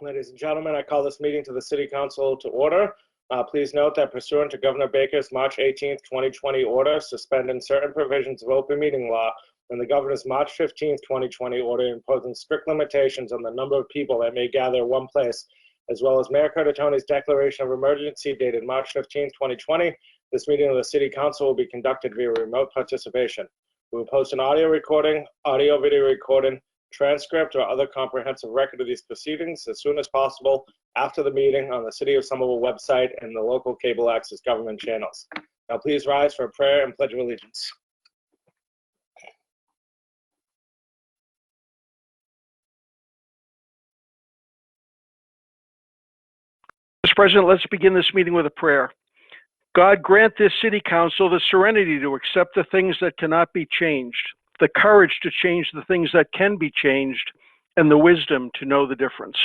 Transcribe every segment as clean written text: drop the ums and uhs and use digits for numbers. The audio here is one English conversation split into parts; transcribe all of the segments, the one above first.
Ladies and gentlemen, I call this meeting to the City Council to order. Please note that pursuant to Governor Baker's March 18th, 2020 order suspending certain provisions of open meeting law and the Governor's March 15th, 2020 order imposing strict limitations on the number of people that may gather in one place, as well as Mayor Curtatoni's declaration of emergency dated March 15th, 2020, this meeting of the City Council will be conducted via remote participation. We will post an audio recording, audio-video recording, transcript, or other comprehensive record of these proceedings as soon as possible after the meeting on the City of Somerville website and the local cable access government channels. Now please rise for a prayer and pledge of allegiance. Mr. President, let's begin this meeting with a prayer. God, grant this City Council the serenity to accept the things that cannot be changed, the courage to change the things that can be changed, and the wisdom to know the difference.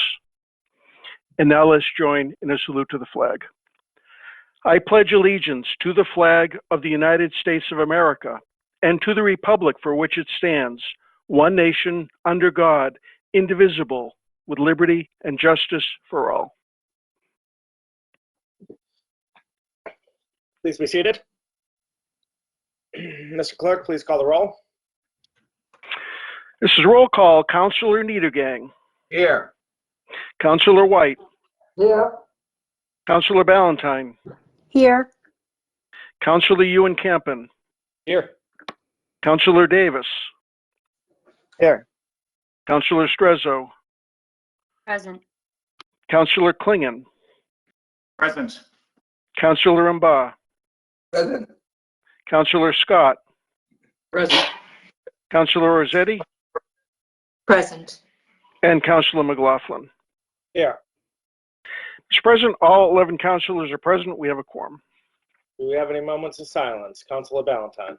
And now let's join in a salute to the flag. I pledge allegiance to the flag of the United States of America and to the republic for which it stands, one nation, under God, indivisible, with liberty and justice for all. Please be seated. Mr. Clerk, please call the roll. This is roll call. Councilor Niedergang. Here. Councilor White. Here. Councilor Ballantyne. Here. Councilor Ewan Campen. Here. Councilor Davis. Here. Councilor Strezzo. Present. Councilor Klingon. Present. Councilor Mba. Present. Councilor Scott. Present. Councilor Rossetti. Present. And Councilor McLaughlin. Here. Mr. President, all 11 councilors are present. We have a quorum. Do we have any moments of silence? Councilor Ballantyne.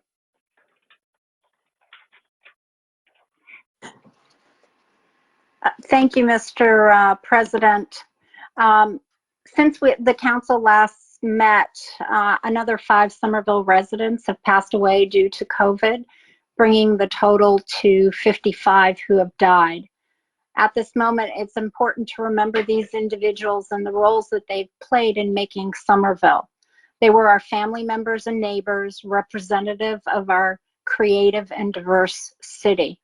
Thank you, Mr. President. Since the council last met, another 5 Somerville residents have passed away due to COVID, bringing the total to 55 who have died. At this moment, it's important to remember these individuals and the roles that they've played in making Somerville. They were our family members and neighbors, representative of our creative and diverse city.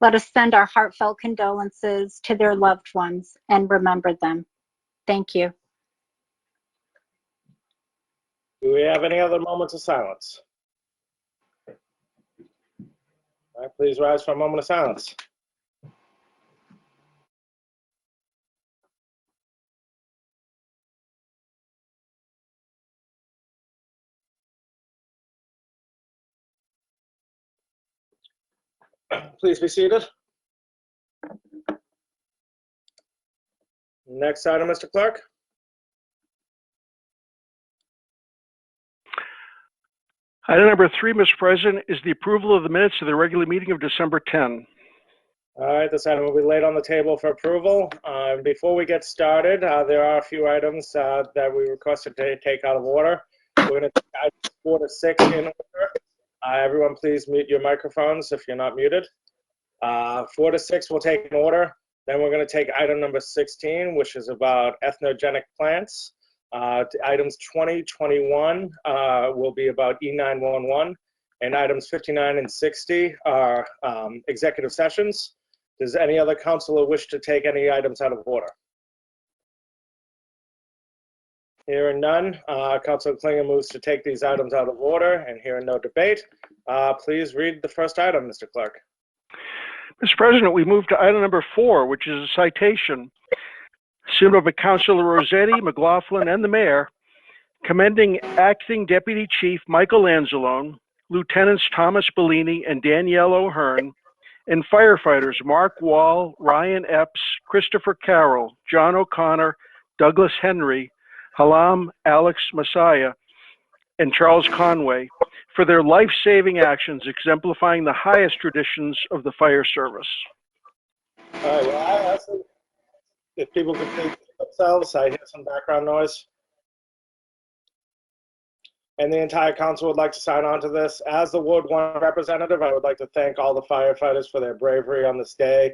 Let us send our heartfelt condolences to their loved ones and remember them. Thank you. Do we have any other moments of silence? All right, please rise for a moment of silence. Please be seated. Next item, Mr. Clerk. Item number 3, Mr. President, is the approval of the minutes of the regular meeting of December 10. All right, this item will be laid on the table for approval. Before we get started, there are a few items that we requested to take out of order. We're going to take items 4 to 6 in order. Everyone, please mute your microphones if you're not muted. 4 to 6 we'll take in order. Then we're going to take item number 16, which is about ethnogenic plants. Items 20, 21 will be about E911, and items 59 and 60 are executive sessions. Does any other councilor wish to take any items out of order? Hearing none, Councilor Klingon moves to take these items out of order, and hearing no debate, please read the first item, Mr. Clerk. Mr. President, we move to item number 4, which is a citation submitted by Councilor Rossetti, McLaughlin, and the Mayor, commending Acting Deputy Chief Michael Anzalone, Lieutenants Thomas Bellini and Danielle O'Hearn, and firefighters Mark Wall, Ryan Epps, Christopher Carroll, John O'Connor, Douglas Henry, Halam Alex Messiah, and Charles Conway for their life-saving actions exemplifying the highest traditions of the fire service. All right, well, I asked if people could please themselves. I hear some background noise. And the entire council would like to sign on to this. As the Ward 1 representative, I would like to thank all the firefighters for their bravery on this day.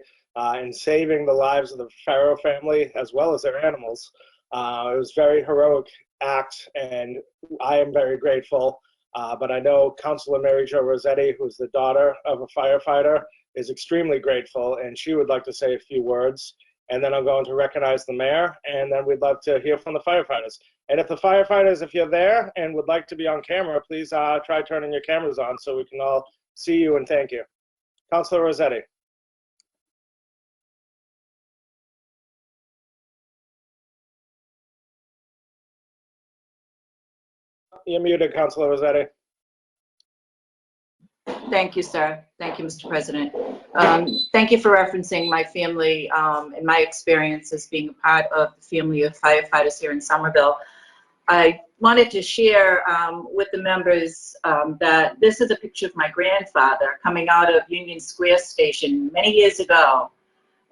in saving the lives of the Farrow family as well as their animals. It was a very heroic act, and I am very grateful. But I know Councilor Mary Jo Rossetti, who's the daughter of a firefighter, is extremely grateful, and she would like to say a few words. And then I'm going to recognize the mayor, and then we'd love to hear from the firefighters. And if the firefighters, if you're there and would like to be on camera, please try turning your cameras on so we can all see you and thank you. Councilor Rossetti. You're muted, Councilor Rossetti. Thank you, sir. Thank you, Mr. President. Thank you for referencing my family and my experience as being a part of the family of firefighters here in Somerville. I wanted to share with the members that this is a picture of my grandfather coming out of Union Square Station many years ago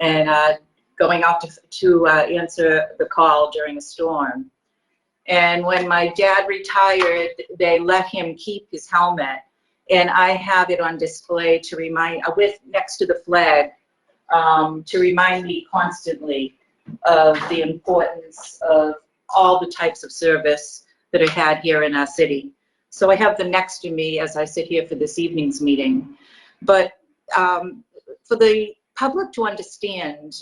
and going out to answer the call during a storm. And when my dad retired, they let him keep his helmet. And I have it on display to remind, next to the flag, to remind me constantly of the importance of all the types of service that are had here in our city. So I have them next to me as I sit here for this evening's meeting. But for the public to understand,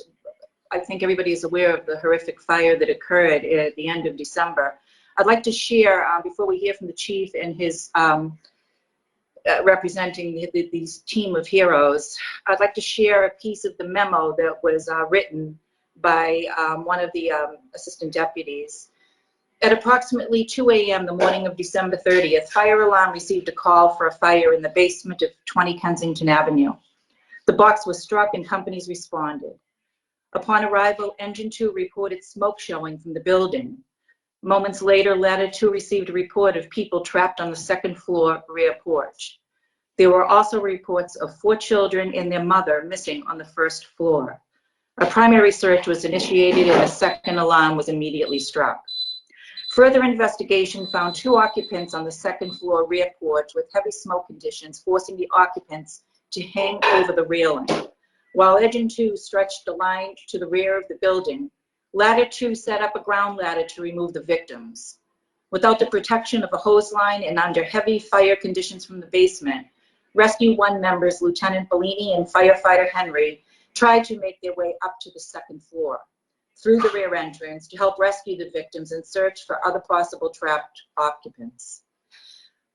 I think everybody is aware of the horrific fire that occurred at the end of December. I'd like to share, before we hear from the chief and his representing these team of heroes, I'd like to share a piece of the memo that was written by one of the assistant deputies. At approximately 2 a.m. the morning of December 30th, fire alarm received a call for a fire in the basement of 20 Kensington Avenue. The box was struck and companies responded. Upon arrival, Engine 2 reported smoke showing from the building. Moments later, Ladder 2 received a report of people trapped on the second floor rear porch. There were also reports of 4 children and their mother missing on the first floor. A primary search was initiated and a second alarm was immediately struck. Further investigation found 2 occupants on the second floor rear porch with heavy smoke conditions, forcing the occupants to hang over the railing. While Engine 2 stretched the line to the rear of the building, Ladder 2 set up a ground ladder to remove the victims. Without the protection of a hose line and under heavy fire conditions from the basement, Rescue 1 members, Lieutenant Bellini and firefighter Henry, tried to make their way up to the second floor through the rear entrance to help rescue the victims and search for other possible trapped occupants.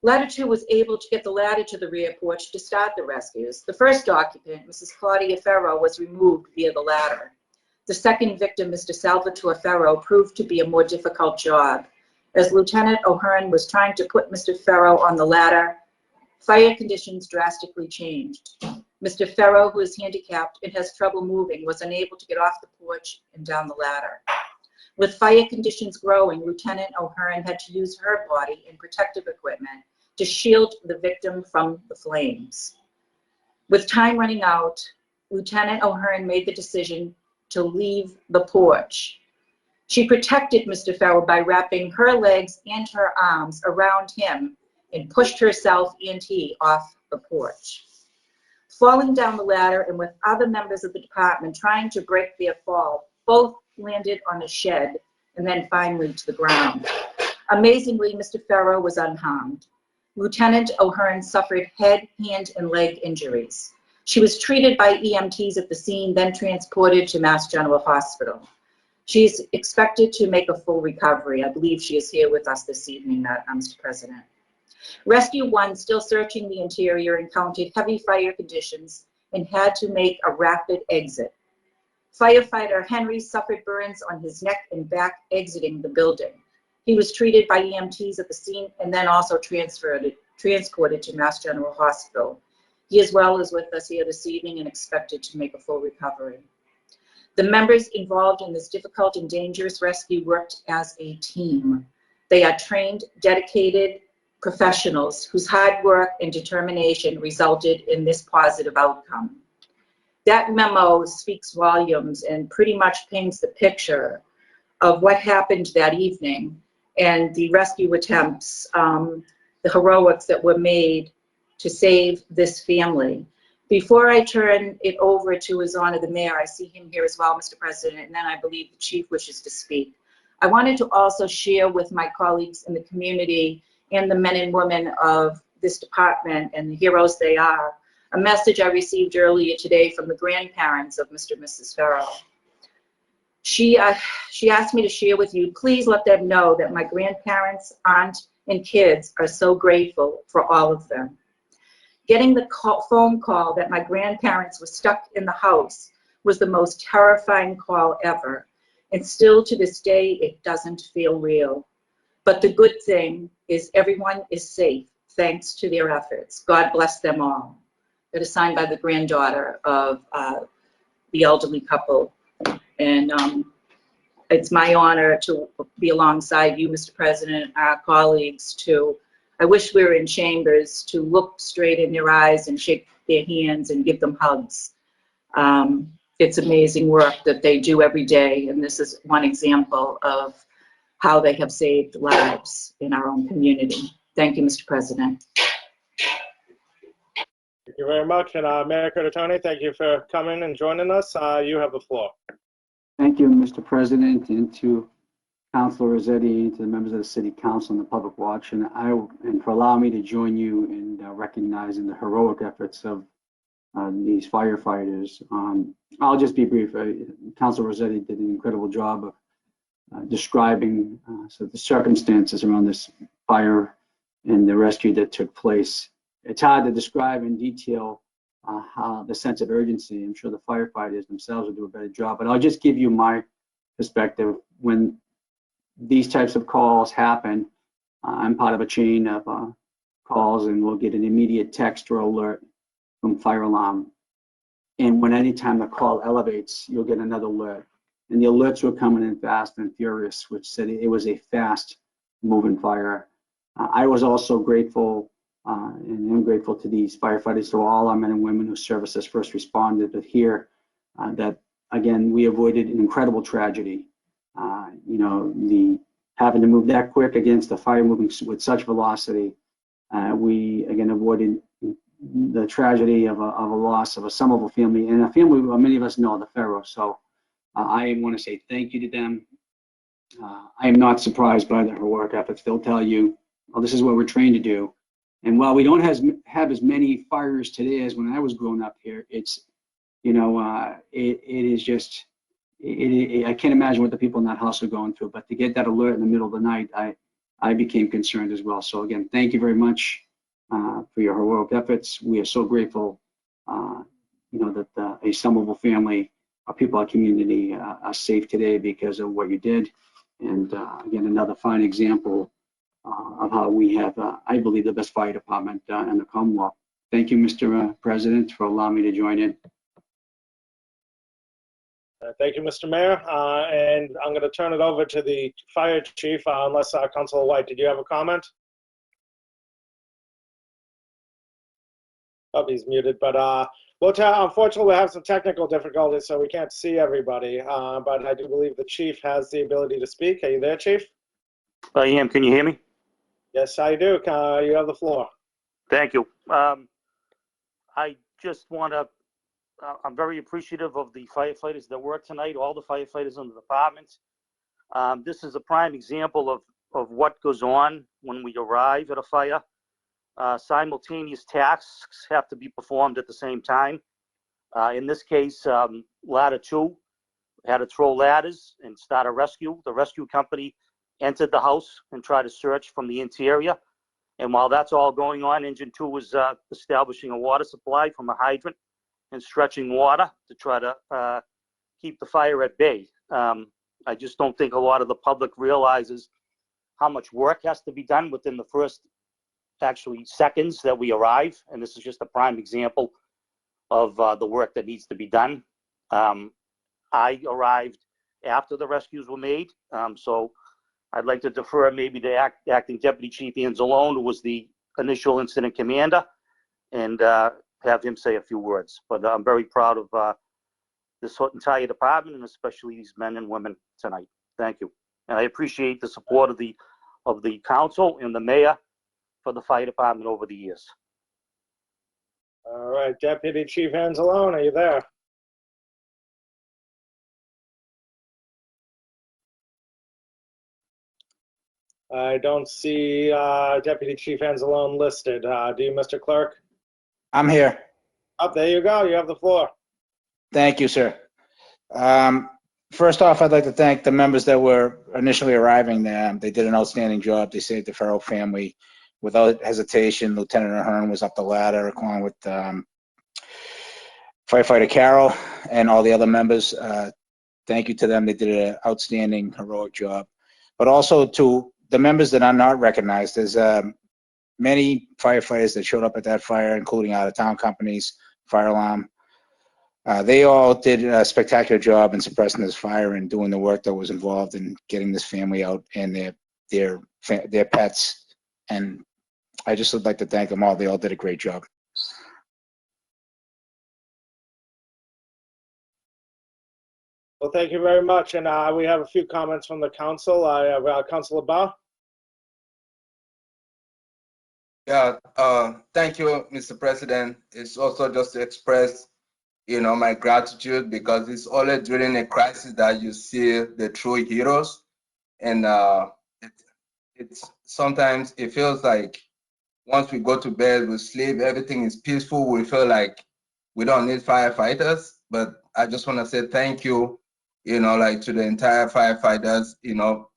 Ladder 2 was able to get the ladder to the rear porch to start the rescues. The first occupant, Mrs. Claudia Ferro, was removed via the ladder. The second victim, Mr. Salvatore Ferro, proved to be a more difficult job. As Lieutenant O'Hearn was trying to put Mr. Ferro on the ladder, fire conditions drastically changed. Mr. Ferro, who is handicapped and has trouble moving, was unable to get off the porch and down the ladder. With fire conditions growing, Lieutenant O'Hearn had to use her body and protective equipment to shield the victim from the flames. With time running out, Lieutenant O'Hearn made the decision to leave the porch. She protected Mr. Ferro by wrapping her legs and her arms around him and pushed herself and he off the porch. Falling down the ladder and with other members of the department trying to break their fall, both landed on a shed and then finally to the ground. Amazingly, Mr. Ferro was unharmed. Lieutenant O'Hearn suffered head, hand, and leg injuries. She was treated by EMTs at the scene, then transported to Mass General Hospital. She is expected to make a full recovery. I believe she is here with us this evening, Mr. President. Rescue 1, still searching the interior, encountered heavy fire conditions and had to make a rapid exit. Firefighter Henry suffered burns on his neck and back exiting the building. He was treated by EMTs at the scene and then also transported to Mass General Hospital. He as well is with us here this evening and expected to make a full recovery. The members involved in this difficult and dangerous rescue worked as a team. They are trained, dedicated professionals whose hard work and determination resulted in this positive outcome. That memo speaks volumes and pretty much paints the picture of what happened that evening and the rescue attempts, the heroics that were made to save this family. Before I turn it over to His Honor the Mayor, I see him here as well, Mr. President, and then I believe the Chief wishes to speak. I wanted to also share with my colleagues in the community and the men and women of this department and the heroes they are, a message I received earlier today from the grandparents of Mr. and Mrs. Farrell. She asked me to share with you, please let them know that my grandparents, aunt, and kids are so grateful for all of them. Getting the phone call that my grandparents were stuck in the house was the most terrifying call ever. And still to this day, it doesn't feel real. But the good thing is everyone is safe thanks to their efforts. God bless them all. That is signed by the granddaughter of the elderly couple. And it's my honor to be alongside you, Mr. President, our colleagues, I wish we were in chambers to look straight in their eyes and shake their hands and give them hugs. It's amazing work that they do every day, and this is one example of how they have saved lives in our own community. Thank you, Mr. President. Thank you very much. And Mayor Curtatone, thank you for coming and joining us. You have the floor. Thank you, Mr. President, and to Councilor Rossetti, and to the members of the City Council and the Public Watch, and for allowing me to join you in recognizing the heroic efforts of these firefighters. I'll just be brief. Councilor Rossetti did an incredible job of describing the circumstances around this fire and the rescue that took place. It's hard to describe in detail how the sense of urgency. I'm sure the firefighters themselves will do a better job, but I'll just give you my perspective. When these types of calls happen, I'm part of a chain of calls, and we'll get an immediate text or alert from fire alarm. And when anytime the call elevates, you'll get another alert. And the alerts were coming in fast and furious, which said it was a fast moving fire. I was also grateful and I'm grateful to these firefighters, to all our men and women who service as first responders, but here that, again, we avoided an incredible tragedy. The having to move that quick against the fire moving with such velocity, we again avoided the tragedy of a loss of a Somerville family, and a family many of us know, the Farrells. So I want to say thank you to them. I am not surprised by their heroic efforts. They'll tell you, well, this is what we're trained to do. And while we don't have as many fires today as when I was growing up here, it's, it is just, I can't imagine what the people in that house are going through. But to get that alert in the middle of the night, I became concerned as well. So again, thank you very much for your heroic efforts. We are so grateful, that a Somerville family, our people, our community are safe today because of what you did. And again, another fine example of how we have, I believe, the best fire department in the Commonwealth. Thank you, Mr. President, for allowing me to join in. Thank you, Mr. Mayor. And I'm going to turn it over to the fire chief, unless Councilor White, did you have a comment? Oh, he's muted, but unfortunately, we have some technical difficulties, so we can't see everybody. But I do believe the chief has the ability to speak. Are you there, chief? I am. Can you hear me? Yes, I do. You have the floor. Thank you. I just want to, I'm very appreciative of the firefighters that work tonight, all the firefighters in the department. This is a prime example of what goes on when we arrive at a fire. Simultaneous tasks have to be performed at the same time. In this case, ladder 2 had to throw ladders and start a rescue. The rescue company entered the house and tried to search from the interior. And while that's all going on, engine 2 was establishing a water supply from a hydrant and stretching water to try to keep the fire at bay. I just don't think a lot of the public realizes how much work has to be done within the first actually seconds that we arrive. And this is just a prime example of the work that needs to be done. I arrived after the rescues were made. So I'd like to defer maybe to Acting Deputy Chief Anzalone, who was the initial incident commander, and have him say a few words. But I'm very proud of this entire department, and especially these men and women tonight. Thank you. And I appreciate the support of the council and the mayor for the fire department over the years. All right, Deputy Chief Anzalone, are you there? I don't see Deputy Chief Anzalone listed. Do you, Mr. Clerk? I'm here. Oh, there you go. You have the floor. Thank you, sir. First off, I'd like to thank the members that were initially arriving there. They did an outstanding job. They saved the Farrell family without hesitation. Lieutenant Ahern was up the ladder along with Firefighter Carroll and all the other members. Thank you to them. They did an outstanding, heroic job. But also to the members that are not recognized, there's many firefighters that showed up at that fire, including out-of-town companies, fire alarm. They all did a spectacular job in suppressing this fire and doing the work that was involved in getting this family out and their pets. And I just would like to thank them all. They all did a great job. Well, thank you very much. And we have a few comments from the council. I have Councilor Ba. Yeah, thank you, Mr. President. It's also just to express, my gratitude, because it's only during a crisis that you see the true heroes. And it's sometimes it feels like once we go to bed, we sleep, everything is peaceful. We feel like we don't need firefighters. But I just want to say thank you, to the entire firefighters,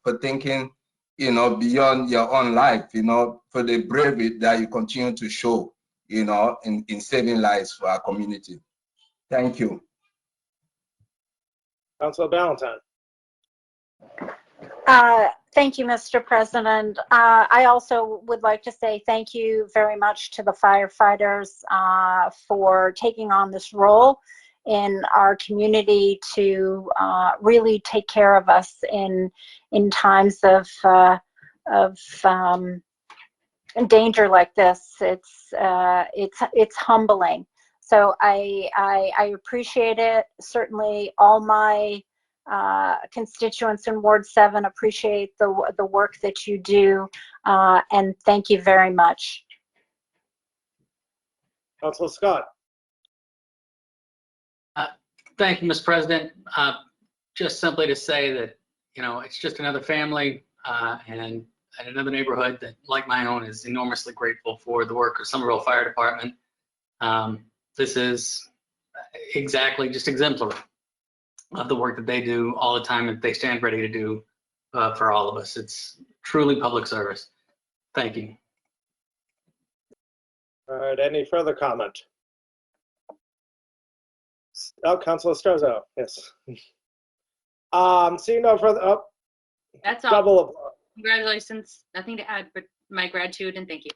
for thinking, beyond your own life, for the bravery that you continue to show, in saving lives for our community. Thank you. Councilor Ballantyne. Thank you, Mr. President. I also would like to say thank you very much to the firefighters for taking on this role in our community to really take care of us in times of danger like this. It's humbling. So I appreciate it. Certainly, all my constituents in Ward 7 appreciate the work that you do, and thank you very much. Councilor Scott. Thank you, Mr. President. Just simply to say that, it's just another family and another neighborhood that, like my own, is enormously grateful for the work of Somerville Fire Department. This is exactly just exemplary of the work that they do all the time and they stand ready to do for all of us. It's truly public service. Thank you. All right, any further comment? Oh, Councilor Sturzo, yes. Seeing no further, oh, That's all. double applause. Congratulations. Nothing to add, but my gratitude and thank you.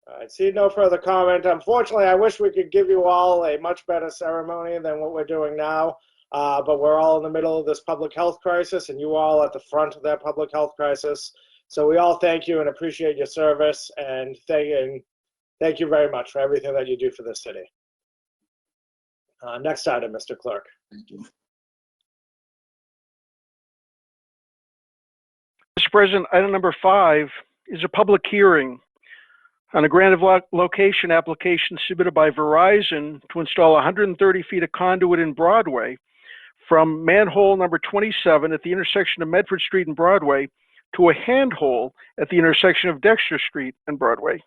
I see no further comment. Unfortunately, I wish we could give you all a much better ceremony than what we're doing now, but we're all in the middle of this public health crisis, and you all at the front of that public health crisis. So we all thank you and appreciate your service, and thank you very much for everything that you do for this city. Next item, Mr. Clerk. Thank you. Mr. President, item number 5 is a public hearing on a grant of location application submitted by Verizon to install 130 feet of conduit in Broadway from manhole number 27 at the intersection of Medford Street and Broadway to a handhole at the intersection of Dexter Street and Broadway.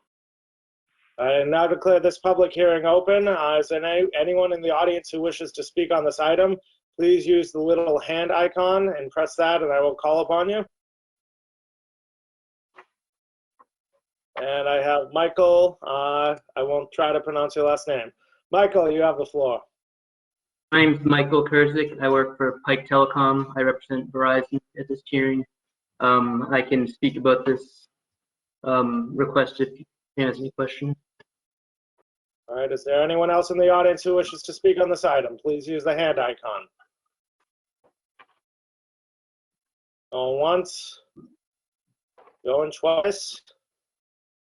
I now declare this public hearing open. Is there anyone in the audience who wishes to speak on this item? Please use the little hand icon and press that, and I will call upon you. And I have Michael. I won't try to pronounce your last name. Michael, you have the floor. I'm Michael Kurzik. I work for Pike Telecom. I represent Verizon at this hearing. I can speak about this request if you have any questions. All right, is there anyone else in the audience who wishes to speak on this item? Please use the hand icon. Going once, going twice.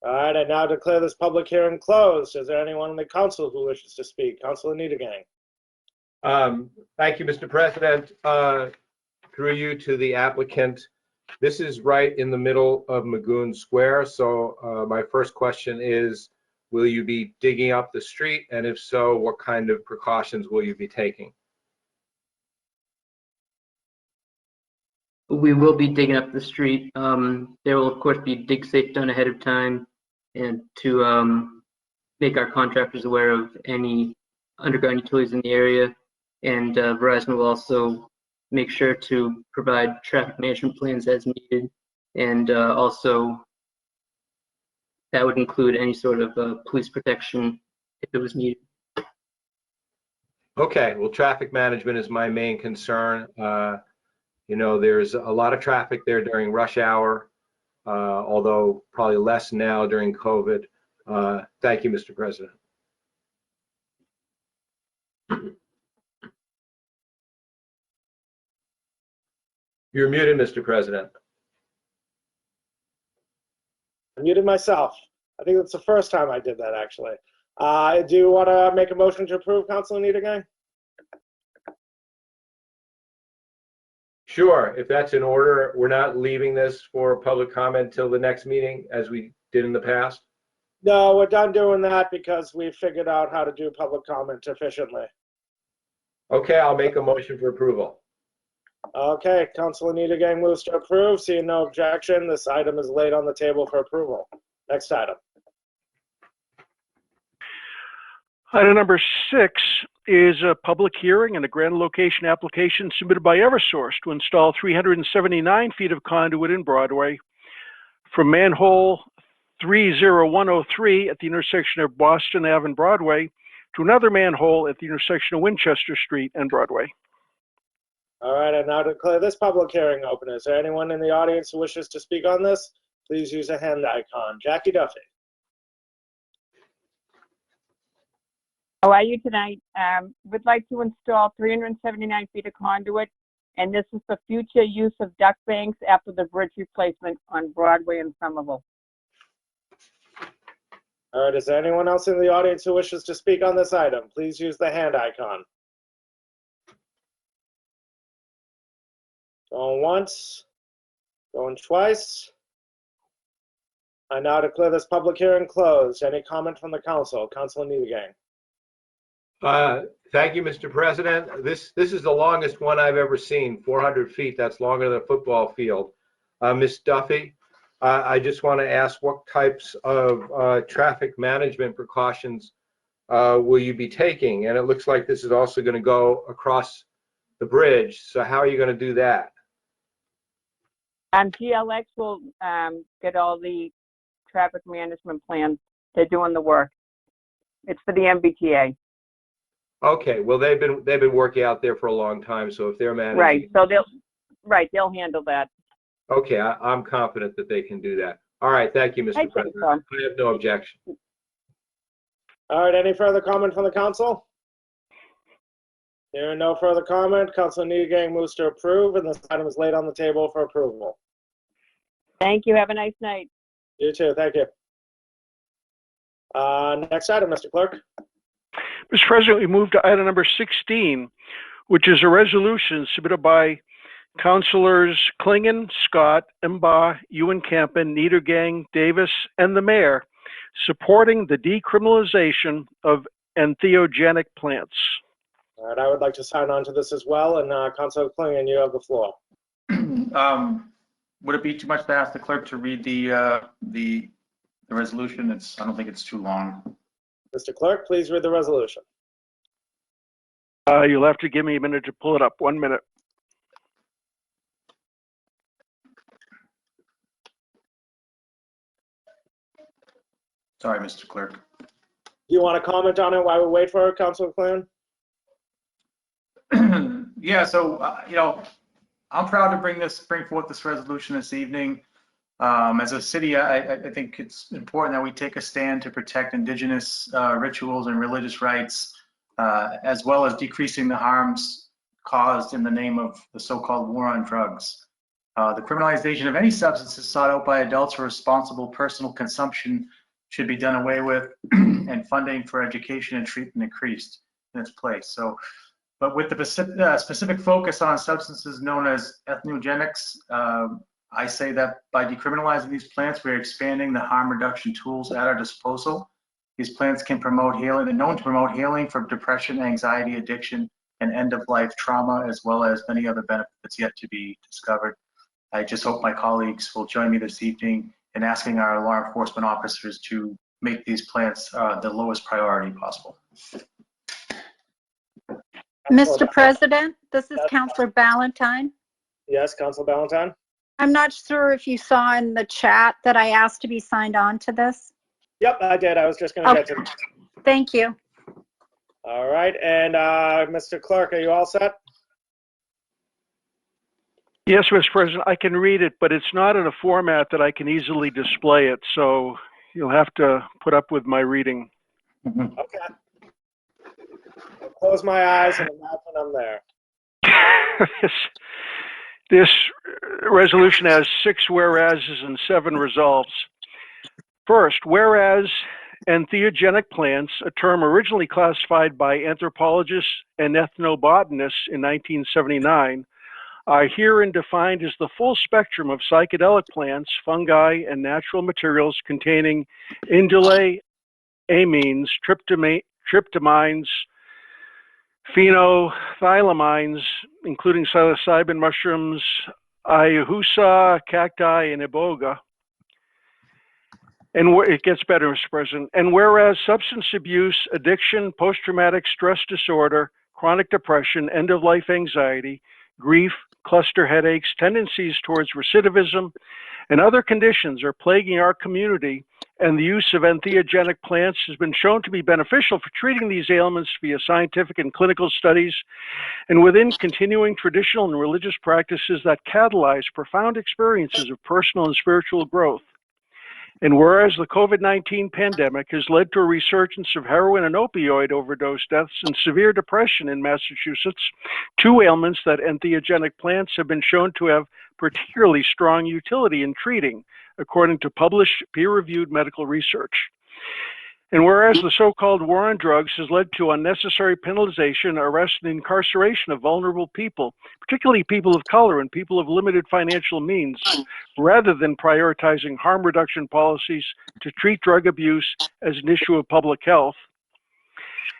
All right, I now declare this public hearing closed. Is there anyone in the council who wishes to speak? Councilor Niedergang. Thank you, Mr. President. Through you to the applicant. This is right in the middle of Magoon Square. So my first question is, Will you be digging up the street? And if so, what kind of precautions will you be taking? We will be digging up the street. There will, of course, be dig safe done ahead of time and to make our contractors aware of any underground utilities in the area. And Verizon will also make sure to provide traffic management plans as needed. And also, that would include any sort of police protection if it was needed. Okay, well, traffic management is my main concern. You know, there's a lot of traffic there during rush hour, although probably less now during COVID. Thank you, Mr. President. You're muted, Mr. President. I muted myself. I think that's the first time I did that, actually. Do you want to make a motion to approve, Councilor Niedergang? Sure, if that's in order, we're not leaving this for public comment till the next meeting as we did in the past. No, we're done doing that because we figured out how to do public comment efficiently. Okay, I'll make a motion for approval. Okay, Councilor Niedergang moves to approve. Seeing no objection, this item is laid on the table for approval. Next item. Item number 6 is a public hearing and a grant location application submitted by Eversource to install 379 feet of conduit in Broadway from manhole 30103 at the intersection of Boston Ave and Broadway to another manhole at the intersection of Winchester Street and Broadway. All right, I now declare this public hearing open. Is there anyone in the audience who wishes to speak on this? Please use a hand icon. Jackie Duffy. How are you tonight? Would like to install 379 feet of conduit, and this is for future use of duck banks after the bridge replacement on Broadway and Somerville. All right, is there anyone else in the audience who wishes to speak on this item? Please use the hand icon. Going once, going twice. I now declare this public hearing closed. Any comment from the council? Councilor Niedergang. Thank you, Mr. President. This is the longest one I've ever seen, 400 feet. That's longer than a football field. Ms. Duffy, I just want to ask what types of traffic management precautions will you be taking? And it looks like this is also going to go across the bridge. So how are you going to do that? GLX will get all the traffic management plans. They're doing the work. It's for the MBTA. Okay, well they've been working out there for a long time, so if they're managing, right, so they'll handle that. Okay, I'm confident that they can do that. All right, thank you, Mr. President. So. I have no objection. All right, any further comment from the council? Hearing no further comment, Councilor Niedergang moves to approve, and this item is laid on the table for approval. Thank you. Have a nice night. You too. Thank you. Next item, Mr. Clerk. Mr. President, we move to item number 16, which is a resolution submitted by Councilors Klingon, Scott, Mba, Ewan-Campen, Niedergang, Davis, and the mayor supporting the decriminalization of entheogenic plants. All right, I would like to sign on to this as well, and Councilor Klingon, you have the floor. Would it be too much to ask the clerk to read the resolution? I don't think it's too long. Mr. Clerk, please read the resolution. You'll have to give me a minute to pull it up. 1 minute. Sorry, Mr. Clerk. Do you want to comment on it while we wait for Councilor Klingon? Yeah, so, you know, I'm proud to bring forth this resolution this evening. As a city, I think it's important that we take a stand to protect indigenous rituals and religious rights, as well as decreasing the harms caused in the name of the so-called war on drugs. The criminalization of any substances sought out by adults for responsible personal consumption should be done away with, and funding for education and treatment increased in its place. So, but with the specific focus on substances known as entheogenics, I say that by decriminalizing these plants, we're expanding the harm reduction tools at our disposal These plants can promote healing. They're known to promote healing from depression, anxiety, addiction, and end-of-life trauma, as well as many other benefits yet to be discovered. I just hope my colleagues will join me this evening in asking our law enforcement officers to make these plants the lowest priority possible. Mr. President, this is Counselor Ballantyne. Yes, Council Ballantyne? I'm not sure if you saw in the chat that I asked to be signed on to this. Yep, I did. I was just going to get to that. Thank you. All right, and Mr. Clerk, are you all set? Yes, Mr. President, I can read it, but it's not in a format that I can easily display it, so you'll have to put up with my reading. Okay. I'll close my eyes and imagine I'm there. This resolution has 6 whereases and 7 resolves. First, whereas entheogenic plants, a term originally classified by anthropologists and ethnobotanists in 1979, are herein defined as the full spectrum of psychedelic plants, fungi, and natural materials containing indole, amines, tryptamines, phenothylamines, including psilocybin mushrooms, ayahuasca, cacti, and iboga. And it gets better, Mr. President. And whereas substance abuse, addiction, post-traumatic stress disorder, chronic depression, end-of-life anxiety, grief, cluster headaches, tendencies towards recidivism, and other conditions are plaguing our community, and the use of entheogenic plants has been shown to be beneficial for treating these ailments via scientific and clinical studies, and within continuing traditional and religious practices that catalyze profound experiences of personal and spiritual growth. And whereas the COVID-19 pandemic has led to a resurgence of heroin and opioid overdose deaths and severe depression in Massachusetts, 2 ailments that entheogenic plants have been shown to have particularly strong utility in treating, according to published peer-reviewed medical research. And whereas the so-called war on drugs has led to unnecessary penalization, arrest, and incarceration of vulnerable people, particularly people of color and people of limited financial means, rather than prioritizing harm reduction policies to treat drug abuse as an issue of public health.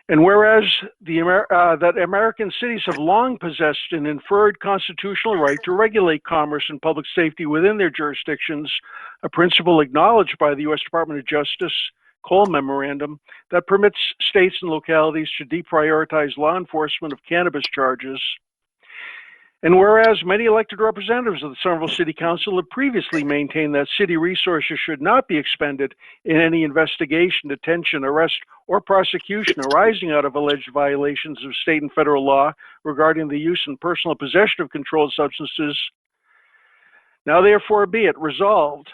And whereas that American cities have long possessed an inferred constitutional right to regulate commerce and public safety within their jurisdictions, a principle acknowledged by the U.S. Department of Justice Cole Memorandum that permits states and localities to deprioritize law enforcement of cannabis charges. And whereas many elected representatives of the Somerville City Council have previously maintained that city resources should not be expended in any investigation, detention, arrest, or prosecution arising out of alleged violations of state and federal law regarding the use and personal possession of controlled substances, now therefore be it resolved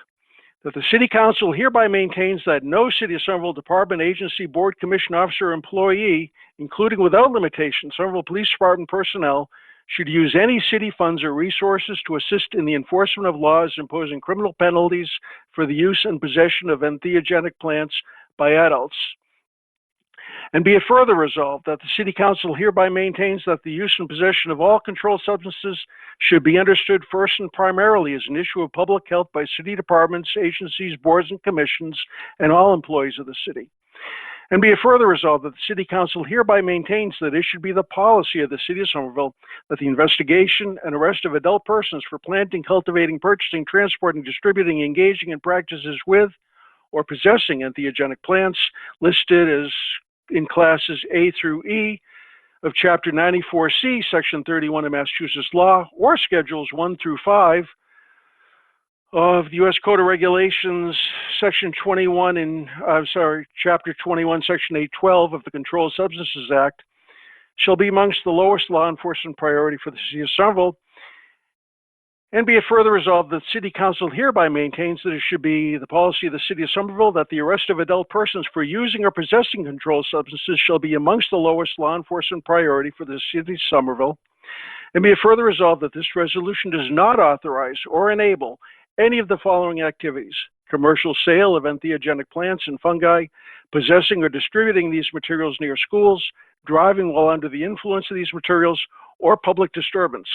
that the City Council hereby maintains that no City of Somerville department, agency, board, commission, officer, or employee, including without limitation Somerville Police Department personnel, should use any city funds or resources to assist in the enforcement of laws imposing criminal penalties for the use and possession of entheogenic plants by adults. And be it further resolved that the City Council hereby maintains that the use and possession of all controlled substances should be understood first and primarily as an issue of public health by city departments, agencies, boards, and commissions, and all employees of the city. And be it further resolved that the City Council hereby maintains that it should be the policy of the City of Somerville that the investigation and arrest of adult persons for planting, cultivating, purchasing, transporting, distributing, engaging in practices with, or possessing entheogenic plants listed as in classes A through E of Chapter 94C, Section 31 of Massachusetts law, or Schedules 1 through 5 of the U.S. Code of Regulations, Section 21 Chapter 21, Section 812 of the Controlled Substances Act, shall be amongst the lowest law enforcement priority for the City of Somerville. And be it further resolved that the City Council hereby maintains that it should be the policy of the City of Somerville that the arrest of adult persons for using or possessing controlled substances shall be amongst the lowest law enforcement priority for the City of Somerville. And be it further resolved that this resolution does not authorize or enable any of the following activities: commercial sale of entheogenic plants and fungi, possessing or distributing these materials near schools, driving while under the influence of these materials, or public disturbance.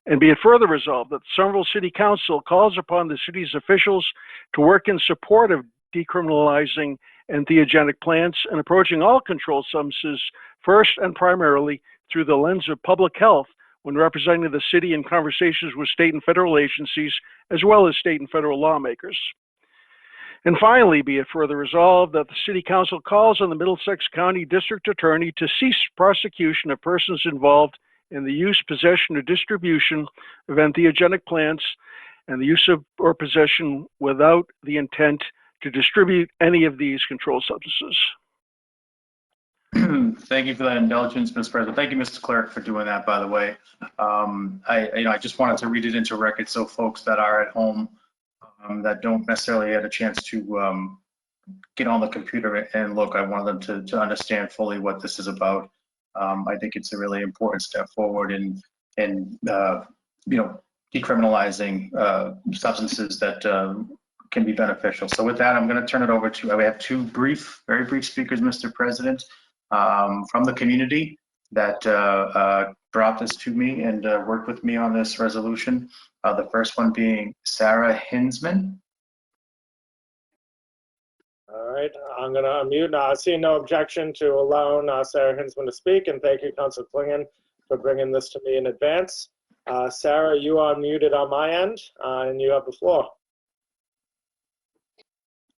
And be it further resolved that the Somerville City Council calls upon the city's officials to work in support of decriminalizing entheogenic plants and approaching all controlled substances first and primarily through the lens of public health when representing the city in conversations with state and federal agencies, as well as state and federal lawmakers. And finally, be it further resolved that the City Council calls on the Middlesex County District Attorney to cease prosecution of persons involved in the use, possession, or distribution of entheogenic plants and the use of or possession without the intent to distribute any of these controlled substances. Thank you for that indulgence, Mr. President. Thank you, Mr. Clerk, for doing that, by the way. I just wanted to read it into record so folks that are at home that don't necessarily have a chance to get on the computer and look, I want them to understand fully what this is about. I think it's a really important step forward in decriminalizing substances that can be beneficial. So with that, I'm going to turn it over to, we have two very brief speakers, Mr. President, from the community that brought this to me and worked with me on this resolution. The first one being Sarah Hinsman. All right, I'm going to unmute. I see no objection to allowing Sarah Hinsman to speak, and thank you, Councilor Klingon, for bringing this to me in advance. Sarah, you are muted on my end, and you have the floor.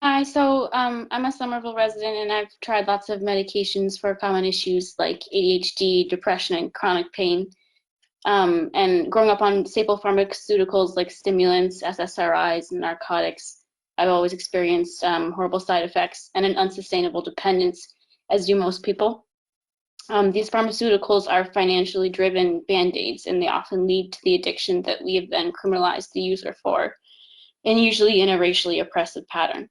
Hi, so I'm a Somerville resident and I've tried lots of medications for common issues like ADHD, depression, and chronic pain. And growing up on staple pharmaceuticals like stimulants, SSRIs, and narcotics, I've always experienced horrible side effects and an unsustainable dependence, as do most people. These pharmaceuticals are financially driven band-aids, and they often lead to the addiction that we have then criminalized the user for, and usually in a racially oppressive pattern.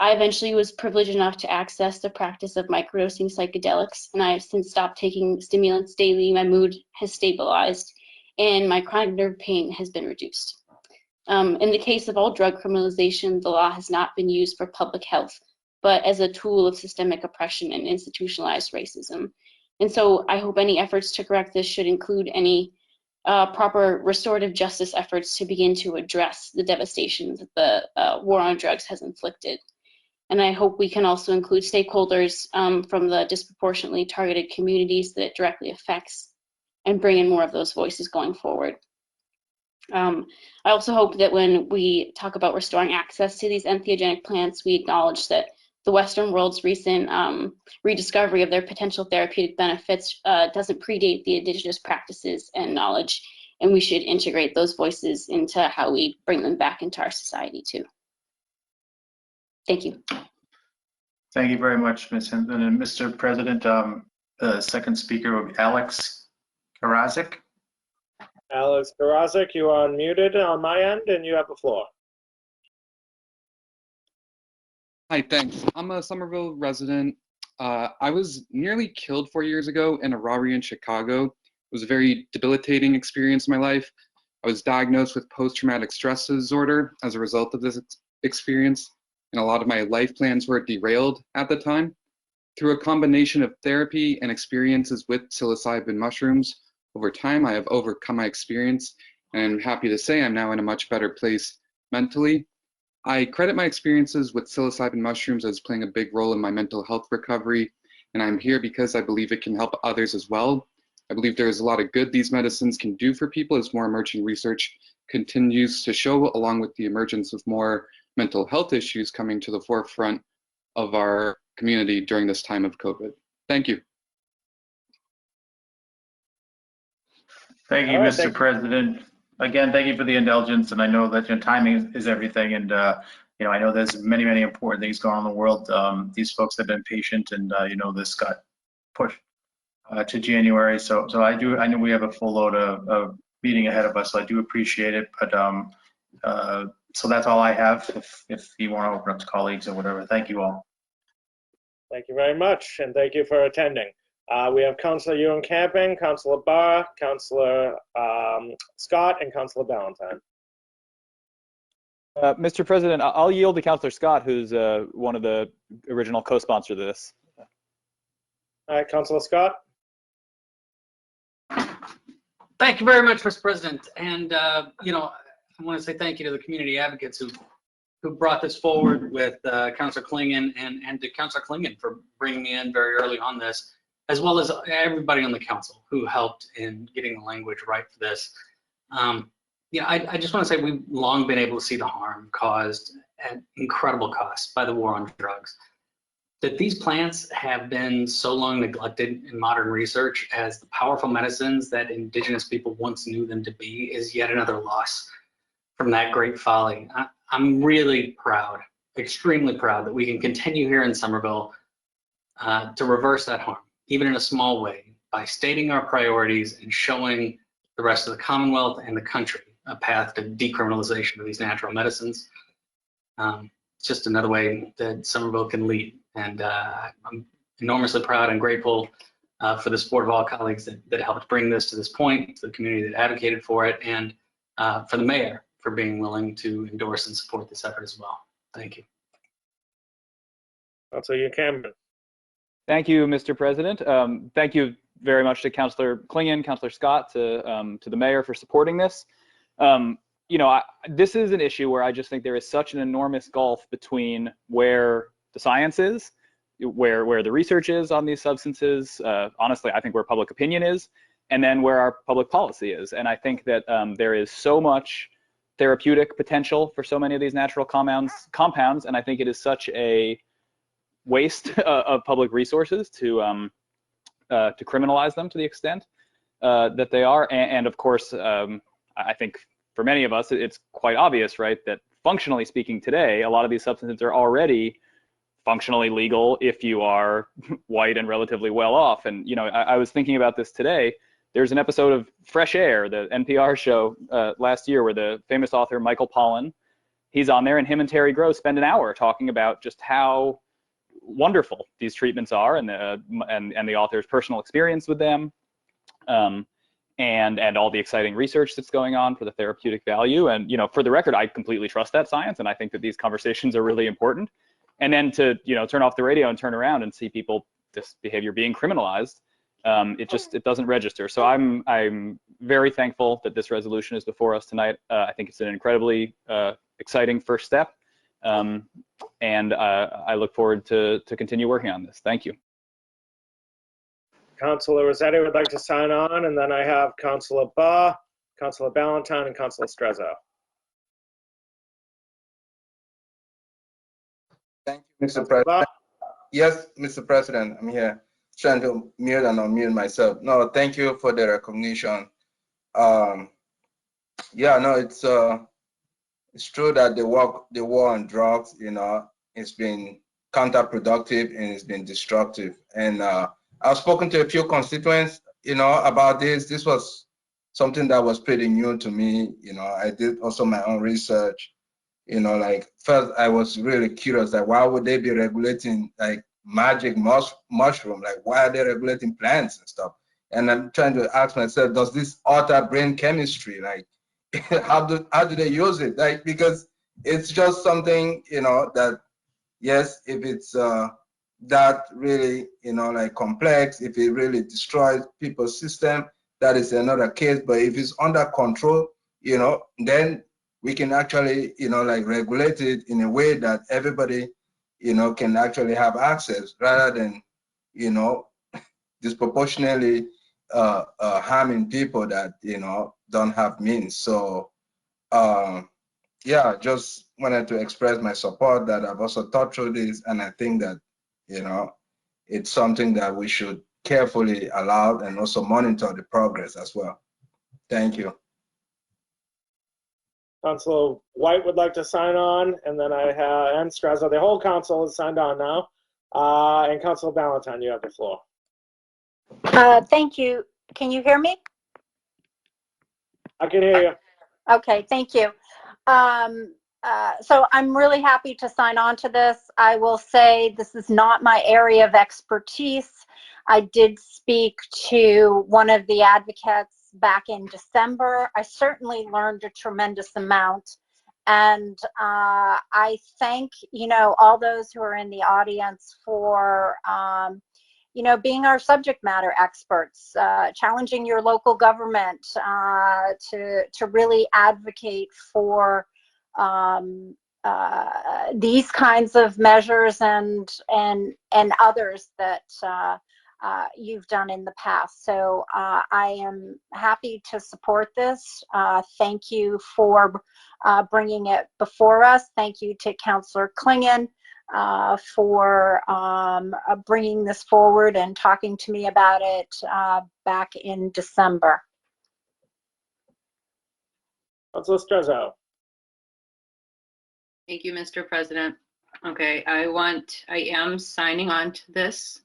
I eventually was privileged enough to access the practice of microdosing psychedelics, and I have since stopped taking stimulants daily. My mood has stabilized, and my chronic nerve pain has been reduced. In the case of all drug criminalization, the law has not been used for public health, but as a tool of systemic oppression and institutionalized racism. And so I hope any efforts to correct this should include any proper restorative justice efforts to begin to address the devastation that the war on drugs has inflicted. And I hope we can also include stakeholders from the disproportionately targeted communities that it directly affects and bring in more of those voices going forward. I also hope that when we talk about restoring access to these entheogenic plants, we acknowledge that the Western world's recent rediscovery of their potential therapeutic benefits doesn't predate the indigenous practices and knowledge, and we should integrate those voices into how we bring them back into our society too. Thank you. Thank you very much, Ms. Hinsman. And Mr. President, the second speaker will be Alex Karazik. Alex Karazik, you are unmuted on my end, and you have the floor. Hi, thanks. I'm a Somerville resident. I was nearly killed 4 years ago in a robbery in Chicago. It was a very debilitating experience in my life. I was diagnosed with post-traumatic stress disorder as a result of this experience, and a lot of my life plans were derailed at the time. Through a combination of therapy and experiences with psilocybin mushrooms, over time I have overcome my experience, and I'm happy to say I'm now in a much better place mentally. I credit my experiences with psilocybin mushrooms as playing a big role in my mental health recovery, and I'm here because I believe it can help others as well. I believe there is a lot of good these medicines can do for people as more emerging research continues to show, along with the emergence of more mental health issues coming to the forefront of our community during this time of COVID. Thank you. Thank you, Mr. President. Again, thank you for the indulgence, and I know that your timing is everything, and I know there's many important things going on in the world. These folks have been patient, and this got pushed to January, so I know we have a full load of meeting ahead of us, so I do appreciate it, but so that's all I have. If you want to open up to colleagues or whatever, thank you all. Thank you very much, and thank you for attending. We have Councilor Ewan Camping, Councilor Barr, Councilor Scott, and Councilor Ballantyne. Mr. President, I'll yield to Councilor Scott, who's one of the original co-sponsors of this. All right, Councilor Scott. Thank you very much, Mr. President. And, I want to say thank you to the community advocates who who brought this forward with Councilor Klingon and to Councilor Klingon for bringing me in very early on this, as well as everybody on the council who helped in getting the language right for this. Yeah, I just want to say we've long been able to see the harm caused at incredible cost by the war on drugs. That these plants have been so long neglected in modern research as the powerful medicines that indigenous people once knew them to be is yet another loss from that great folly. I'm really proud, extremely proud that we can continue here in Somerville to reverse that harm, even in a small way, by stating our priorities and showing the rest of the Commonwealth and the country a path to decriminalization of these natural medicines. It's just another way that Somerville can lead. And I'm enormously proud and grateful for the support of all colleagues that helped bring this to this point, to the community that advocated for it, and for the mayor for being willing to endorse and support this effort as well. Thank you. Councilor Cameron. Thank you, Mr. President. Thank you very much to Councilor Klingon, Councilor Scott, to the mayor for supporting this. You know, this is an issue where I just think there is such an enormous gulf between where the science is, where the research is on these substances, honestly, I think where public opinion is, and then where our public policy is. And I think that there is so much therapeutic potential for so many of these natural compounds, and I think it is such a waste of public resources to criminalize them to the extent that they are. And of course, I think for many of us, it's quite obvious, right, that functionally speaking today, a lot of these substances are already functionally legal if you are white and relatively well off. And, you know, I was thinking about this today. There's an episode of Fresh Air, the NPR show last year, where the famous author Michael Pollan, he's on there, and him and Terry Gross spend an hour talking about just how wonderful these treatments are, and the author's personal experience with them, and all the exciting research that's going on for the therapeutic value. And, you know, for the record, I completely trust that science, and I think that these conversations are really important. And then to, you know, turn off the radio and turn around and see this behavior being criminalized, it doesn't register. So I'm very thankful that this resolution is before us tonight. I think it's an incredibly exciting first step, and I look forward to continue working on this. Thank you. Councilor Rossetti would like to sign on, and then I have Councilor Baugh, Councilor Ballantyne, and Councilor Strezzo. Thank you, Mr. President. Yes, Mr. President, I'm here. Trying to mute and unmute myself. No, thank you for the recognition. Yeah, no, it's true that the war on drugs, you know, it's been counterproductive and it's been destructive. And I've spoken to a few constituents, you know, about this. This was something that was pretty new to me. You know, I did also my own research. You know, like first I was really curious, like why would they be regulating like magic mushroom? Like why are they regulating plants and stuff? And I'm trying to ask myself, does this alter brain chemistry? Like how do they use it? Like, because it's just something, you know, that yes, if it's that really, you know, like complex, if it really destroys people's system, that is another case. But if it's under control, you know, then we can actually, you know, like regulate it in a way that everybody, you know, can actually have access rather than, you know, disproportionately harming people that, you know, don't have means. So, yeah, just wanted to express my support that I've also thought through this, and I think that, you know, it's something that we should carefully allow and also monitor the progress as well. Thank you. Councilor White would like to sign on, and then I have, and Strezzo, the whole council is signed on now. And Councilor Ballantyne, you have the floor. Thank you. Can you hear me? I can hear you. Okay, thank you. So I'm really happy to sign on to this. I will say this is not my area of expertise. I did speak to one of the advocates back in December. I certainly learned a tremendous amount. And I thank, you know, all those who are in the audience for, you know, being our subject matter experts, challenging your local government to really advocate for these kinds of measures and others that you've done in the past. So I am happy to support this. Thank you for bringing it before us. Thank you to Councillor Clingan for bringing this forward and talking to me about it back in December. Councilor Strezzo. Thank you, Mr. President. Okay, I am signing on to this.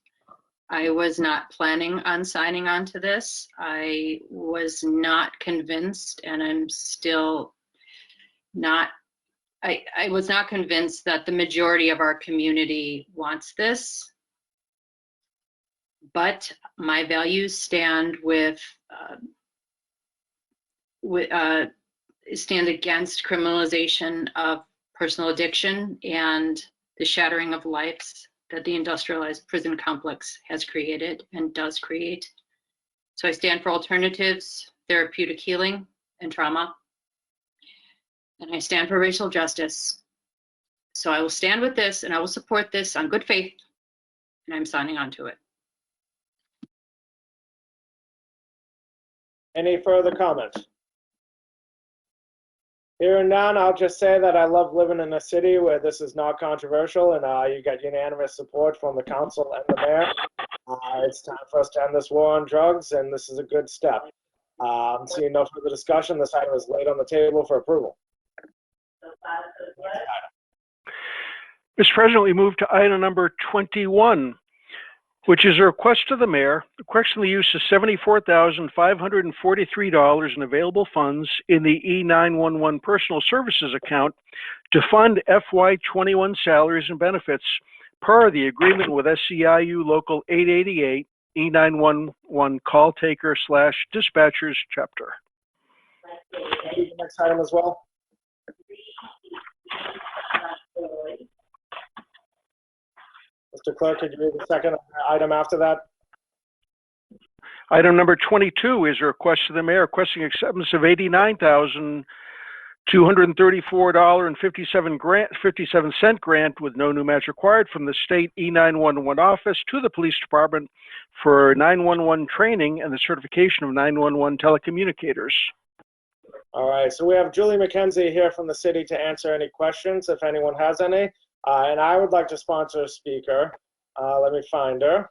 I was not planning on signing on to this. I was not convinced, and I'm still not, I was not convinced that the majority of our community wants this. But my values stand stand against criminalization of personal addiction and the shattering of lives that the industrialized prison complex has created and does create. So I stand for alternatives, therapeutic healing, and trauma. And I stand for racial justice. So I will stand with this and I will support this on good faith, and I'm signing on to it. Any further comments? Hearing none, I'll just say that I love living in a city where this is not controversial and you get unanimous support from the council and the mayor. It's time for us to end this war on drugs, and this is a good step. Seeing no further discussion, this item is laid on the table for approval. Mr. President, we move to item number 21, which is a request to the mayor requesting the use of $74,543 in available funds in the E911 personal services account to fund FY21 salaries and benefits per the agreement with SEIU Local 888 E911 call taker / dispatchers chapter. Next item as well. Mr. Clerk, could you read the second item after that? Item number 22 is a request to the mayor requesting acceptance of $89,234.57 grant with no new match required from the state E911 office to the police department for 911 training and the certification of 911 telecommunicators. All right, so we have Julie McKenzie here from the city to answer any questions, if anyone has any. And I would like to sponsor a speaker. Let me find her.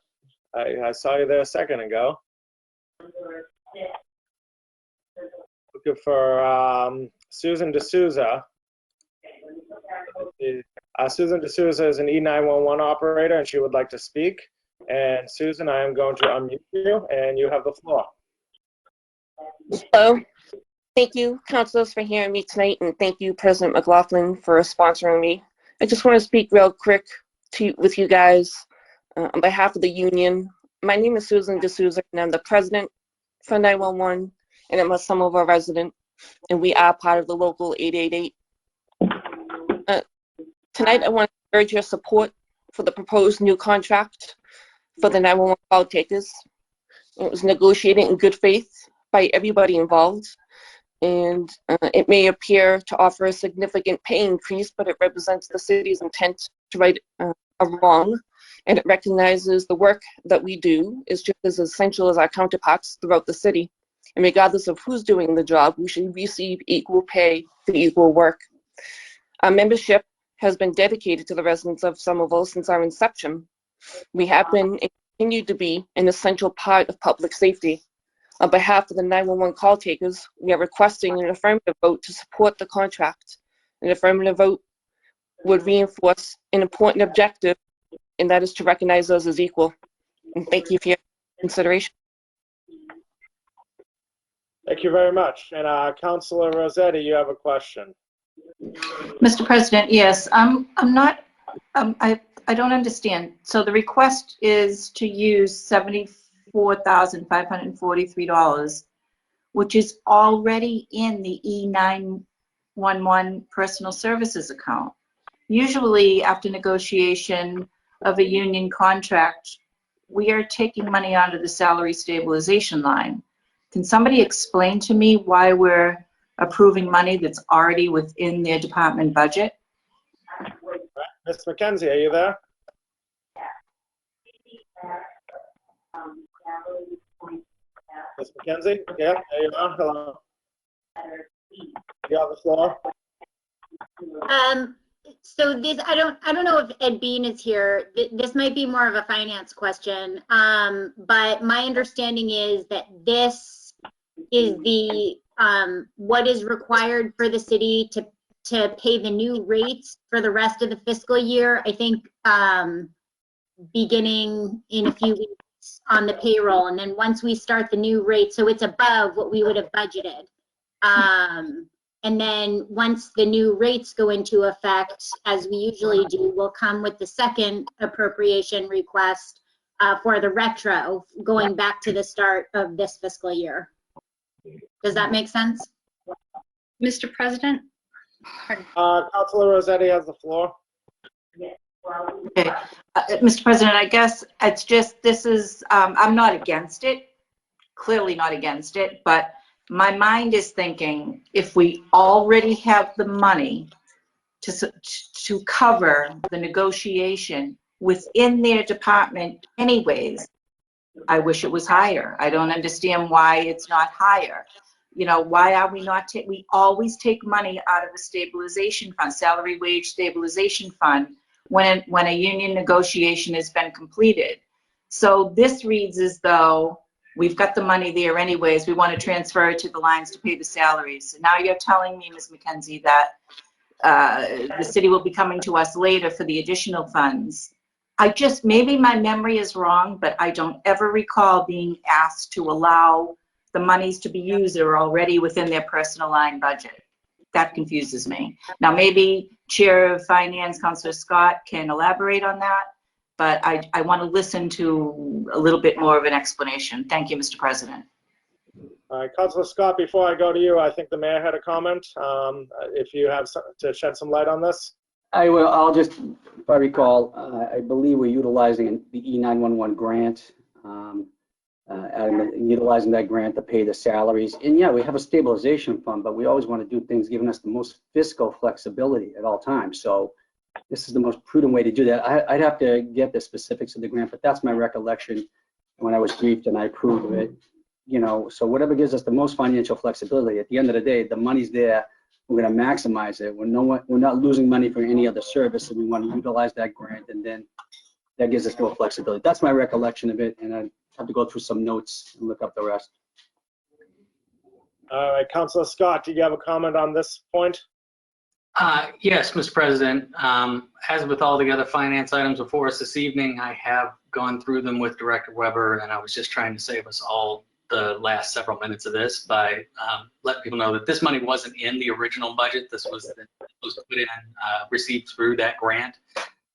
I saw you there a second ago. Looking for Susan D'Souza. Susan D'Souza is an E911 operator, and she would like to speak. And Susan, I am going to unmute you, and you have the floor. Hello. Thank you, councilors, for hearing me tonight, and thank you, President McLaughlin, for sponsoring me. I just want to speak real quick with you guys on behalf of the union. My name is Susan D'Souza, and I'm the president for 911, and I'm a Somerville resident, and we are part of the local 888. Tonight, I want to urge your support for the proposed new contract for the 911 call takers. It was negotiated in good faith by everybody involved. And it may appear to offer a significant pay increase, but it represents the city's intent to right a wrong, and it recognizes the work that we do is just as essential as our counterparts throughout the city. And regardless of who's doing the job, we should receive equal pay for equal work. Our membership has been dedicated to the residents of Somerville since our inception. We have been and continue to be an essential part of public safety. On behalf of the 911 call takers, we are requesting an affirmative vote to support the contract. An affirmative vote would reinforce an important objective, and that is to recognize us as equal. And thank you for your consideration. Thank you very much. And Councilor Rossetti, you have a question. Mr. President, yes, I don't understand. So the request is to use $74,543, which is already in the E911 personal services account. Usually after negotiation of a union contract, we are taking money out of the salary stabilization line. Can somebody explain to me why we're approving money that's already within their department budget? Ms. McKenzie, are you there? Ms. McKenzie? Yeah, there you are. Hello. You have the floor. So this, I don't know if Ed Bean is here. This might be more of a finance question. But my understanding is that this is the, what is required for the city to pay the new rates for the rest of the fiscal year. I think, beginning in a few weeks on the payroll. And then once we start the new rate, so it's above what we would have budgeted. And then once the new rates go into effect, as we usually do, we'll come with the second appropriation request for the retro going back to the start of this fiscal year. Does that make sense? Mr. President? Councilor Rossetti has the floor. Okay, Mr. President, I guess it's just, this is, I'm not against it, clearly not against it, but my mind is thinking if we already have the money to cover the negotiation within their department anyways, I wish it was higher. I don't understand why it's not higher. You know, why are we not, we always take money out of a stabilization fund, salary wage stabilization fund, when a union negotiation has been completed. So this reads as though we've got the money there anyways. We want to transfer it to the lines to pay the salaries. So now you're telling me, Ms. McKenzie, that the city will be coming to us later for the additional funds. I just, maybe my memory is wrong, but I don't ever recall being asked to allow the monies to be used that are already within their personal line budget. That confuses me. Now, maybe Chair of Finance, Councilor Scott, can elaborate on that, but I want to listen to a little bit more of an explanation. Thank you, Mr. President. All right, Councilor Scott, before I go to you, I think the mayor had a comment. If you have to shed some light on this. I will. I'll just, if I recall, I believe we're utilizing the E911 grant, utilizing that grant to pay the salaries. And yeah, we have a stabilization fund, but we always want to do things giving us the most fiscal flexibility at all times. So this is the most prudent way to do that. I'd have to get the specifics of the grant, but that's my recollection when I was briefed and I approved of it. You know, so whatever gives us the most financial flexibility. At the end of the day, the money's there. We're going to maximize it. We're not losing money for any other service, and we want to utilize that grant, and then that gives us more flexibility. That's my recollection of it, and I have to go through some notes and look up the rest. All right, Councilor Scott, do you have a comment on this point? Yes, Mr. President. As with all the other finance items before us this evening, I have gone through them with Director Weber, and I was just trying to save us all the last several minutes of this by letting people know that this money wasn't in the original budget. This was put in, received through that grant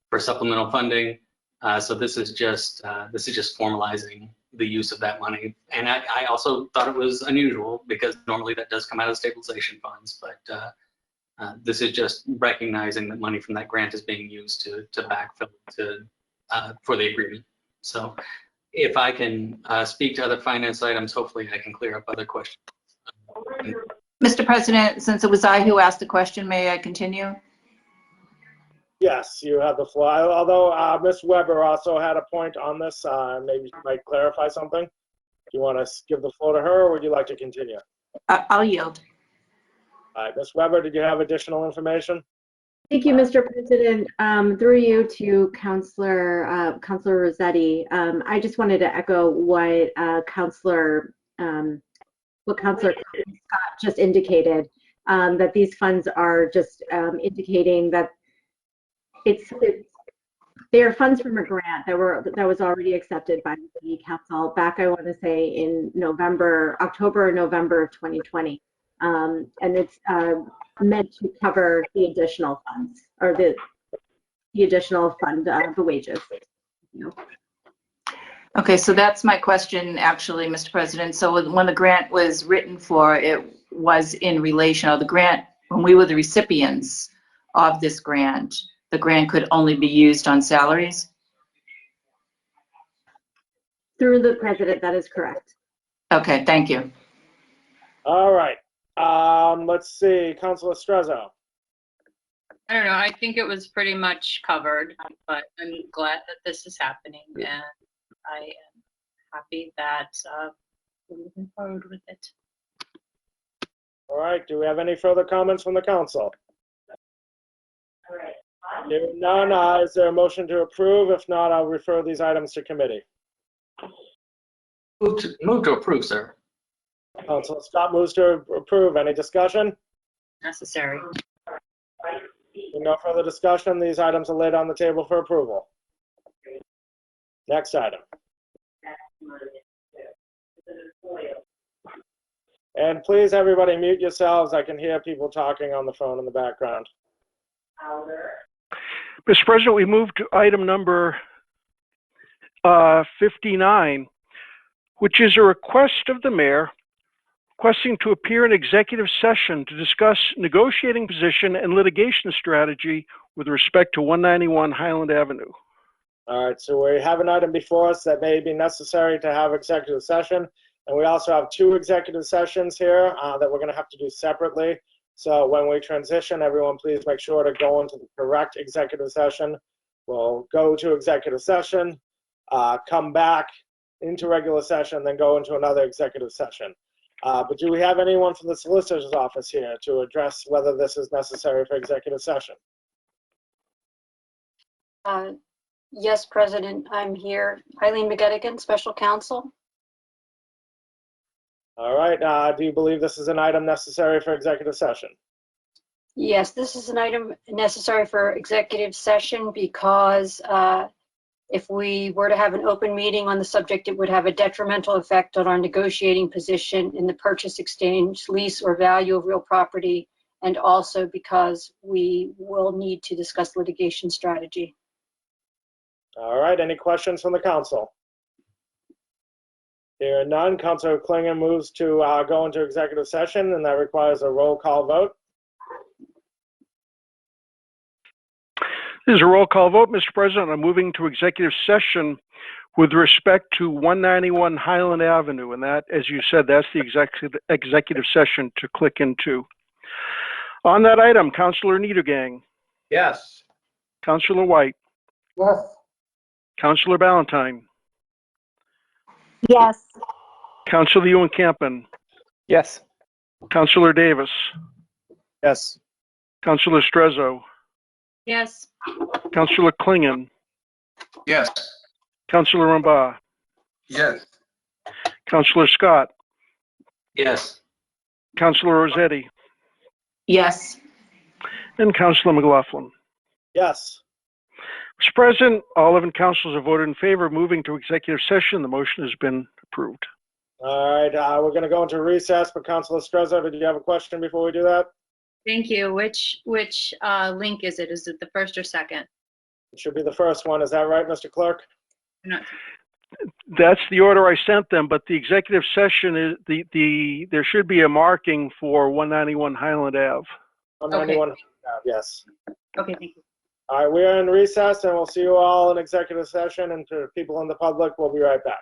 for supplemental funding. So this is just formalizing the use of that money. And I also thought it was unusual because normally that does come out of stabilization funds, but this is just recognizing that money from that grant is being used to backfill for the agreement. So if I can speak to other finance items, hopefully I can clear up other questions. Mr. President, since it was I who asked the question, may I continue? Yes, you have the floor. Although Ms. Weber also had a point on this, maybe she might clarify something. Do you want to give the floor to her, or would you like to continue? I'll yield. All right, Ms. Weber, did you have additional information? Thank you, Mr. President. Through you to Councilor Rossetti, I just wanted to echo what Councilor Scott just indicated, that these funds are just indicating that they are funds from a grant that was already accepted by the City Council back, I want to say, in October or November of 2020, and it's meant to cover the additional funds, or the additional fund, the wages. You know. Okay, so that's my question, actually, Mr. President. So when the grant was written for, it was in relation, or the grant, when we were the recipients of this grant, the grant could only be used on salaries? Through the President, that is correct. Okay, thank you. All right. Let's see, Councilor Strezzo. I don't know. I think it was pretty much covered, but I'm glad that this is happening, and I am happy that we're moving forward with it. All right, do we have any further comments from the council? Hearing none, is there a motion to approve? If not, I'll refer these items to committee. Move to approve, sir. Councilor Scott moves to approve. Any discussion? Necessary. No further discussion. These items are laid on the table for approval. Next item. And please, everybody, mute yourselves. I can hear people talking on the phone in the background. Mr. President, we move to item number 59, which is a request of the mayor requesting to appear in executive session to discuss negotiating position and litigation strategy with respect to 191 Highland Avenue. All right, so we have an item before us that may be necessary to have executive session. And we also have 2 executive sessions here that we're going to have to do separately. So when we transition, everyone please make sure to go into the correct executive session. We'll go to executive session, come back into regular session, then go into another executive session. But do we have anyone from the solicitor's office here to address whether this is necessary for executive session? Yes, President, I'm here. Eileen McGettigan, Special Counsel. All right, do you believe this is an item necessary for executive session? Yes, this is an item necessary for executive session because if we were to have an open meeting on the subject, it would have a detrimental effect on our negotiating position in the purchase, exchange, lease, or value of real property, and also because we will need to discuss litigation strategy. All right, any questions from the council? Hearing none, Councilor Klingon moves to go into executive session, and that requires a roll call vote. This is a roll call vote, Mr. President. I'm moving to executive session with respect to 191 Highland Avenue, and that, as you said, that's the executive session to click into. On that item, Councilor Niedergang. Yes. Councilor White. Yes. Councilor Ballantyne. Yes. Councilor Ewan-Campen. Yes. Councilor Davis. Yes. Councilor Strezzo. Yes. Councilor Klingon. Yes. Councilor Rambaugh. Yes. Councilor Scott. Yes. Councilor Rossetti. Yes. And Councilor McLaughlin. Yes. Mr. President, all 11 councilors have voted in favor of moving to executive session. The motion has been approved. All right, we're going to go into recess, but Councilor Strezzo, did you have a question before we do that? Thank you. Which link is it? Is it the first or second? It should be the first one. Is that right, Mr. Clerk? Not. That's the order I sent them, but the executive session is there should be a marking for 191 Highland Ave. 191, yes. Okay, thank you. All right, we are in recess, and we'll see you all in executive session, and to people in the public, we'll be right back.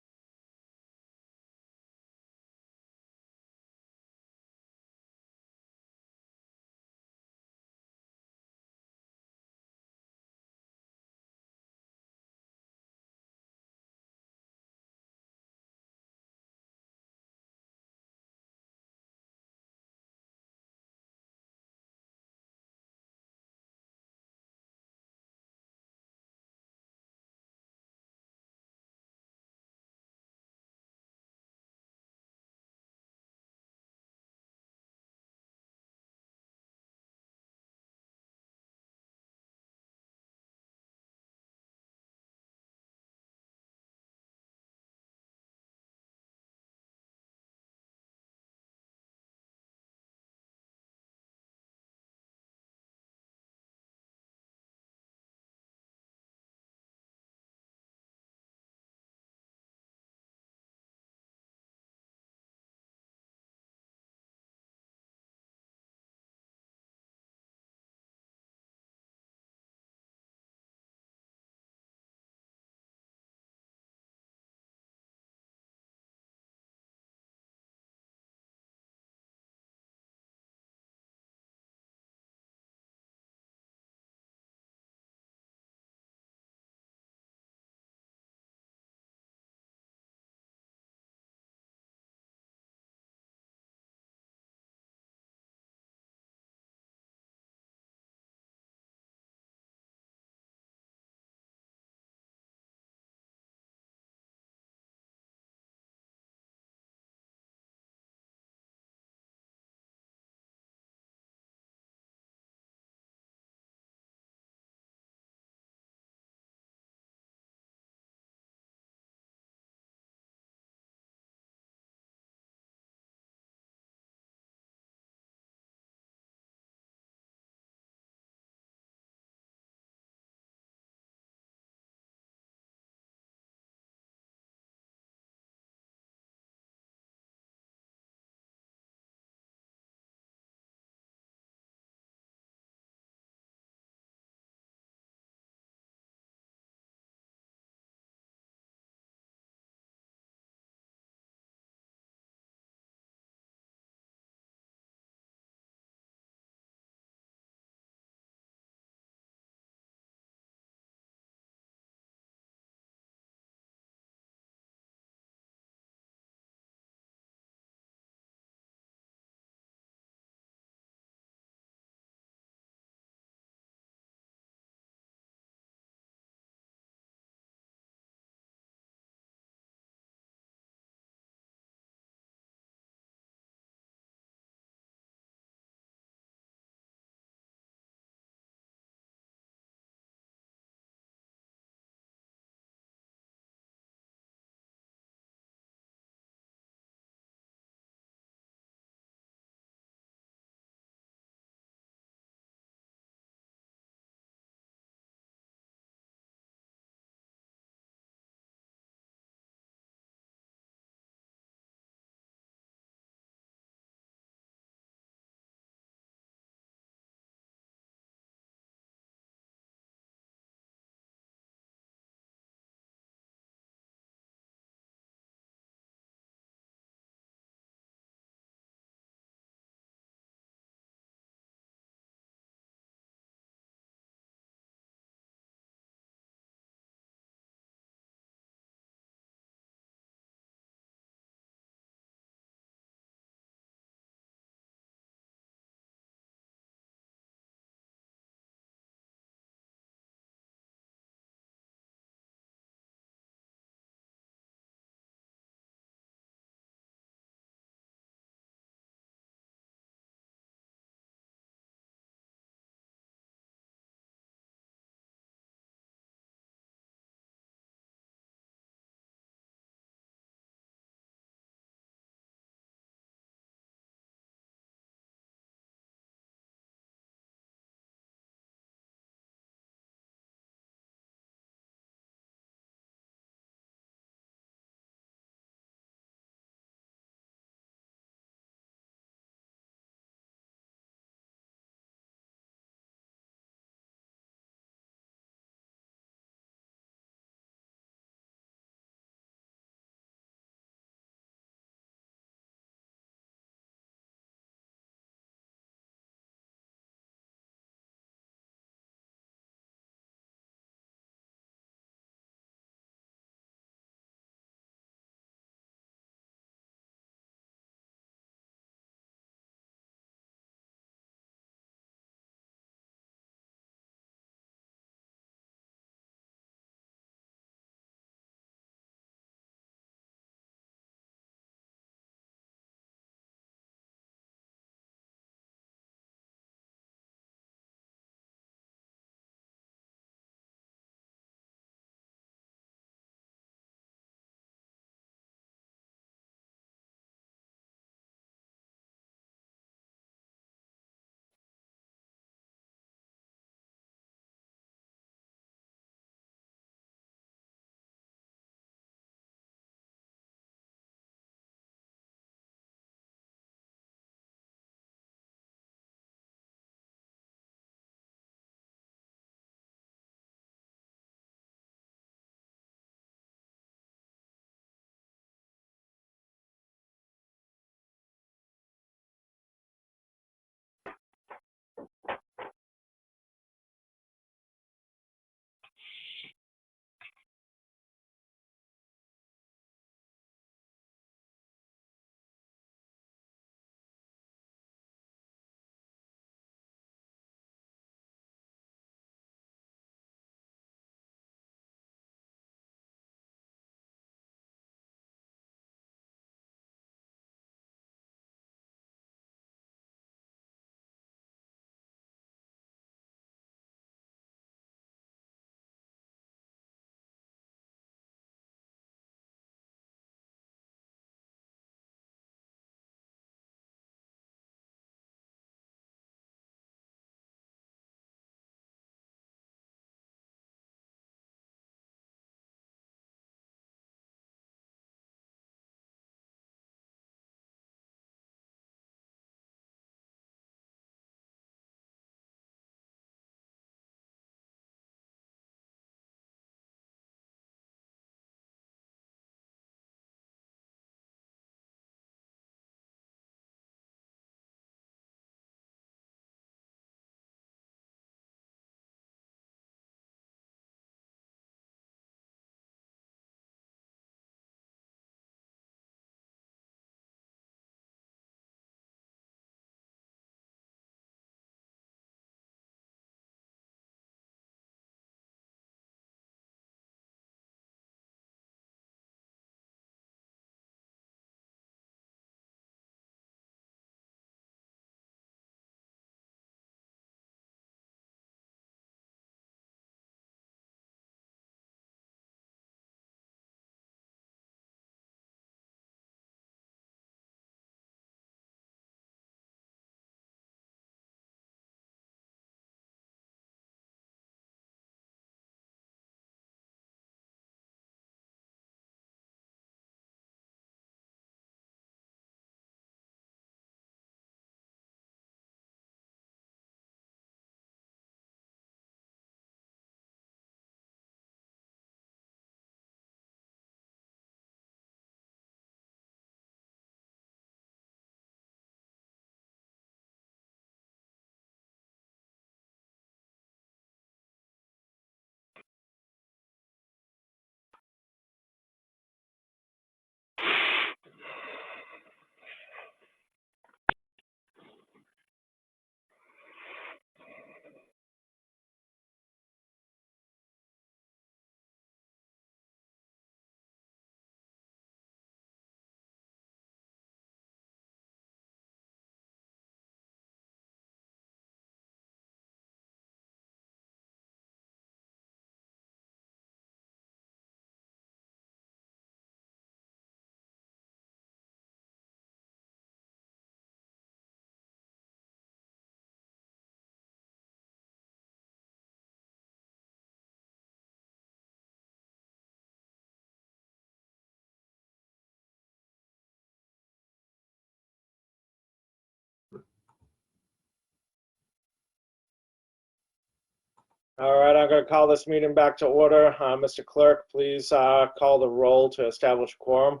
All right, I'm going to call this meeting back to order. Mr. Clerk, please call the roll to establish quorum.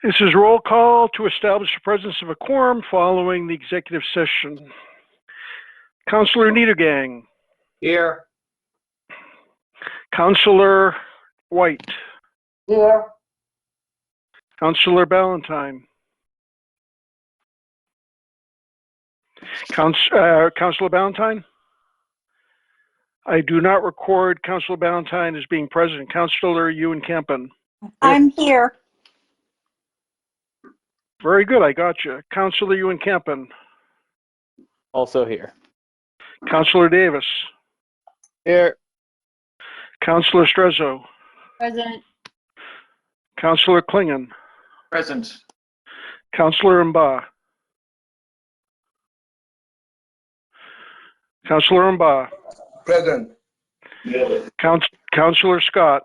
This is roll call to establish the presence of a quorum following the executive session. Councilor Niedergang. Here. Councilor White. Here. Councilor Ballantyne. Councilor Ballantyne? I do not record Councilor Ballantyne as being present. Councilor Ewan Campen. I'm here. Very good, I got you. Councilor Ewan Campen. Also here. Councilor Davis. Here. Councilor Strezzo. Present. Councilor Klingon. Present. Councilor Mba. Councilor Mba. Present. Councilor Scott.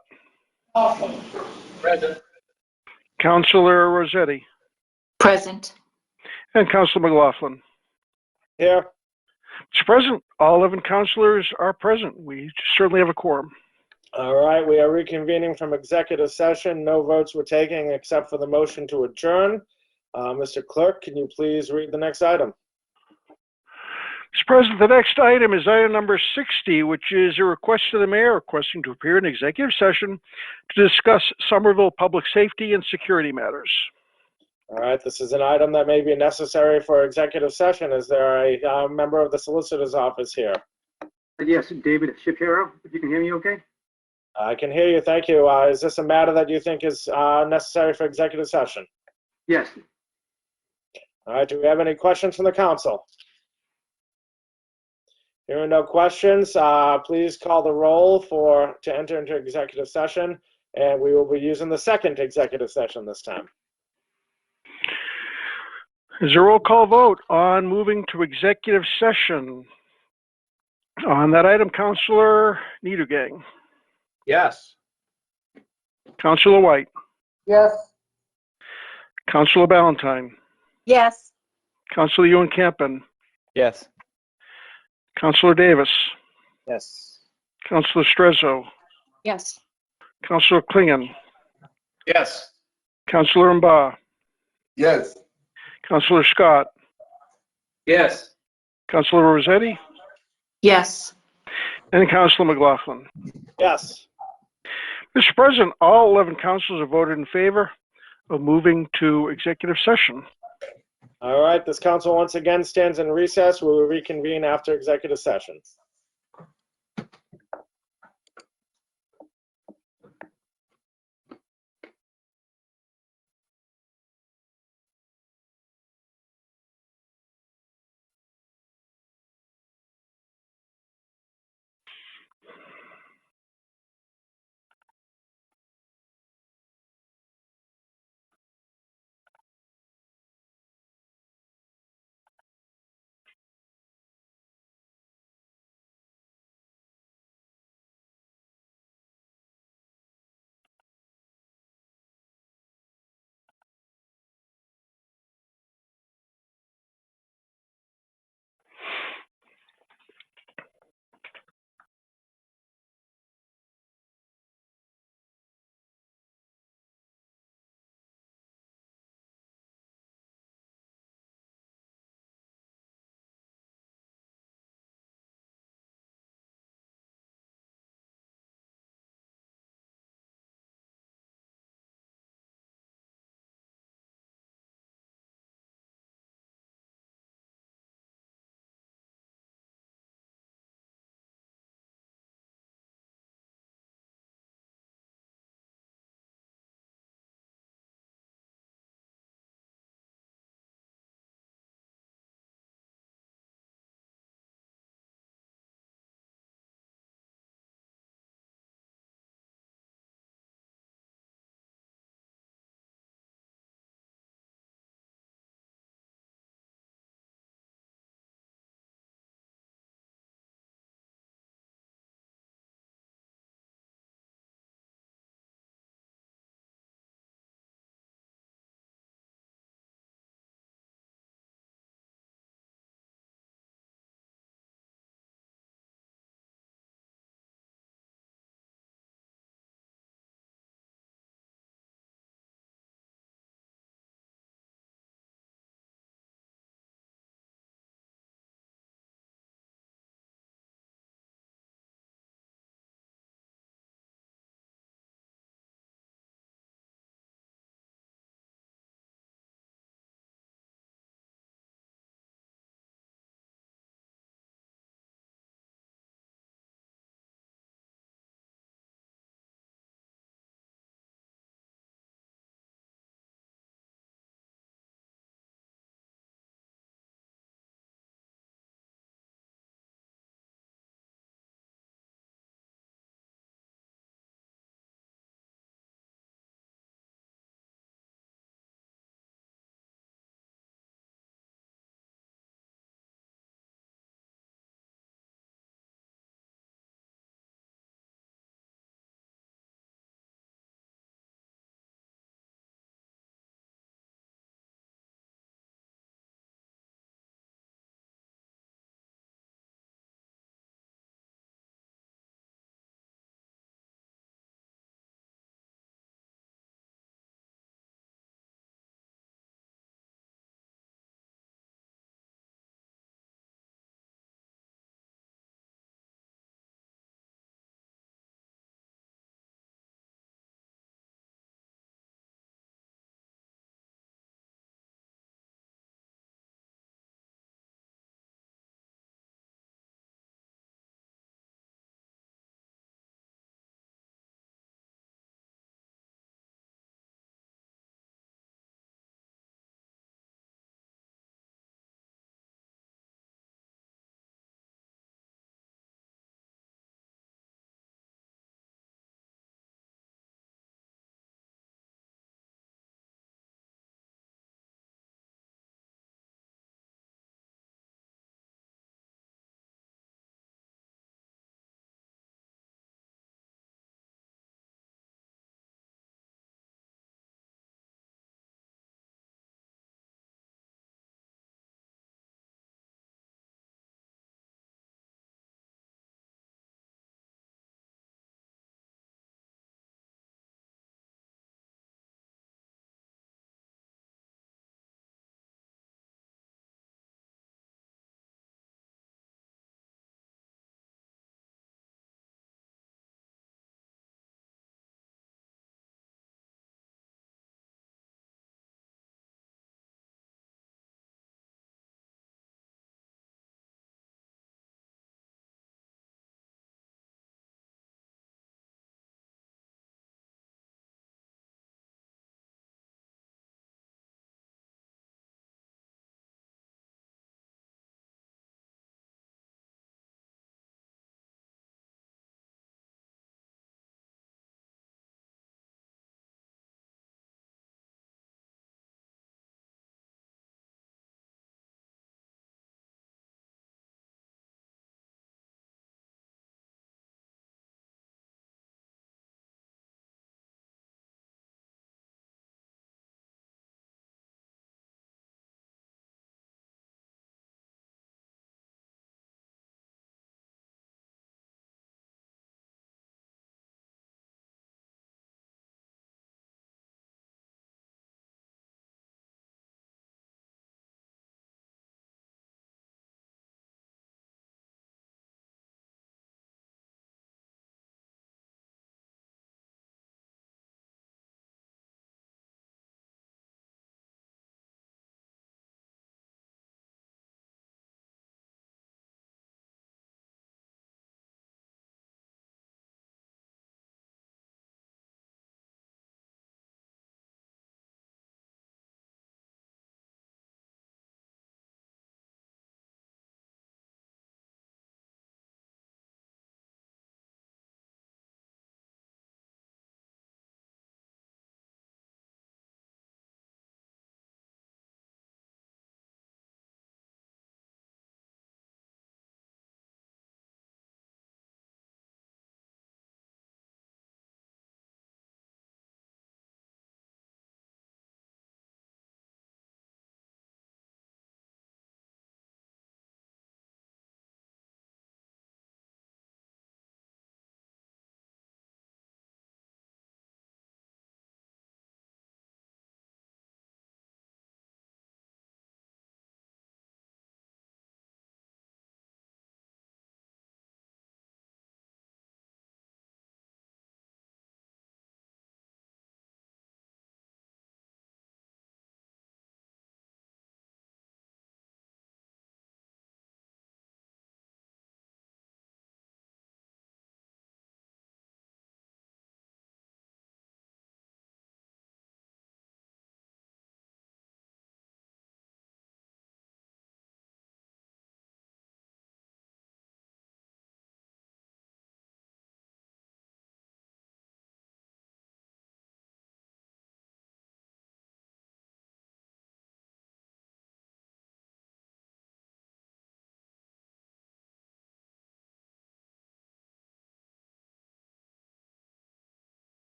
Present. Councilor Rossetti. Present. And Councilor McLaughlin. Here. Mr. President, all 11 councilors are present. We certainly have a quorum. All right, we are reconvening from executive session. No votes were taken except for the motion to adjourn. Mr. Clerk, can you please read the next item? Mr. President, the next item is item number 60, which is a request to the mayor requesting to appear in executive session to discuss Somerville public safety and security matters. All right, this is an item that may be necessary for executive session. Is there a member of the solicitor's office here? Yes, David Shapiro, if you can hear me okay? I can hear you, thank you. Is this a matter that you think is necessary for executive session? Yes. All right, do we have any questions from the council? Hearing no questions, please call the roll to enter into executive session, and we will be using the second executive session this time. Is a roll call vote on moving to executive session. On that item, Councilor Niedergang. Yes. Councilor White. Yes. Councilor Ballantyne. Yes. Councilor Ewan Campen. Yes. Councilor Davis. Yes. Councilor Strezzo. Yes. Councilor Klingon. Yes. Councilor Mba. Yes. Councilor Scott. Yes. Councilor Rossetti. Yes. And Councilor McLaughlin. Yes. Mr. President, all 11 councilors have voted in favor of moving to executive session. All right, this council once again stands in recess. We will reconvene after executive session.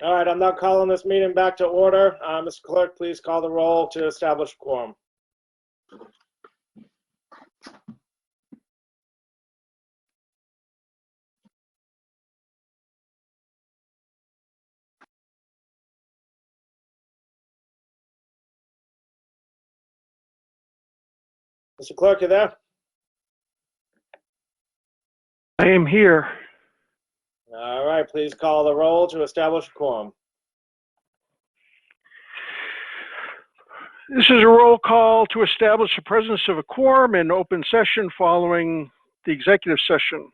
All right, I'm now calling this meeting back to order. Mr. Clerk, please call the roll to establish a quorum. Mr. Clerk, you there? I am here. All right, please call the roll to establish a quorum. This is a roll call to establish the presence of a quorum in open session following the executive session.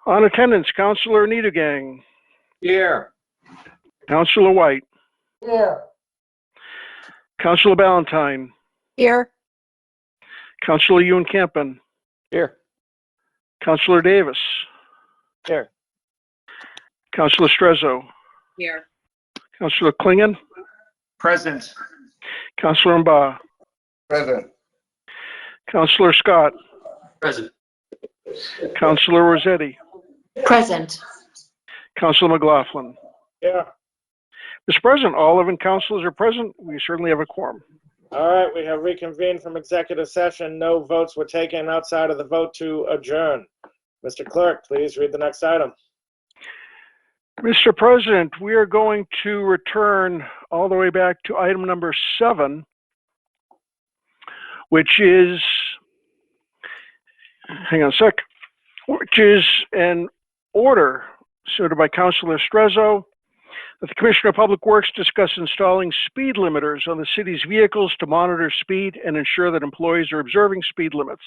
On attendance, Councilor Niedergang, Here. Councilor White, Here. Councilor Ballantyne, Here. Councilor Ewan Campen, Here. Councilor Davis, Here. Councilor Strezzo, Here. Councilor Klingon, Present. Councilor Mba, Present. Councilor Scott, Present. Councilor Rossetti, Present. Councilor McLaughlin. Yeah. Mr. President, all 11 councilors are present. We certainly have a quorum. All right, we have reconvened from executive session. No votes were taken outside of the vote to adjourn. Mr. Clerk, please read the next item. Mr. President, we are going to return all the way back to item number 7, which is, hang on a sec, which is an order submitted by Councilor Strezzo that the Commissioner of Public Works discuss installing speed limiters on the city's vehicles to monitor speed and ensure that employees are observing speed limits.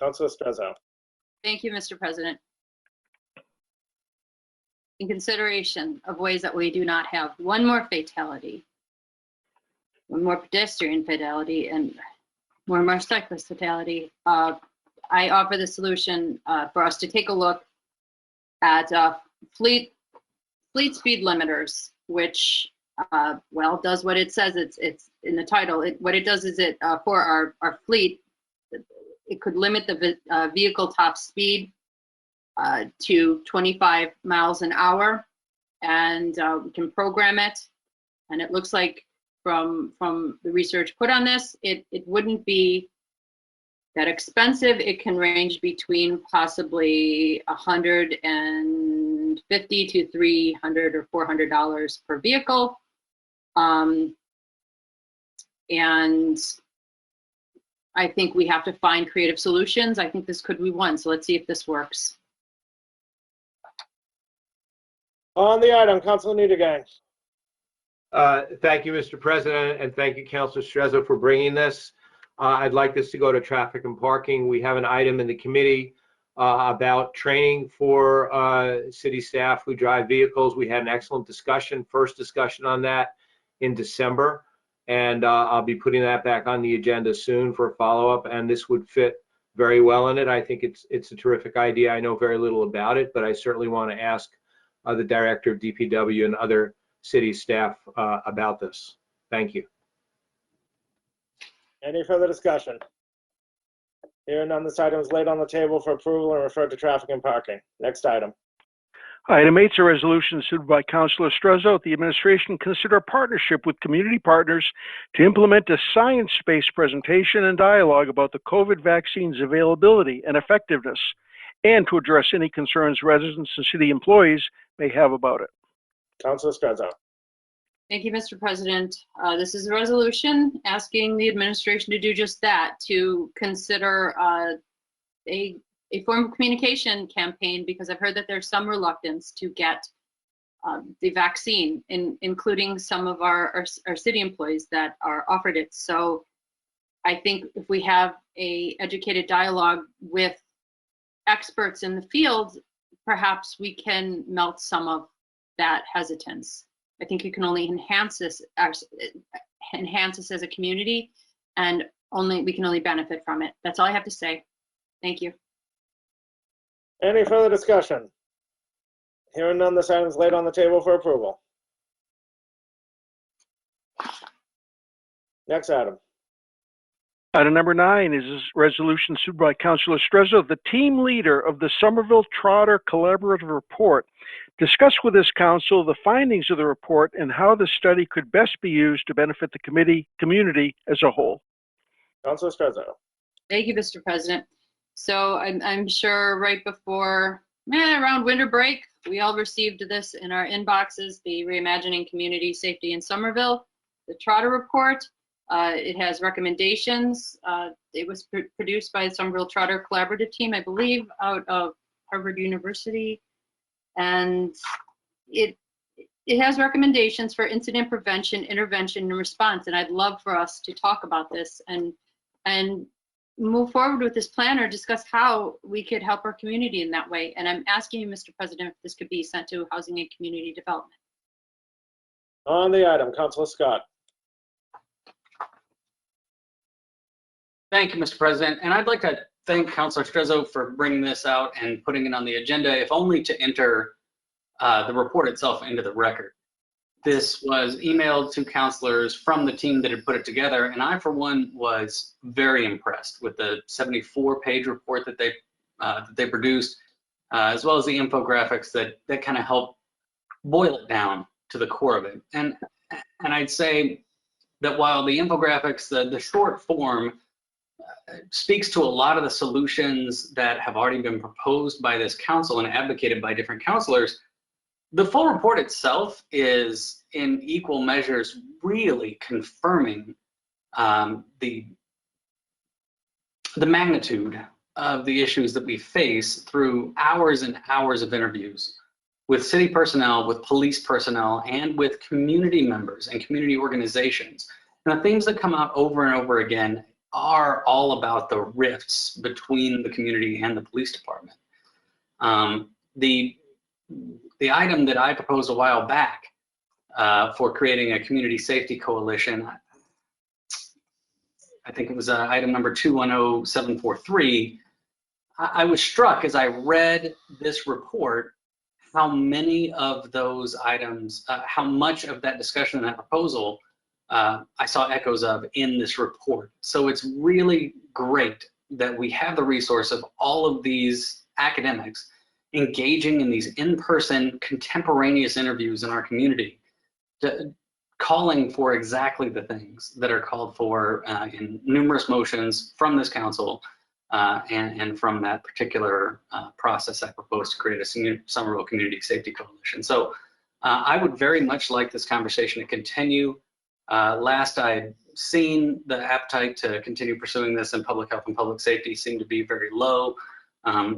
Councilor Strezzo. Thank you, Mr. President. In consideration of ways that we do not have one more fatality, one more pedestrian fatality, and one more cyclist fatality, I offer the solution for us to take a look at fleet speed limiters, which, well, does what it says. It's in the title. What it does is it, for our fleet, it could limit the vehicle top speed to 25 miles an hour, and we can program it. And it looks like from the research put on this, it wouldn't be that expensive. It can range between possibly $150 to $300 or $400 per vehicle. And I think we have to find creative solutions. I think this could be one. So let's see if this works. On the item, Councilor Niedergang. Thank you, Mr. President, and thank you, Councilor Strezzo, for bringing this. I'd like this to go to traffic and parking. We have an item in the committee about training for city staff who drive vehicles. We had an excellent discussion, first discussion on that in December, and I'll be putting that back on the agenda soon for a follow-up, and this would fit very well in it. I think it's a terrific idea. I know very little about it, but I certainly want to ask the director of DPW and other city staff about this. Thank you. Any further discussion? Hearing none, this item is laid on the table for approval and referred to traffic and parking. Next item. Item 8 is a resolution submitted by Councilor Strezzo that the administration consider a partnership with community partners to implement a science-based presentation and dialogue about the COVID vaccine's availability and effectiveness, and to address any concerns residents and city employees may have about it. Councilor Strezzo. Thank you, Mr. President. This is a resolution asking the administration to do just that, to consider a form of communication campaign, because I've heard that there's some reluctance to get the vaccine, including some of our city employees that are offered it. So I think if we have a educated dialogue with experts in the field, perhaps we can melt some of that hesitance. I think you can only enhance this as a community, and we can only benefit from it. That's all I have to say. Thank you. Any further discussion? Hearing none, this item is laid on the table for approval. Next item. Item number 9 is a resolution submitted by Councilor Strezzo, the team leader of the Somerville Trotter Collaborative Report. Discuss with this council the findings of the report and how the study could best be used to benefit the community as a whole. Councilor Strezzo. Thank you, Mr. President. So I'm sure right before, around winter break, we all received this in our inboxes, the Reimagining Community Safety in Somerville, the Trotter Report. It has recommendations. It was produced by the Somerville Trotter Collaborative Team, I believe, out of Harvard University. And it has recommendations for incident prevention, intervention, and response. And I'd love for us to talk about this and move forward with this plan or discuss how we could help our community in that way. And I'm asking you, Mr. President, if this could be sent to Housing and Community Development. On the item, Councilor Scott. Thank you, Mr. President. And I'd like to thank Councilor Strezzo for bringing this out and putting it on the agenda, if only to enter the report itself into the record. This was emailed to councilors from the team that had put it together, and I, for one, was very impressed with the 74-page report that they produced, as well as the infographics that kind of help boil it down to the core of it. And I'd say that while the infographics, the short form, speaks to a lot of the solutions that have already been proposed by this council and advocated by different councilors, the full report itself is in equal measures really confirming the magnitude of the issues that we face through hours and hours of interviews with city personnel, with police personnel, and with community members and community organizations. And the themes that come out over and over again are all about the rifts between the community and the police department. The item that I proposed a while back for creating a community safety coalition, I think it was item number 210743, I was struck as I read this report how many of those items, how much of that discussion and that proposal I saw echoes of in this report. So it's really great that we have the resource of all of these academics engaging in these in-person contemporaneous interviews in our community, calling for exactly the things that are called for in numerous motions from this council and from that particular process I proposed to create a Somerville Community Safety Coalition. So I would very much like this conversation to continue. Last I'd seen, the appetite to continue pursuing this in public health and public safety seemed to be very low.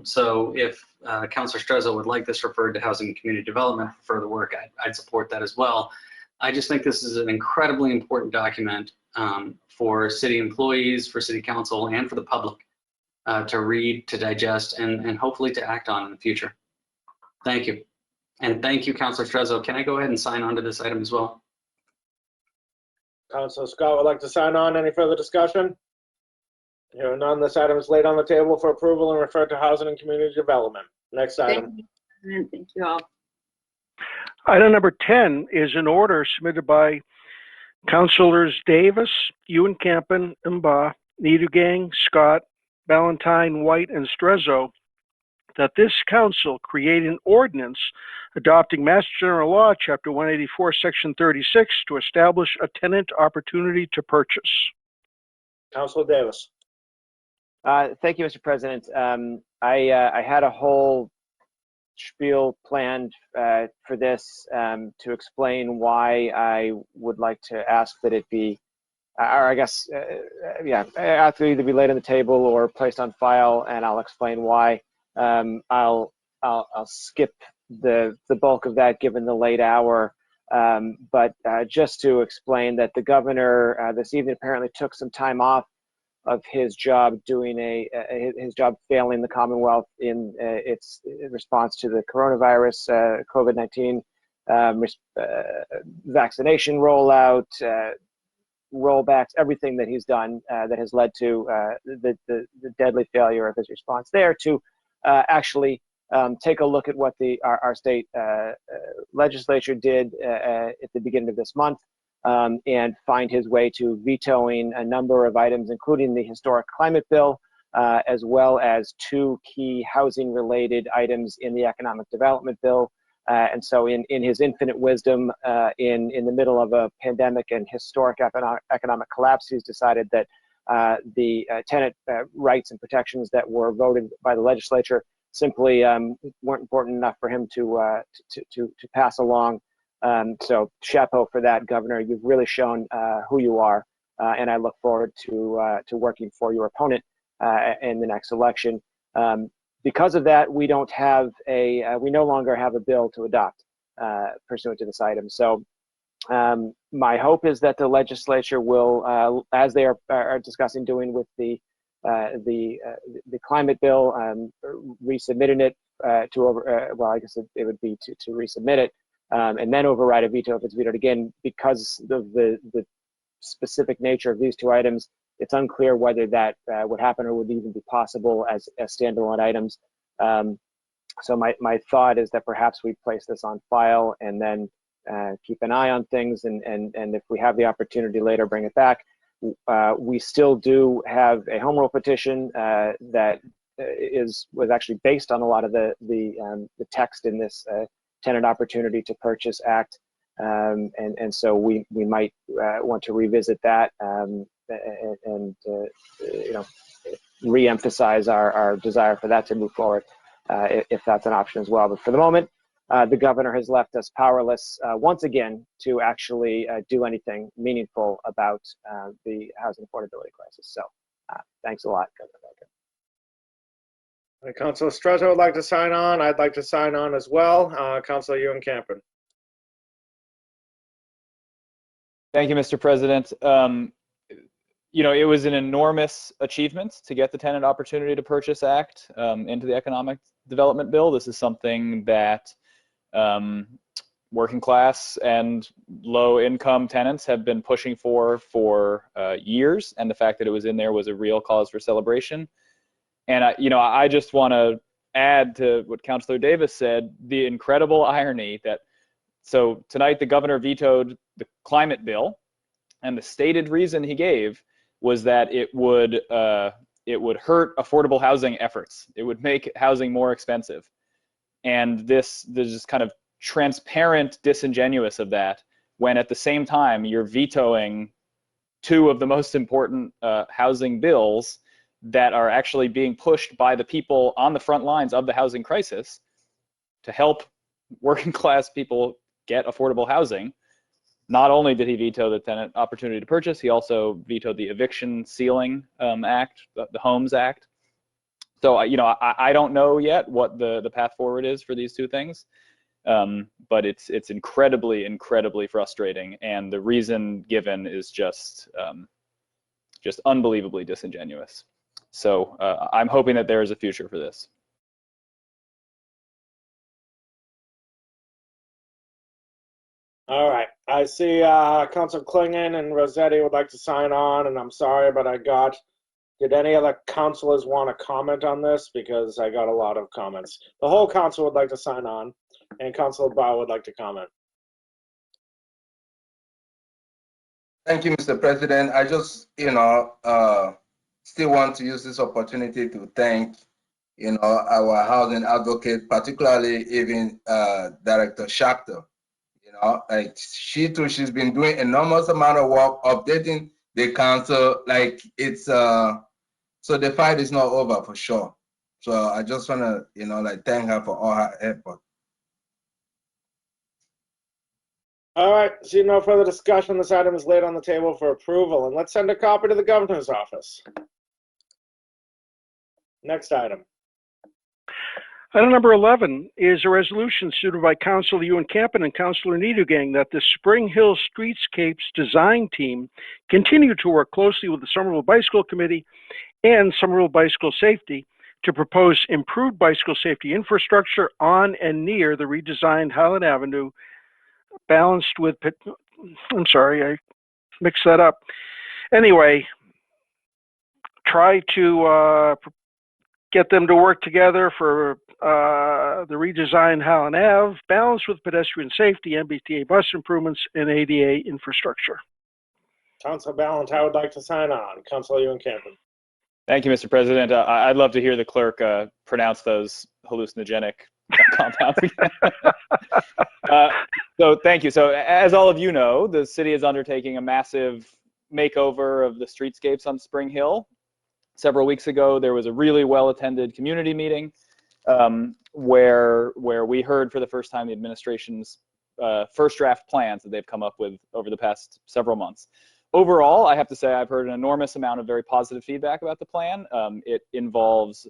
So if Councilor Strezzo would like this referred to Housing and Community Development for further work, I'd support that as well. I just think this is an incredibly important document for city employees, for city council, and for the public to read, to digest, and hopefully to act on in the future. Thank you. And thank you, Councilor Strezzo. Can I go ahead and sign on to this item as well? Councilor Scott would like to sign on. Any further discussion? Hearing none, this item is laid on the table for approval and referred to Housing and Community Development. Next item. Thank you all. Item number 10 is an order submitted by Councilors Davis, Ewan-Campen, Mba, Niedergang, Scott, Valentine, White, and Strezzo that this council create an ordinance adopting Mass General Law, Chapter 184, Section 36, to establish a tenant opportunity to purchase. Councilor Davis. Thank you, Mr. President. I had a whole spiel planned for this to explain why I would like to ask that it be, or I guess, yeah, I to either be laid on the table or placed on file, and I'll explain why. I'll skip the bulk of that given the late hour, but just to explain that the governor this evening apparently took some time off of his job doing his job failing the Commonwealth in its response to the coronavirus, COVID-19 vaccination rollout, rollbacks, everything that he's done that has led to the deadly failure of his response there, to actually take a look at what our state legislature did at the beginning of this month, and find his way to vetoing a number of items, including the historic climate bill, as well as 2 key housing-related items in the economic development bill. And so in his infinite wisdom, in the middle of a pandemic and historic economic collapse, he's decided that the tenant rights and protections that were voted by the legislature simply weren't important enough for him to pass along. So chapeau for that, Governor. You've really shown who you are, and I look forward to working for your opponent in the next election. Because of that, we don't have we no longer have a bill to adopt pursuant to this item. So my hope is that the legislature will, as they are discussing doing with the climate bill, resubmitting it well, I guess it would be to resubmit it and then override a veto if it's vetoed again. Because of the specific nature of these 2 items, it's unclear whether that would happen or would even be possible as standalone items. So my thought is that perhaps we place this on file and then keep an eye on things, and if we have the opportunity later, bring it back. We still do have a home rule petition that was actually based on a lot of the text in this Tenant Opportunity to Purchase Act, and so we might want to revisit that and re-emphasize our desire for that to move forward if that's an option as well. But for the moment, the governor has left us powerless once again to actually do anything meaningful about the housing affordability crisis. So thanks a lot, Governor Baker. Councilor Strezzo would like to sign on. I'd like to sign on as well. Councilor Ewan-Campen. Thank you, Mr. President. It was an enormous achievement to get the Tenant Opportunity to Purchase Act into the Economic Development Bill. This is something that working class and low income tenants have been pushing for years, and the fact that it was in there was a real cause for celebration. And I just want to add to what Councilor Davis said, the incredible irony that so tonight the governor vetoed the climate bill, and the stated reason he gave was that it would hurt affordable housing efforts. It would make housing more expensive. And there's just kind of transparent disingenuous of that, when at the same time you're vetoing 2 of the most important housing bills that are actually being pushed by the people on the front lines of the housing crisis to help working class people get affordable housing. Not only did he veto the Tenant Opportunity to Purchase, he also vetoed the Eviction Ceiling Act, the Homes Act. So, I don't know yet what the path forward is for these 2 things, but it's incredibly, incredibly frustrating, and the reason given is just unbelievably disingenuous. So I'm hoping that there is a future for this. All right. I see Councilor Clingan and Rossetti would like to sign on, and I'm sorry, but did any other councilors want to comment on this? Because I got a lot of comments. The whole council would like to sign on, and Councilor Bauer would like to comment. Thank you, Mr. President. I just, still want to use this opportunity to thank, our housing advocate, particularly even Director Schachter. Like she's been doing enormous amount of work updating the council. Like it's so the fight is not over for sure. So I just want to thank her for all her effort. All right, see no further discussion. This item is laid on the table for approval, and let's send a copy to the governor's office. Next item. Item number 11 is a resolution submitted by Councilor Ewan-Campen and Councilor Nedogang that the Spring Hill Streetscapes design team continue to work closely with the Somerville Bicycle Committee and Somerville Bicycle Safety to propose improved bicycle safety infrastructure on and near the redesigned Highland Avenue, balanced with, I'm sorry, I mixed that up. Anyway, try to get them to work together for the redesigned Highland Ave, balanced with pedestrian safety, MBTA bus improvements, and ADA infrastructure. Councilor Ballantyne would like to sign on. Councilor Ewan Campen. Thank you, Mr. President. I'd love to hear the clerk pronounce those hallucinogenic compounds. So thank you. So as all of you know, the city is undertaking a massive makeover of the streetscapes on Spring Hill. Several weeks ago, there was a really well-attended community meeting where we heard for the first time the administration's first draft plans that they've come up with over the past several months. Overall, I have to say I've heard an enormous amount of very positive feedback about the plan. It involves,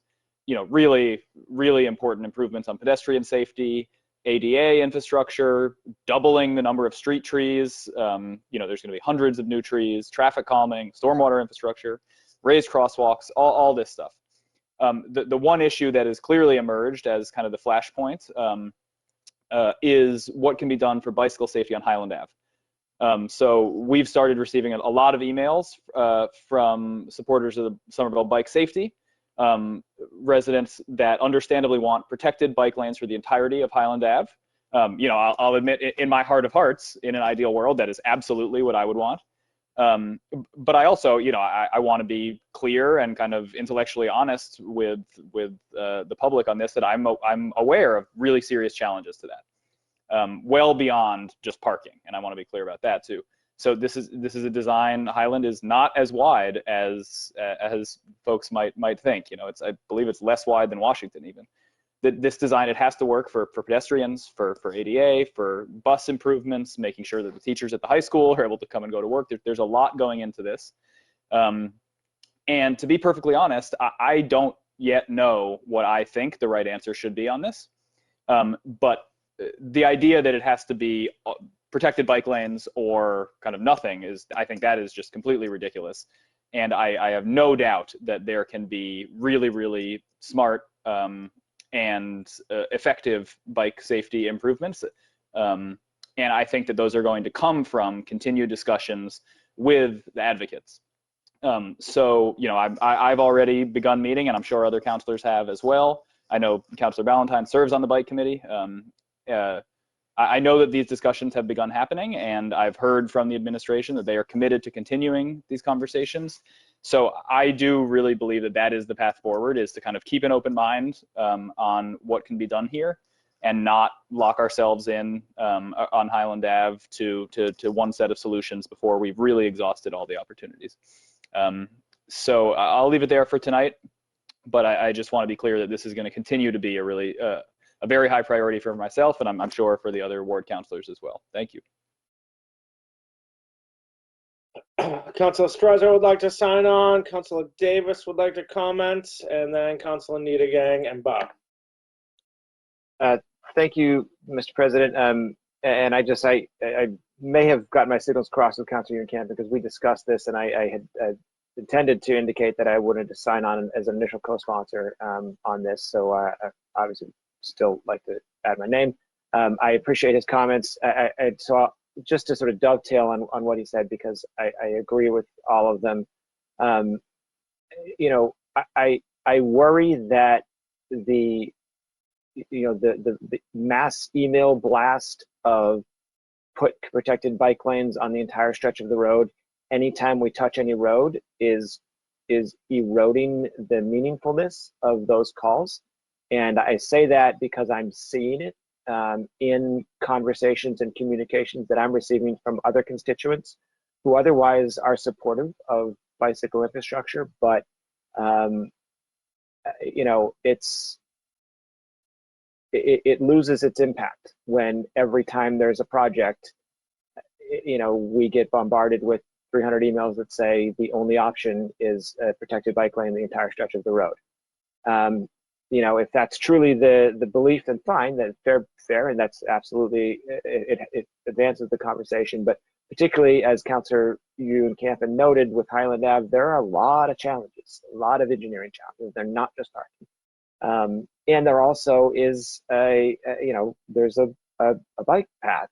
really, really important improvements on pedestrian safety, ADA infrastructure, doubling the number of street trees. There's going to be hundreds of new trees, traffic calming, stormwater infrastructure, raised crosswalks, all this stuff. The one issue that has clearly emerged as kind of the flashpoint is what can be done for bicycle safety on Highland Ave. So we've started receiving a lot of emails from supporters of the Somerville bike safety, residents that understandably want protected bike lanes for the entirety of Highland Ave. I'll admit, in my heart of hearts, in an ideal world, that is absolutely what I would want. But I also, I want to be clear and kind of intellectually honest with the public on this, that I'm aware of really serious challenges to that, well beyond just parking, and I want to be clear about that too. So this is a design. Highland is not as wide as folks might think. I believe it's less wide than Washington even. This design, it has to work for pedestrians, for ADA, for bus improvements, making sure that the teachers at the high school are able to come and go to work. There's a lot going into this. And to be perfectly honest, I don't yet know what I think the right answer should be on this. But the idea that it has to be protected bike lanes or kind of nothing I think that is just completely ridiculous. And I have no doubt that there can be really, really smart and effective bike safety improvements. And I think that those are going to come from continued discussions with the advocates. So, I've already begun meeting, and I'm sure other councilors have as well. I know Councilor Ballantyne serves on the bike committee. I know that these discussions have begun happening, and I've heard from the administration that they are committed to continuing these conversations. So I do really believe that that is the path forward, is to kind of keep an open mind on what can be done here and not lock ourselves in on Highland Ave to one set of solutions before we've really exhausted all the opportunities. So I'll leave it there for tonight, but I just want to be clear that this is going to continue to be a very high priority for myself, and I'm sure for the other ward councilors as well. Thank you. Councilor Strezzer would like to sign on. Councilor Davis would like to comment, and then Councilor Needigang and Bob. Thank you, Mr. President. And I may have gotten my signals crossed with Councilor Ewan Campen because we discussed this, and I had intended to indicate that I wanted to sign on as an initial co-sponsor on this. So I obviously still like to add my name. I appreciate his comments. So just to sort of dovetail on what he said, because I agree with all of them. I worry that the mass email blast of put protected bike lanes on the entire stretch of the road anytime we touch any road is eroding the meaningfulness of those calls. And I say that because I'm seeing it in conversations and communications that I'm receiving from other constituents who otherwise are supportive of bicycle infrastructure, but it loses its impact when every time there's a project, we get bombarded with 300 emails that say the only option is a protected bike lane the entire stretch of the road. If that's truly the belief, then fine, that's fair, and that's absolutely, it advances the conversation. But particularly, as Councilor Ewan Campen noted, with Highland Ave, there are a lot of challenges, a lot of engineering challenges. They're not just parking. And there also is there's a bike path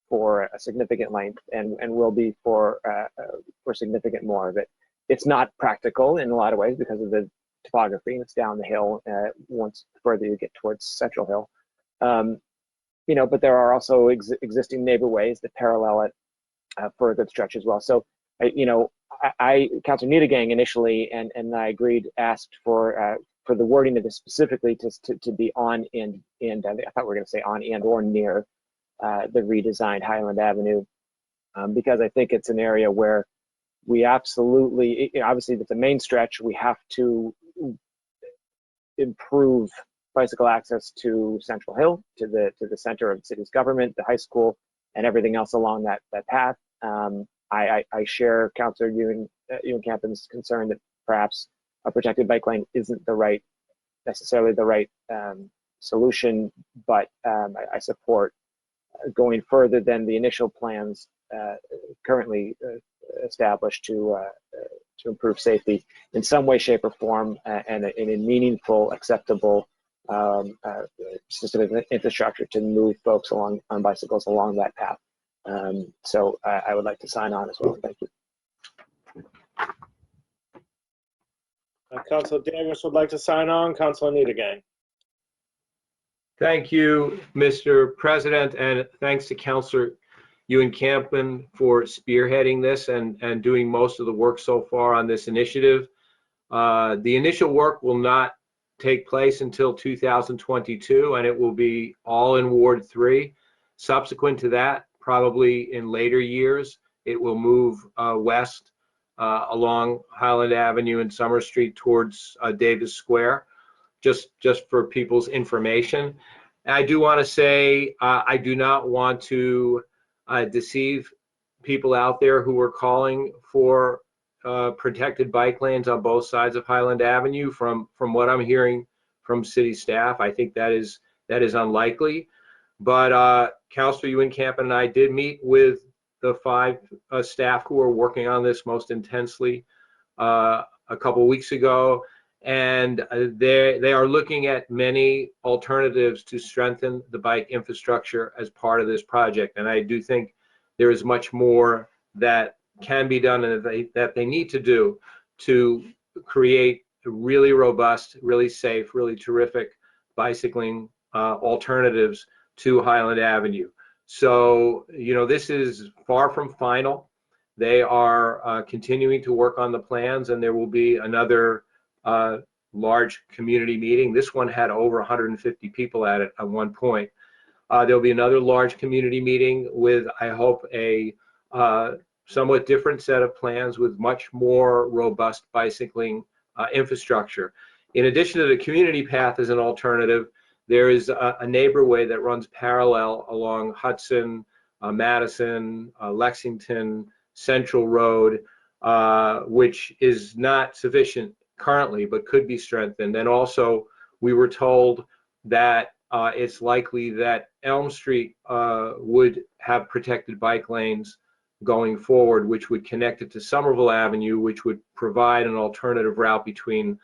for a significant length, and will be for significant more of it. It's not practical in a lot of ways because of the topography, and it's down the hill once further you get towards Central Hill. But there are also existing neighborways that parallel it for a good stretch as well. So, Councilor Niedergang initially, and I agreed, asked for the wording of this specifically to be on and I thought we were going to say on and or near the redesigned Highland Avenue, because I think it's an area where we absolutely, obviously with the main stretch, we have to improve bicycle access to Central Hill, to the center of the city's government, the high school, and everything else along that path. I share Councilor Ewan-Campen's concern that perhaps a protected bike lane isn't necessarily the right solution, but I support going further than the initial plans currently established to improve safety in some way, shape, or form, and in a meaningful, acceptable system of infrastructure to move folks on bicycles along that path. So I would like to sign on as well. Thank you. Councilor Davis would like to sign on. Councilor Niedergang. Thank you, Mr. President, and thanks to Councilor Ewan-Campen for spearheading this and doing most of the work so far on this initiative. The initial work will not take place until 2022, and it will be all in Ward 3. Subsequent to that, probably in later years, it will move west along Highland Avenue and Summer Street towards Davis Square, just for people's information. And I do want to say I do not want to deceive people out there who are calling for protected bike lanes on both sides of Highland Avenue. From what I'm hearing from city staff, I think that is unlikely. But Councilor Ewan-Campen and I did meet with the 5 staff who are working on this most intensely a couple weeks ago, and they are looking at many alternatives to strengthen the bike infrastructure as part of this project. And I do think there is much more that can be done and that they need to do to create really robust, really safe, really terrific bicycling alternatives to Highland Avenue. So, this is far from final. They are continuing to work on the plans, and there will be another large community meeting. This one had over 150 people at it at one point. There'll be another large community meeting with, I hope, a somewhat different set of plans with much more robust bicycling infrastructure. In addition to the community path as an alternative, there is a neighborway that runs parallel along Hudson, Madison, Lexington, Central Road, which is not sufficient currently, but could be strengthened. And also, we were told that it's likely that Elm Street would have protected bike lanes going forward, which would connect it to Somerville Avenue, which would provide an alternative route between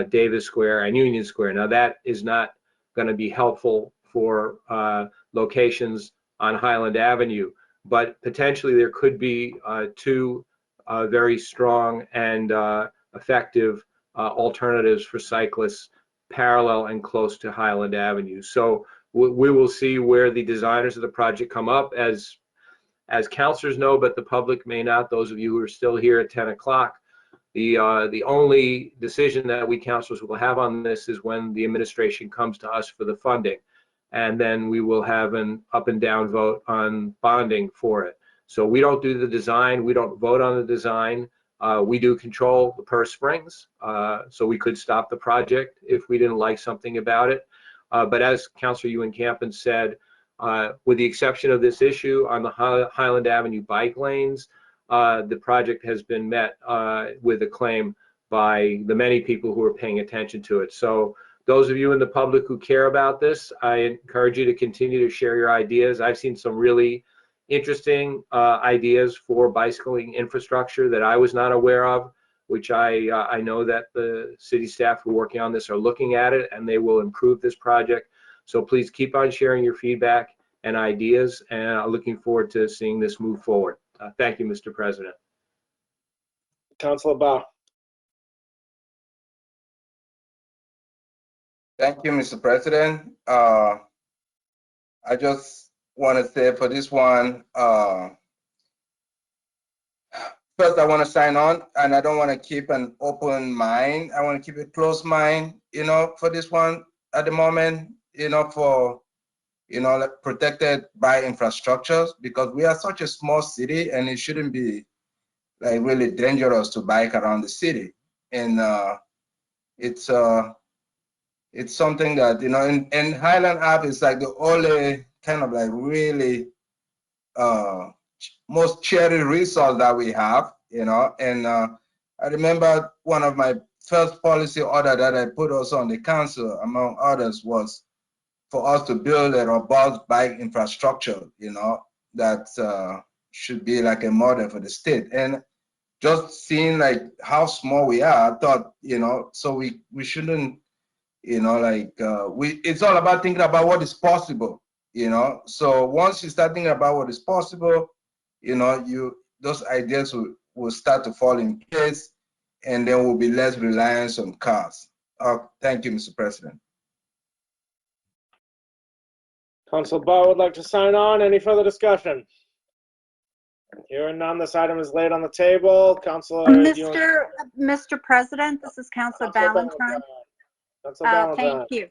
Davis Square and Union Square. Now, that is not going to be helpful for locations on Highland Avenue, but potentially there could be 2 very strong and effective alternatives for cyclists parallel and close to Highland Avenue. So we will see where the designers of the project come up. As councilors know, but the public may not, those of you who are still here at 10 o'clock, the only decision that we councilors will have on this is when the administration comes to us for the funding. And then we will have an up and down vote on bonding for it. So we don't do the design, we don't vote on the design. We do control the purse strings, so we could stop the project if we didn't like something about it. But as Councilor Ewan-Campen said, with the exception of this issue on the Highland Avenue bike lanes, the project has been met with acclaim by the many people who are paying attention to it. So those of you in the public who care about this, I encourage you to continue to share your ideas. I've seen some really interesting ideas for bicycling infrastructure that I was not aware of, which I know that the city staff who are working on this are looking at it, and they will improve this project. So please keep on sharing your feedback and ideas, and I'm looking forward to seeing this move forward. Thank you, Mr. President. Councilor Barr. Thank you, Mr. President. I just want to say for this one, first I want to sign on, and I don't want to keep an open mind. I want to keep a closed mind, for this one at the moment, for, like protected by infrastructures, because we are such a small city and it shouldn't be like really dangerous to bike around the city. And it's something that, and Highland Ave is like the only kind of like really most cherished resource that we have, and I remember one of my first policy order that I put also on the council, among others, was for us to build a robust bike infrastructure, that should be like a model for the state. And just seeing like how small we are, I thought, so we shouldn't, it's all about thinking about what is possible, So once you start thinking about what is possible, those ideas will start to fall in place, and there will be less reliance on cars. Thank you, Mr. President. Council Barr would like to sign on. Any further discussion? Hearing none, this item is laid on the table. Councilor, Mr. President, this is Councilor Ballantyne. Thank you.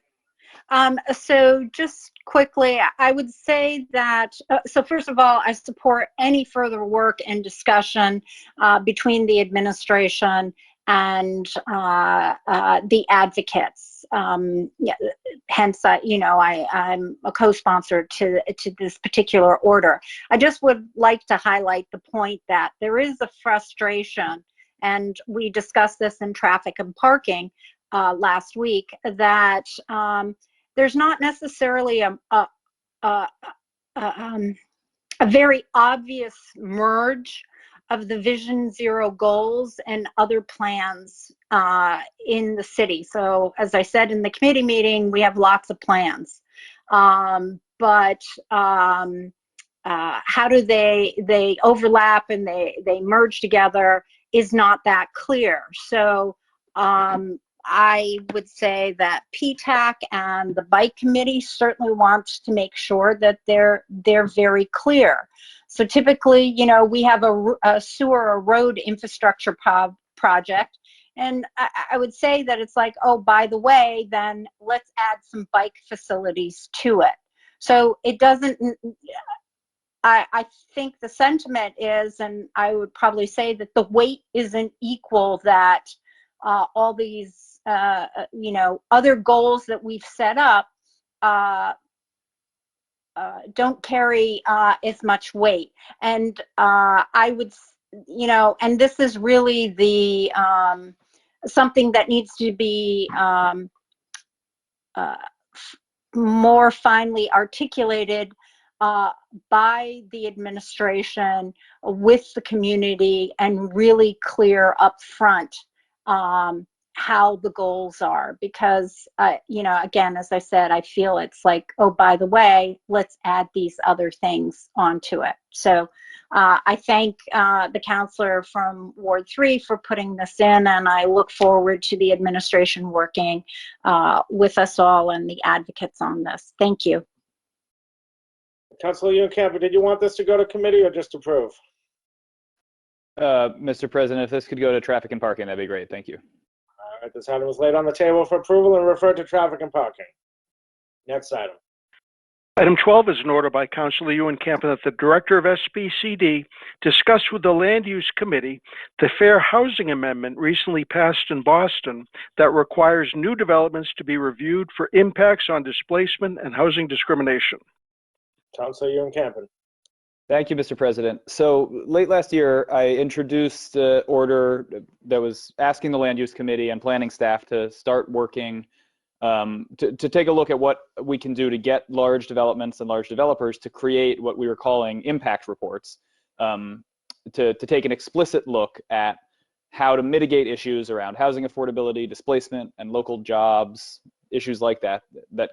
So just quickly, I would say that, so first of all, I support any further work and discussion between the administration and the advocates. Hence, I'm a co-sponsor to this particular order. I just would like to highlight the point that there is a frustration, and we discussed this in traffic and parking last week, that there's not necessarily a very obvious merge of the Vision Zero goals and other plans in the city. So as I said in the committee meeting, we have lots of plans, but how do they overlap and they merge together is not that clear. So I would say that PTAC and the bike committee certainly wants to make sure that they're very clear. So typically, we have a sewer or road infrastructure project, and I would say that it's like, oh, by the way, then let's add some bike facilities to it. So it doesn't, I think the sentiment is, and I would probably say that the weight isn't equal, that all these other goals that we've set up don't carry as much weight. And I would, and this is really the something that needs to be more finely articulated by the administration with the community, and really clear up front how the goals are, because again, as I said, I feel it's like, oh, by the way, let's add these other things onto it. So I thank the councillor from Ward 3 for putting this in, and I look forward to the administration working with us all and the advocates on this. Thank you. Councilor Unkamp, did you want this to go to committee or just approve? Mr. President, if this could go to traffic and parking, that'd be great. Thank you. All right, this item was laid on the table for approval and referred to traffic and parking. Next item. Item 12 is an order by Councilor Unkamp that the Director of SPCD discuss with the Land Use Committee the Fair Housing Amendment recently passed in Boston that requires new developments to be reviewed for impacts on displacement and housing discrimination. Councilor Unkamp. Thank you, Mr. President. So late last year, I introduced the order that was asking the Land Use Committee and planning staff to start working to take a look at what we can do to get large developments and large developers to create what we were calling impact reports, to take an explicit look at how to mitigate issues around housing affordability, displacement, and local jobs, issues like that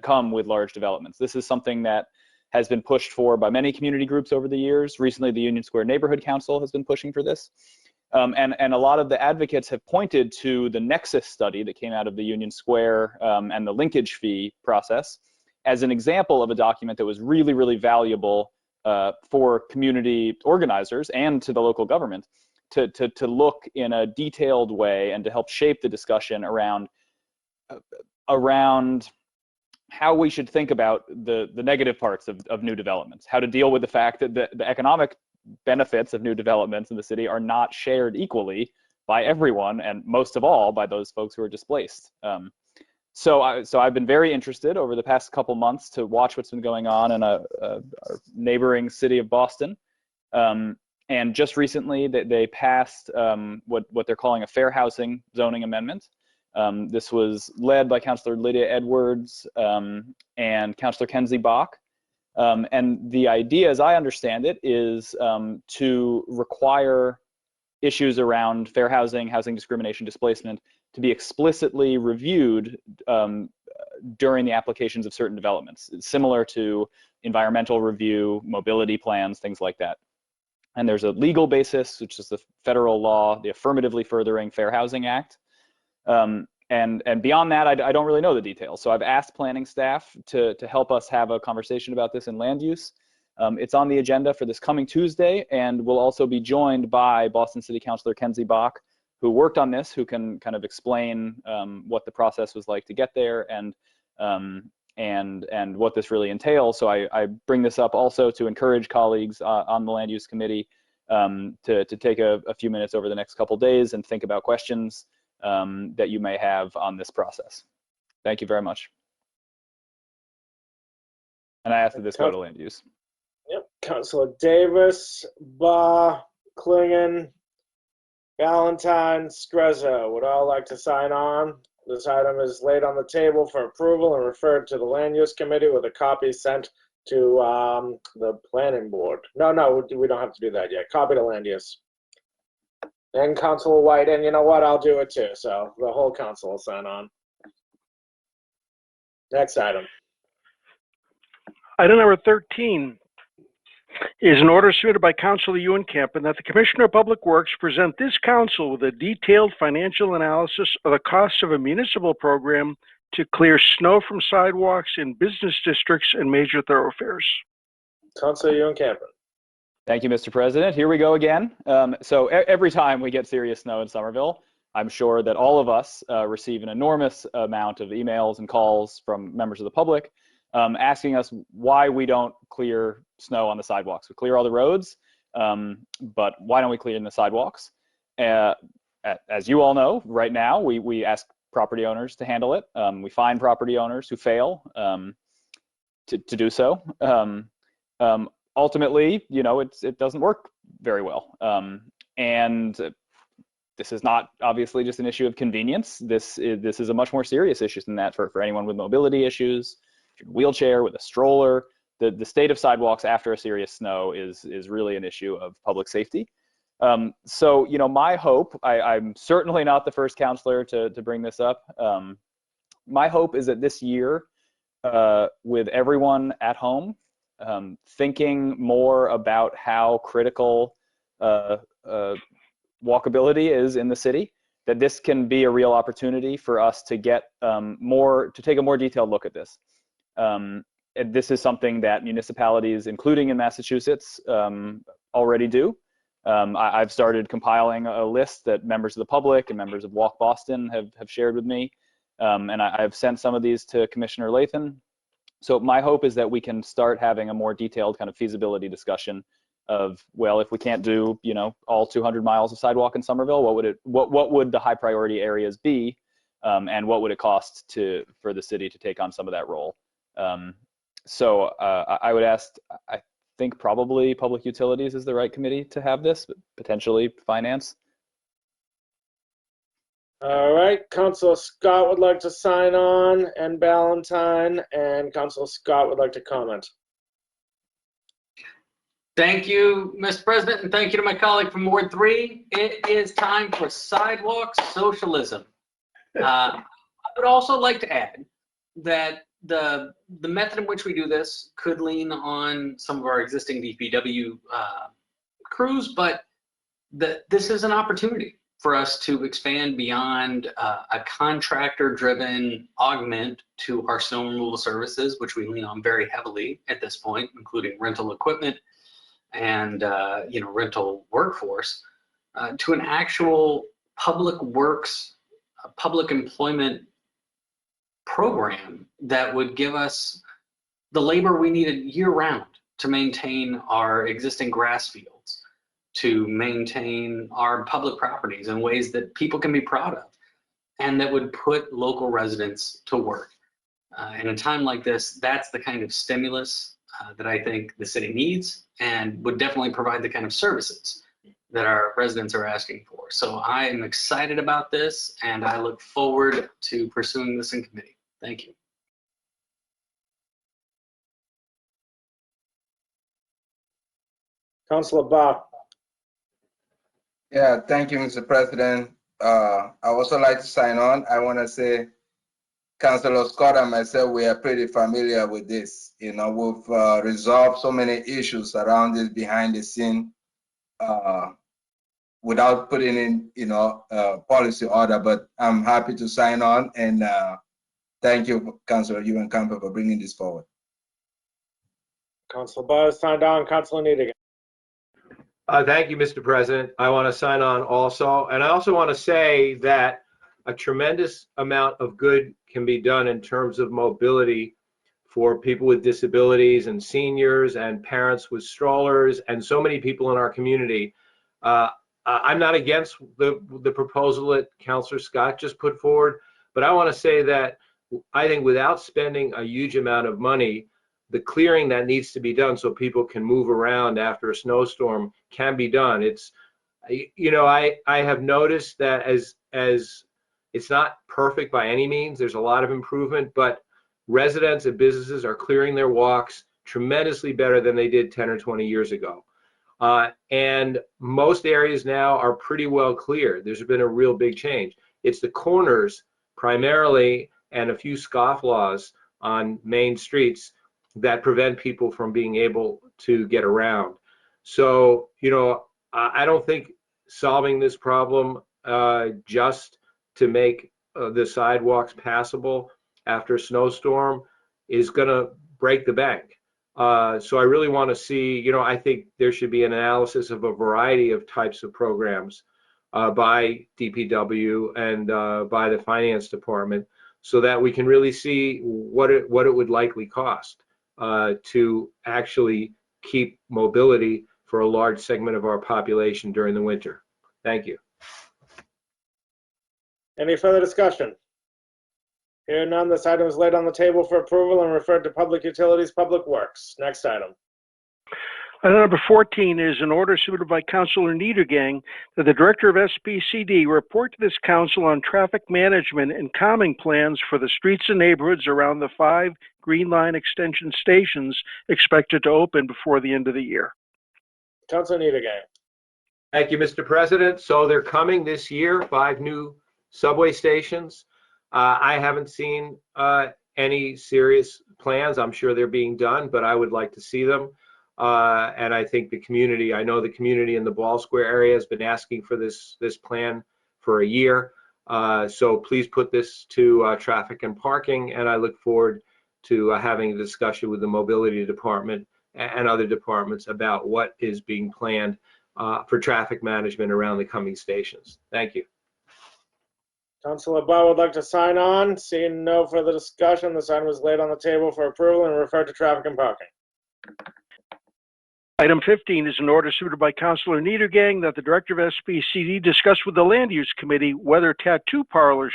come with large developments. This is something that has been pushed for by many community groups over the years. Recently, the Union Square Neighborhood Council has been pushing for this. And a lot of the advocates have pointed to the Nexus study that came out of the Union Square and the linkage fee process as an example of a document that was really, really valuable for community organizers and to the local government to look in a detailed way and to help shape the discussion around how we should think about the negative parts of new developments, how to deal with the fact that the economic benefits of new developments in the city are not shared equally by everyone, and most of all by those folks who are displaced. So I've been very interested over the past couple months to watch what's been going on in our neighboring city of Boston. And just recently they passed what they're calling a fair housing zoning amendment. This was led by Councilor Lydia Edwards and Councilor Kenzie Bach. And the idea, as I understand it, is to require issues around fair housing, housing discrimination, displacement to be explicitly reviewed during the applications of certain developments. It's similar to environmental review, mobility plans, things like that. And there's a legal basis, which is the federal law, the Affirmatively Furthering Fair Housing Act. And beyond that, I don't really know the details. So I've asked planning staff to help us have a conversation about this in land use. It's on the agenda for this coming Tuesday, and we'll also be joined by Boston City Councilor Kenzie Bach, who worked on this, who can kind of explain what the process was like to get there and what this really entails. So I bring this up also to encourage colleagues on the Land Use Committee to take a few minutes over the next couple days and think about questions that you may have on this process. Thank you very much. And I ask that this go to land use. Yep, Councilor Davis, Baugh, Klingon, Valentine, Strezza would all like to sign on. This item is laid on the table for approval and referred to the Land Use Committee with a copy sent to the Planning Board. No, we don't have to do that yet. Copy to Land Use. And Councilor White, and you know what? I'll do it too. So the whole council will sign on. Next item. Item number 13 is an order submitted by Councilor Ewan-Camp and that the Commissioner of Public Works present this council with a detailed financial analysis of the costs of a municipal program to clear snow from sidewalks in business districts and major thoroughfares. Councilor Ewan-Camp. Thank you, Mr. President. Here we go again. So every time we get serious snow in Somerville, I'm sure that all of us receive an enormous amount of emails and calls from members of the public asking us why we don't clear snow on the sidewalks. We clear all the roads, but why don't we clear in the sidewalks? As you all know, right now, we ask property owners to handle it. We find property owners who fail to do so. Ultimately, you know, it doesn't work very well. And this is not obviously just an issue of convenience. This is a much more serious issue than that for anyone with mobility issues, wheelchair, with a stroller. The state of sidewalks after a serious snow is really an issue of public safety. So, you know, my hope, I'm certainly not the first counselor to bring this up. My hope is that this year, with everyone at home, thinking more about how critical walkability is in the city, that this can be a real opportunity for us to get to take a more detailed look at this. This is something that municipalities, including in Massachusetts, already do. I've started compiling a list that members of the public and members of Walk Boston have shared with me, and I've sent some of these to Commissioner Lathan. So my hope is that we can start having a more detailed kind of feasibility discussion of, well, if we can't do, you know, all 200 miles of sidewalk in Somerville, what would the high priority areas be, and what would it cost for the city to take on some of that role? So I would ask, I think probably Public Utilities is the right committee to have this, but potentially Finance. All right, Councilor Scott would like to sign on, and Ballantyne, and Councilor Scott would like to comment. Thank you, Mr. President, and thank you to my colleague from Ward 3. It is time for sidewalk socialism. I would also like to add that the method in which we do this could lean on some of our existing DPW crews, but that this is an opportunity for us to expand beyond a contractor-driven augment to our snow removal services, which we lean on very heavily at this point, including rental equipment and rental workforce, to an actual public works, public employment program that would give us the labor we needed year-round to maintain our existing grass fields, to maintain our public properties in ways that people can be proud of, and that would put local residents to work. In a time like this, that's the kind of stimulus that I think the city needs, and would definitely provide the kind of services that our residents are asking for. So I am excited about this, and I look forward to pursuing this in committee. Thank you. Councilor Barr. Yeah, thank you, Mr. President. I also like to sign on. I want to say, Councilor Scott and myself, we are pretty familiar with this. You know, we've resolved so many issues around this behind the scene without putting in, policy order. But I'm happy to sign on, and thank you, Councilor Ewan Camper, for bringing this forward. Councilor Barr is signed on. Councilor Needham. Thank you, Mr. President. I want to sign on also. And I also want to say that a tremendous amount of good can be done in terms of mobility for people with disabilities and seniors and parents with strollers and so many people in our community. I'm not against the proposal that Councilor Scott just put forward, but I want to say that I think without spending a huge amount of money, the clearing that needs to be done so people can move around after a snowstorm can be done. It's, I have noticed that as it's not perfect by any means, there's a lot of improvement, but residents and businesses are clearing their walks tremendously better than they did 10 or 20 years ago. And most areas now are pretty well cleared. There's been a real big change. It's the corners primarily and a few scofflaws on main streets that prevent people from being able to get around. So, I don't think solving this problem just to make the sidewalks passable after a snowstorm is going to break the bank. So I really want to see, I think there should be an analysis of a variety of types of programs by DPW and by the finance department so that we can really see what it would likely cost to actually keep mobility for a large segment of our population during the winter. Thank you. Any further discussion? Hearing none, this item is laid on the table for approval and referred to Public Utilities, Public Works. Next item. Item number 14 is an order submitted by Councilor Niedergang that the Director of SPCD report to this council on traffic management and calming plans for the streets and neighborhoods around the 5 Green Line extension stations expected to open before the end of the year. Councilor Niedergang. Thank you, Mr. President. So they're coming this year, 5 new subway stations. I haven't seen any serious plans. I'm sure they're being done, but I would like to see them. And I think I know the community in the Ball Square area has been asking for this plan for a year. So please put this to traffic and parking, and I look forward to having a discussion with the mobility department and other departments about what is being planned for traffic management around the coming stations. Thank you. Councilor Barr would like to sign on. Seeing no further discussion, this item is laid on the table for approval and referred to traffic and parking. Item 15 is an order submitted by Councilor Niedergang that the Director of SPCD discuss with the Land Use Committee whether tattoo parlors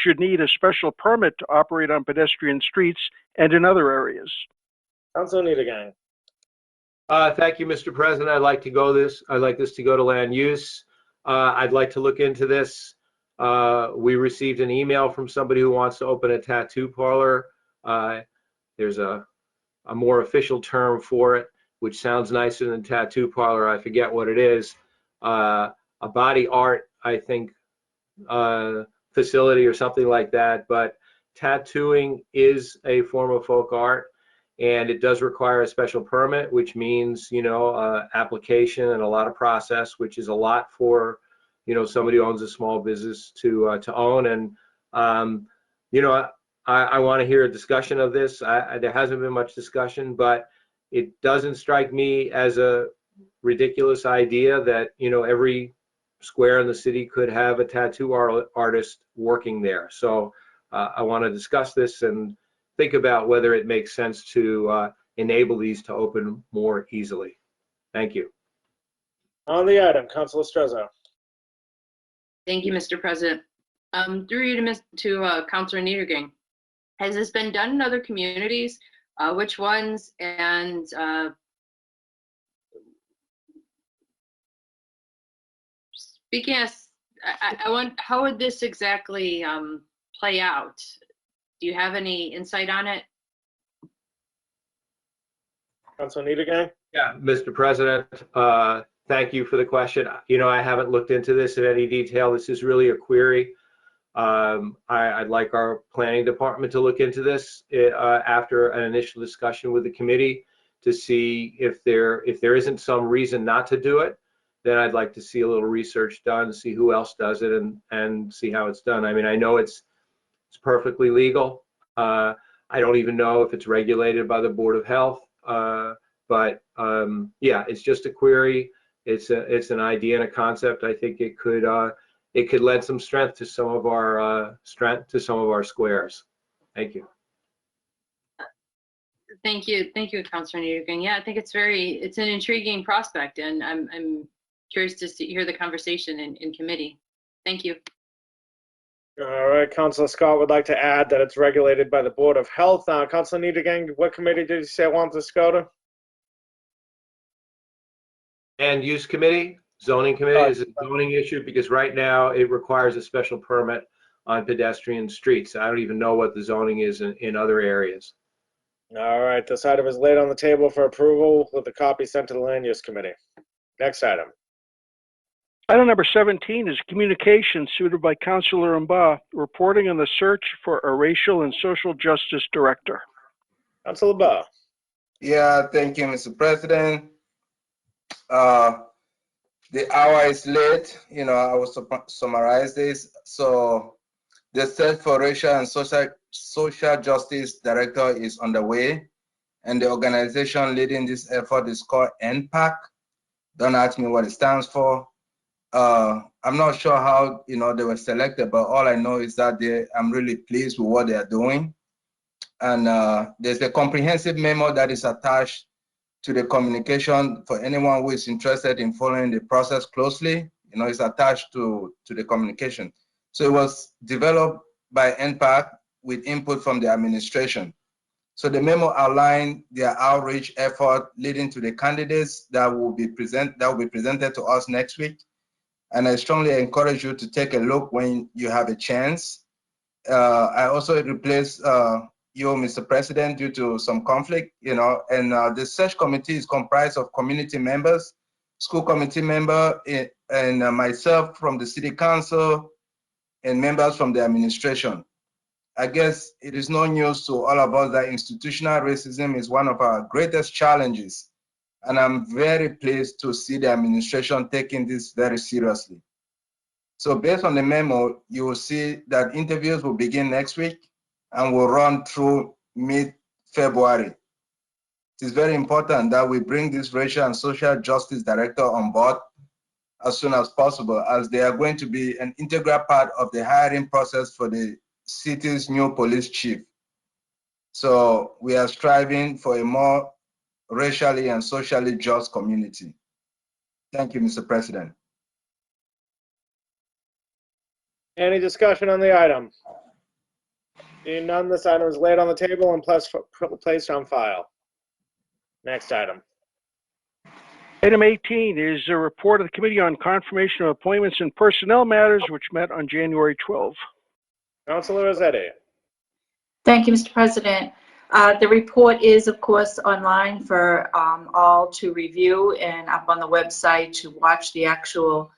should need a special permit to operate on pedestrian streets and in other areas. Councilor Niedergang. Thank you, Mr. President. I'd like this to go to Land Use. I'd like to look into this. We received an email from somebody who wants to open a tattoo parlor. There's a more official term for it, which sounds nicer than tattoo parlor. I forget what it is. A body art, I think, facility or something like that. But tattooing is a form of folk art, and it does require a special permit, which means, application and a lot of process, which is a lot for, somebody who owns a small business to own. And, I want to hear a discussion of this. There hasn't been much discussion, but it doesn't strike me as a ridiculous idea that, every square in the city could have a tattoo artist working there. So I want to discuss this and think about whether it makes sense to enable these to open more easily. Thank you. On the item, Councilor Strezzo. Thank you, Mr. President. Through you to Councilor Niedergang. Has this been done in other communities? Which ones? And speaking as, I want, how would this exactly play out? Do you have any insight on it? Councilor Niedergang? Yeah, Mr. President, thank you for the question. I haven't looked into this in any detail. This is really a query. I'd like our planning department to look into this after an initial discussion with the committee to see if there isn't some reason not to do it. Then I'd like to see a little research done, see who else does it, and see how it's done. I mean, I know it's perfectly legal. I don't even know if it's regulated by the Board of Health. But yeah, it's just a query. It's an idea and a concept. I think it could lend some strength to some of our squares. Thank you. Thank you, Councilor Niedergang. Yeah, I think it's an intriguing prospect, and I'm curious to hear the conversation in committee. Thank you. All right, Councilor Scott would like to add that it's regulated by the Board of Health. Councilor Niedergang, what committee did you say wants this to go to? And use committee, zoning committee is a zoning issue because right now it requires a special permit on pedestrian streets. I don't even know what the zoning is in other areas. All right, this item is laid on the table for approval with a copy sent to the Land Use Committee. Next item. Item number 17 is communication submitted by Councilor Mba, reporting on the search for a racial and social justice director. Councilor Mba. Yeah, thank you, Mr. President. The hour is late. I will summarize this. So the search for racial and social justice director is underway, and the organization leading this effort is called NPAC. Don't ask me what it stands for. I'm not sure how they were selected, but all I know is that I'm really pleased with what they are doing. And there's a comprehensive memo that is attached to the communication for anyone who is interested in following the process closely. It's attached to the communication. So it was developed by NPAC with input from the administration. So the memo outlined their outreach effort leading to the candidates that will be presented to us next week. And I strongly encourage you to take a look when you have a chance. I also replaced you, Mr. President, due to some conflict, and the search committee is comprised of community members, school committee member, and myself from the city council, and members from the administration. I guess it is no news to all of us that institutional racism is one of our greatest challenges. And I'm very pleased to see the administration taking this very seriously. So based on the memo, you will see that interviews will begin next week and will run through mid-February. It is very important that we bring this racial and social justice director on board as soon as possible, as they are going to be an integral part of the hiring process for the city's new police chief. So we are striving for a more racially and socially just community. Thank you, Mr. President. Any discussion on the item? Seeing none, this item is laid on the table and placed on file. Next item. Item 18 is a report of the Committee on Confirmation of Appointments and Personnel Matters, which met on January 12. Councilor Rossetti. Thank you, Mr. President. The report is, of course, online for all to review and up on the website to watch the actual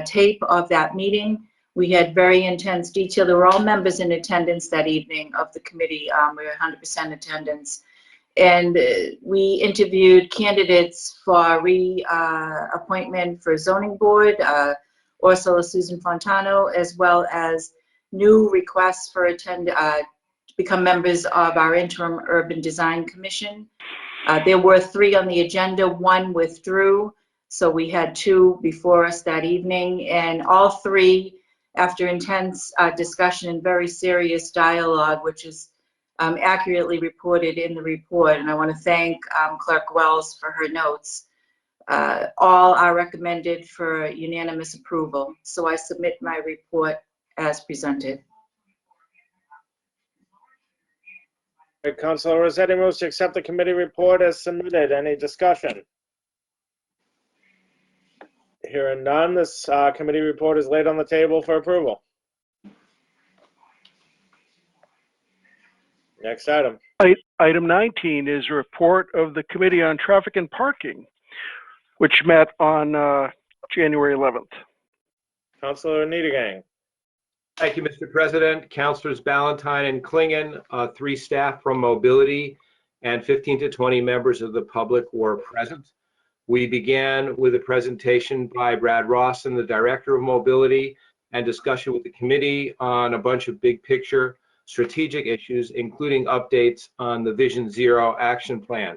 tape of that meeting. We had very intense detail. There were all members in attendance that evening of the committee. We were 100% attendance. And we interviewed candidates for reappointment for zoning board, Ursula Susan Fontano, as well as new requests for to become members of our interim urban design commission. There were 3 on the agenda, 1 withdrew, so we had 2 before us that evening, and all 3, after intense discussion and very serious dialogue, which is accurately reported in the report, and I want to thank Clerk Wells for her notes. All are recommended for unanimous approval. So I submit my report as presented. Councilor Rossetti moves to accept the committee report as submitted. Any discussion? Hearing none, this committee report is laid on the table for approval. Next item. Item 19 is a report of the Committee on Traffic and Parking, which met on January 11th. Councilor Niedergang. Thank you, Mr. President. Councilors Ballantyne and Klingon, 3 staff from Mobility, and 15 to 20 members of the public were present. We began with a presentation by Brad Rawson, the Director of Mobility, and discussion with the committee on a bunch of big picture strategic issues, including updates on the Vision Zero action plan.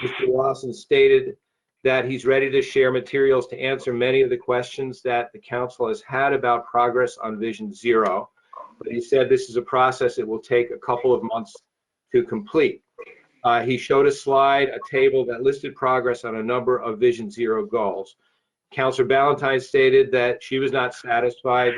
Mr. Rawson stated that he's ready to share materials to answer many of the questions that the council has had about progress on Vision Zero. But he said this is a process that will take a couple of months to complete. He showed a slide, a table that listed progress on a number of Vision Zero goals. Councilor Ballantyne stated that she was not satisfied.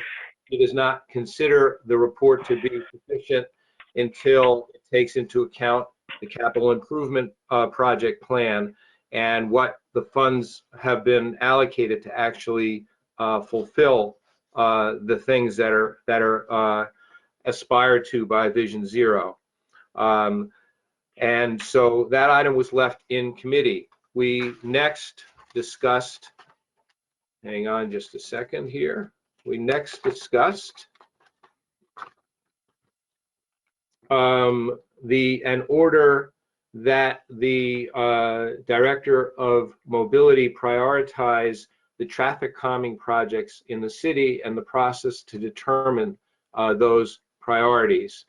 She does not consider the report to be sufficient until it takes into account the capital improvement project plan and what the funds have been allocated to actually fulfill the things that are aspired to by Vision Zero. And so that item was left in committee. We next discussed, hang on just a second here. We next discussed an order that the Director of Mobility prioritize the traffic calming projects in the city and the process to determine those priorities.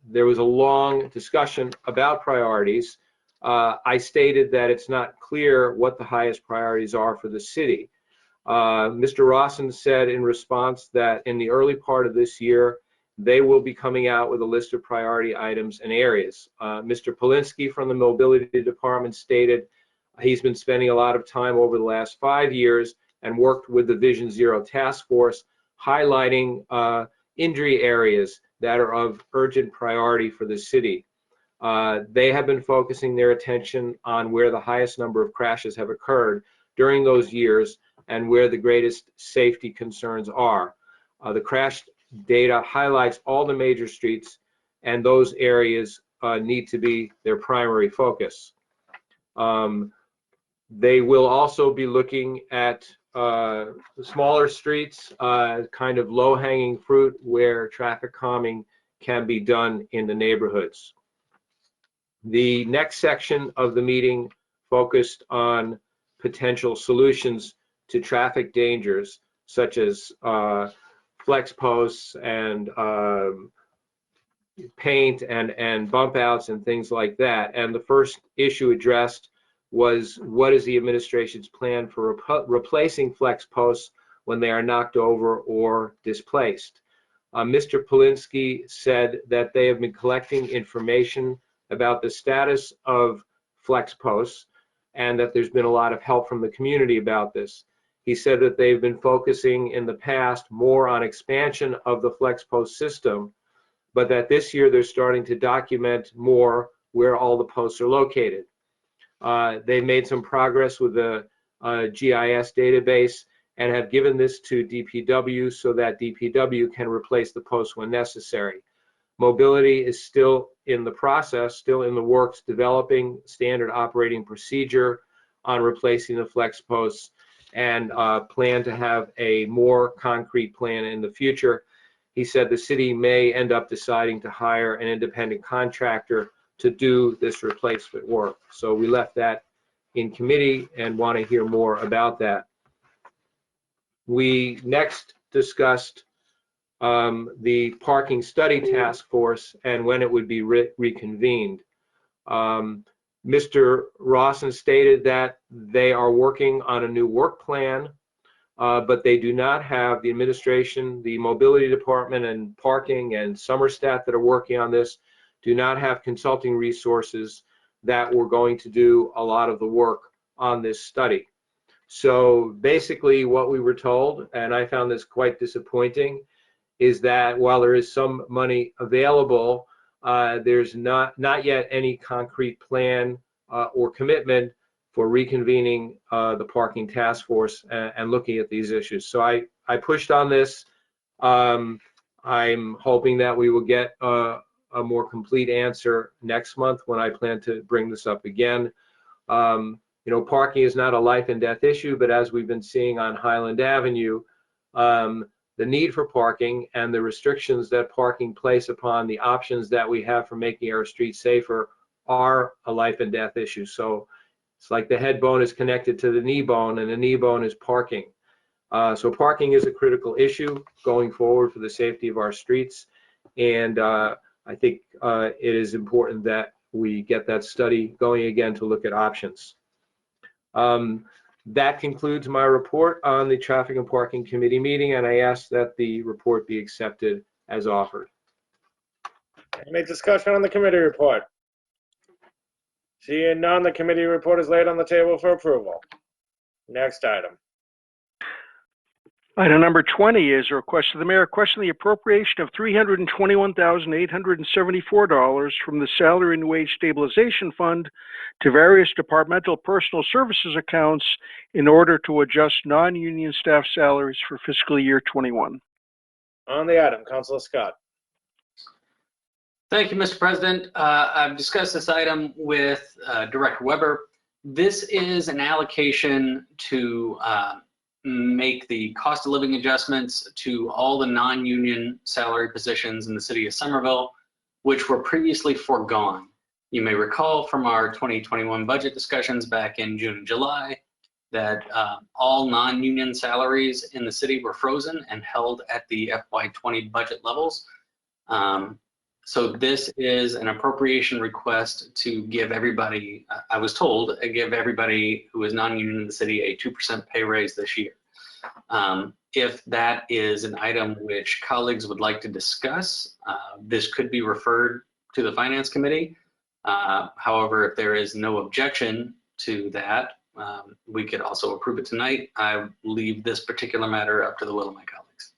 There was a long discussion about priorities. I stated that it's not clear what the highest priorities are for the city. Mr. Rawson said in response that in the early part of this year, they will be coming out with a list of priority items and areas. Mr. Polinsky from the Mobility Department stated he's been spending a lot of time over the last 5 years and worked with the Vision Zero task force, highlighting injury areas that are of urgent priority for the city. They have been focusing their attention on where the highest number of crashes have occurred during those years and where the greatest safety concerns are. The crash data highlights all the major streets, and those areas need to be their primary focus. They will also be looking at smaller streets, kind of low-hanging fruit where traffic calming can be done in the neighborhoods. The next section of the meeting focused on potential solutions to traffic dangers, such as flex posts and paint and bump outs and things like that. And the first issue addressed was, what is the administration's plan for replacing flex posts when they are knocked over or displaced? Mr. Polinsky said that they have been collecting information about the status of flex posts and that there's been a lot of help from the community about this. He said that they've been focusing in the past more on expansion of the flex post system, but that this year they're starting to document more where all the posts are located. They've made some progress with the GIS database and have given this to DPW so that DPW can replace the posts when necessary. Mobility is still in the process, still in the works, developing standard operating procedure on replacing the flex posts, and plan to have a more concrete plan in the future. He said the city may end up deciding to hire an independent contractor to do this replacement work. So we left that in committee and want to hear more about that. We next discussed the parking study task force and when it would be reconvened. Mr. Rawson stated that they are working on a new work plan, but they do not have the administration, the mobility department and parking and summer staff that are working on this, do not have consulting resources that were going to do a lot of the work on this study. So basically what we were told, and I found this quite disappointing, is that while there is some money available, there's not yet any concrete plan or commitment for reconvening the parking task force and looking at these issues. So I pushed on this. I'm hoping that we will get a more complete answer next month when I plan to bring this up again. You know, parking is not a life and death issue, but as we've been seeing on Highland Avenue, the need for parking and the restrictions that parking place upon the options that we have for making our streets safer are a life and death issue. So it's like the head bone is connected to the knee bone, and the knee bone is parking. So parking is a critical issue going forward for the safety of our streets. And I think it is important that we get that study going again to look at options. That concludes my report on the Traffic and Parking Committee meeting, and I ask that the report be accepted as offered. Any discussion on the committee report? Seeing none, the committee report is laid on the table for approval. Next item. Item number 20 is a request of the mayor requesting the appropriation of $321,874 from the Salary and Wage Stabilization Fund to various departmental personal services accounts in order to adjust non-union staff salaries for fiscal year 21. On the item, Councilor Scott. Thank you, Mr. President. I've discussed this item with Director Weber. This is an allocation to make the cost of living adjustments to all the non-union salary positions in the city of Somerville, which were previously foregone. You may recall from our 2021 budget discussions back in June and July that all non-union salaries in the city were frozen and held at the FY20 budget levels. So this is an appropriation request to give everybody, I was told, give everybody who is non-union in the city a 2% pay raise this year. If that is an item which colleagues would like to discuss, this could be referred to the Finance Committee. However, if there is no objection to that, we could also approve it tonight. I leave this particular matter up to the will of my colleagues.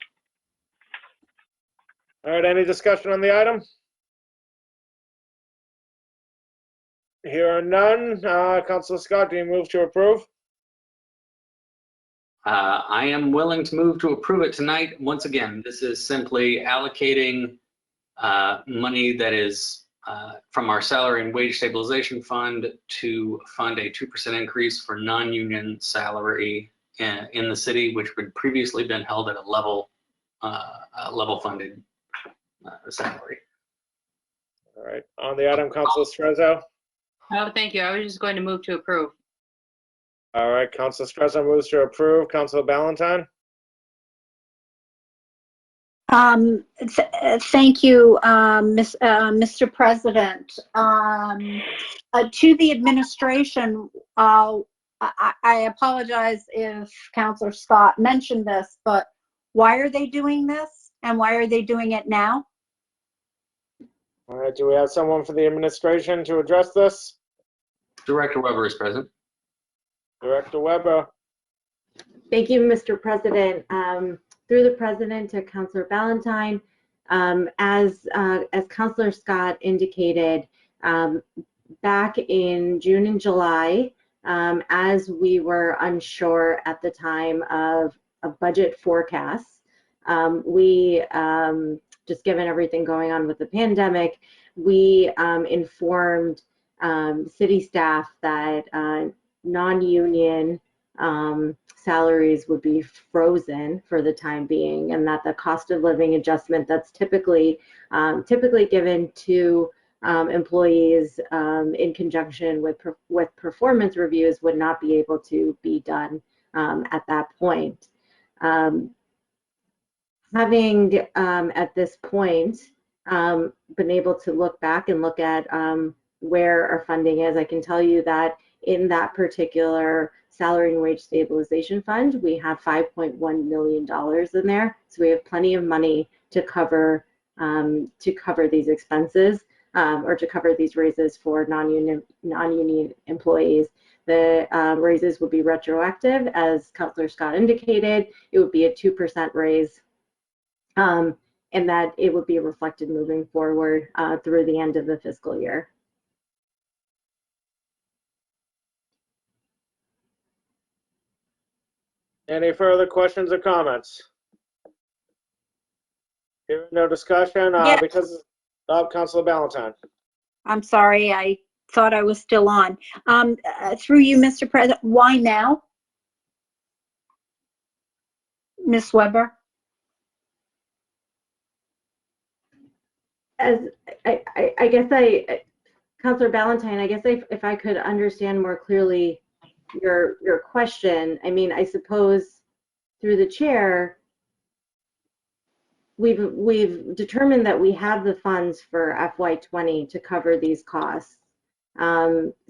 All right, any discussion on the item? Here are none. Councilor Scott, do you move to approve? I am willing to move to approve it tonight. Once again, this is simply allocating money that is from our Salary and Wage Stabilization Fund to fund a 2% increase for non-union salary in the city, which would previously been held at a level funded salary. All right, on the item, Councilor Strezzo. Oh, thank you. I was just going to move to approve. All right, Councilor Strezzo moves to approve. Councilor Ballantyne. Thank you, Mr. President. To the administration, I apologize if Councilor Scott mentioned this, but why are they doing this and why are they doing it now? All right, do we have someone for the administration to address this? Director Weber is present. Director Weber. Thank you, Mr. President. Through the President to Councilor Ballantyne, as Councilor Scott indicated, back in June and July, as we were unsure at the time of budget forecasts, we, just given everything going on with the pandemic, we informed city staff that non-union salaries would be frozen for the time being, and that the cost of living adjustment that's typically given to employees in conjunction with performance reviews would not be able to be done at that point. Having at this point been able to look back and look at where our funding is, I can tell you that in that particular salary and wage stabilization fund, we have $5.1 million in there. So we have plenty of money to cover these expenses or to cover these raises for non-union employees. The raises would be retroactive, as Councillor Scott indicated. It would be a 2% raise, and that it would be reflected moving forward through the end of the fiscal year. Any further questions or comments? Hearing no discussion, Yes. because of Councilor Ballantyne. I'm sorry, I thought I was still on. Through you, Mr. President, why now? Ms. Weber? As Councillor Ballantyne, I guess if I could understand more clearly your question, I mean, I suppose through the chair, we've determined that we have the funds for FY20 to cover these costs.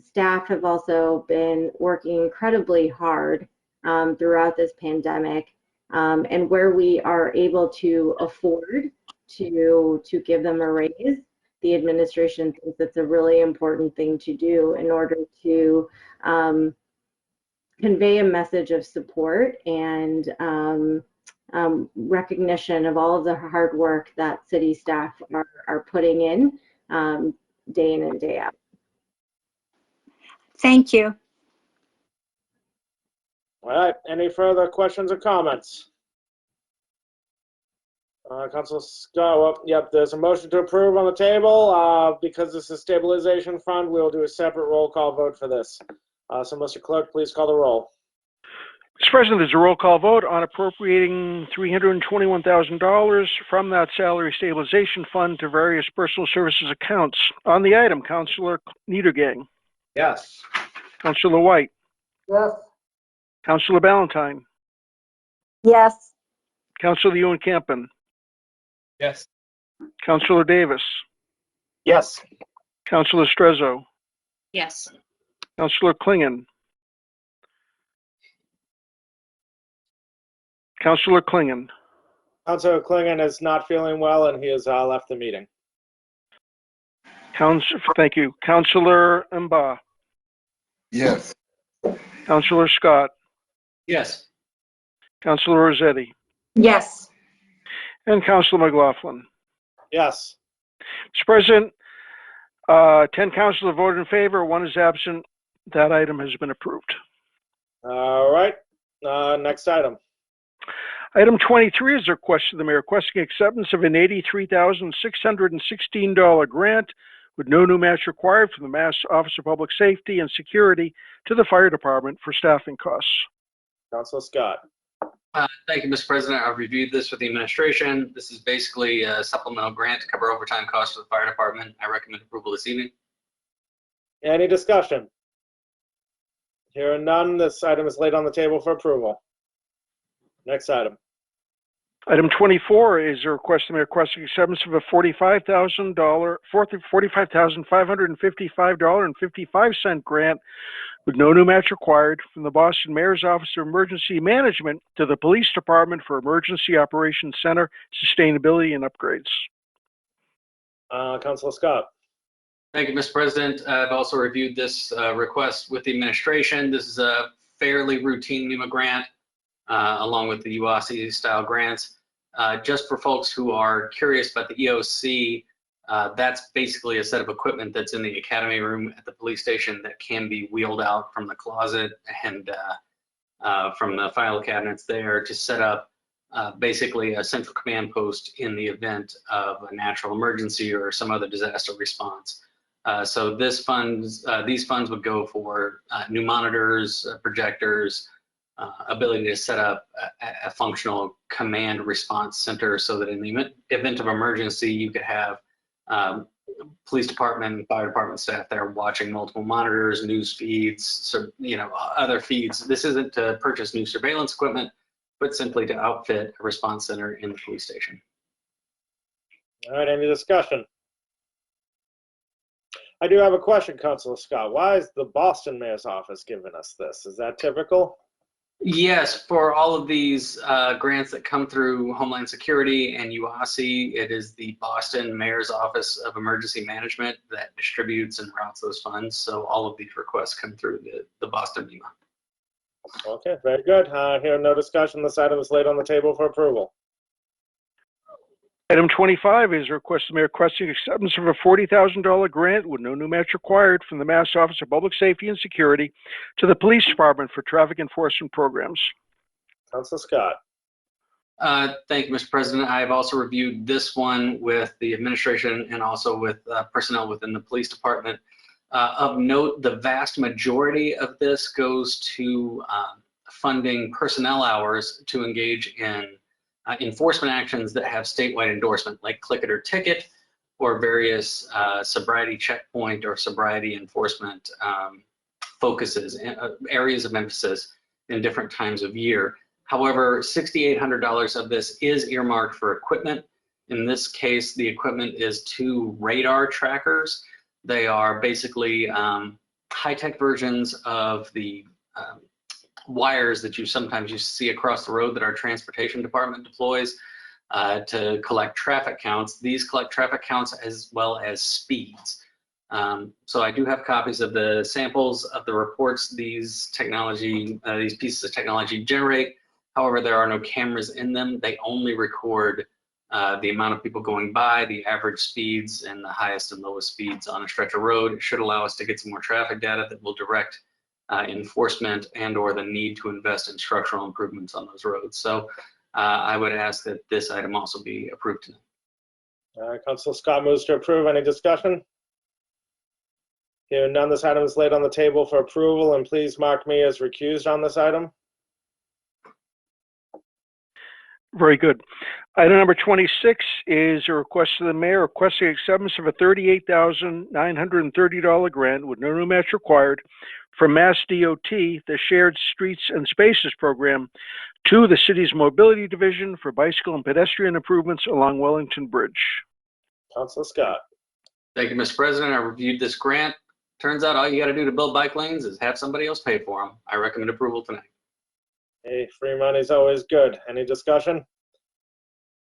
Staff have also been working incredibly hard throughout this pandemic, and where we are able to afford to give them a raise, the administration thinks it's a really important thing to do in order to convey a message of support and recognition of all of the hard work that city staff are putting in day in and day out. Thank you. All right, any further questions or comments? Councilor Scott, well, yep, there's a motion to approve on the table. Because this is stabilization fund, we'll do a separate roll call vote for this. So Mr. Clerk, please call the roll. Mr. President, there's a roll call vote on appropriating $321,000 from that salary stabilization fund to various personal services accounts. On the item, Councillor Niedergang. Yes. Councillor White. Yes. Councillor Ballantyne. Yes. Councillor Ewan-Campen. Yes. Councillor Davis. Yes. Councillor Strezzo. Yes. Councillor Klingon. Councillor Klingon. Councilor Klingon is not feeling well and he has left the meeting. Thank you. Councillor Mba. Yes. Councillor Scott. Yes. Councillor Rossetti. Yes. And Councillor McLaughlin. Yes. Mr. President, 10 councilors voted in favor, 1 is absent. That item has been approved. All right, next item. Item 23 is a request to the mayor requesting acceptance of an $83,616 grant with no new match required from the Mass Office of Public Safety and Security to the fire department for staffing costs. Councilor Scott. Thank you, Mr. President. I've reviewed this with the administration. This is basically a supplemental grant to cover overtime costs for the fire department. I recommend approval this evening. Any discussion? Hearing none, this item is laid on the table for approval. Next item. Item 24 is a request to the mayor requesting acceptance of a $45,555.55 grant with no new match required from the Boston Mayor's Office of Emergency Management to the Police Department for Emergency Operations Center Sustainability and Upgrades. Councilor Scott. Thank you, Mr. President. I've also reviewed this request with the administration. This is a fairly routine NEMA grant, along with the UOSI style grants. Just for folks who are curious about the EOC, that's basically a set of equipment that's in the academy room at the police station that can be wheeled out from the closet and from the file cabinets there to set up basically a central command post in the event of a natural emergency or some other disaster response. So these funds would go for new monitors, projectors, ability to set up a functional command response center so that in the event of emergency, you could have police department and fire department staff that are watching multiple monitors, news feeds, so, other feeds. This isn't to purchase new surveillance equipment, but simply to outfit a response center in the police station. All right, any discussion? I do have a question, Councilor Scott. Why is the Boston Mayor's Office giving us this? Is that typical? Yes, for all of these grants that come through Homeland Security and UASI, it is the Boston Mayor's Office of Emergency Management that distributes and routes those funds. So all of these requests come through the Boston MEMA. Okay, very good. Here, no discussion. This item is laid on the table for approval. Item 25 is a request of Mayor requesting acceptance of a $40,000 grant with no new match required from the Mass Office of Public Safety and Security to the Police Department for traffic enforcement programs. Councilor Scott. Thank you, Mr. President. I have also reviewed this one with the administration and also with personnel within the police department. Of note, the vast majority of this goes to funding personnel hours to engage in enforcement actions that have statewide endorsement, like click it or ticket, or various sobriety checkpoint or sobriety enforcement focuses, areas of emphasis in different times of year. However, $6,800 of this is earmarked for equipment. In this case, the equipment is 2 radar trackers. They are basically high-tech versions of the wires that you sometimes see across the road that our transportation department deploys to collect traffic counts. These collect traffic counts as well as speeds. So I do have copies of the samples of the reports these pieces of technology generate. However, there are no cameras in them. They only record the amount of people going by, the average speeds, and the highest and lowest speeds on a stretch of road. It should allow us to get some more traffic data that will direct enforcement and or the need to invest in structural improvements on those roads. So I would ask that this item also be approved tonight. All right, Councilor Scott moves to approve. Any discussion? Hearing none, this item is laid on the table for approval, and please mark me as recused on this item. Very good. Item number 26 is a request of the mayor requesting acceptance of a $38,930 grant with no new match required from Mass DOT, the Shared Streets and Spaces Program, to the city's mobility division for bicycle and pedestrian improvements along Wellington Bridge. Councilor Scott. Thank you, Mr. President. I reviewed this grant. Turns out all you got to do to build bike lanes is have somebody else pay for them. I recommend approval tonight. Hey, free money is always good. Any discussion?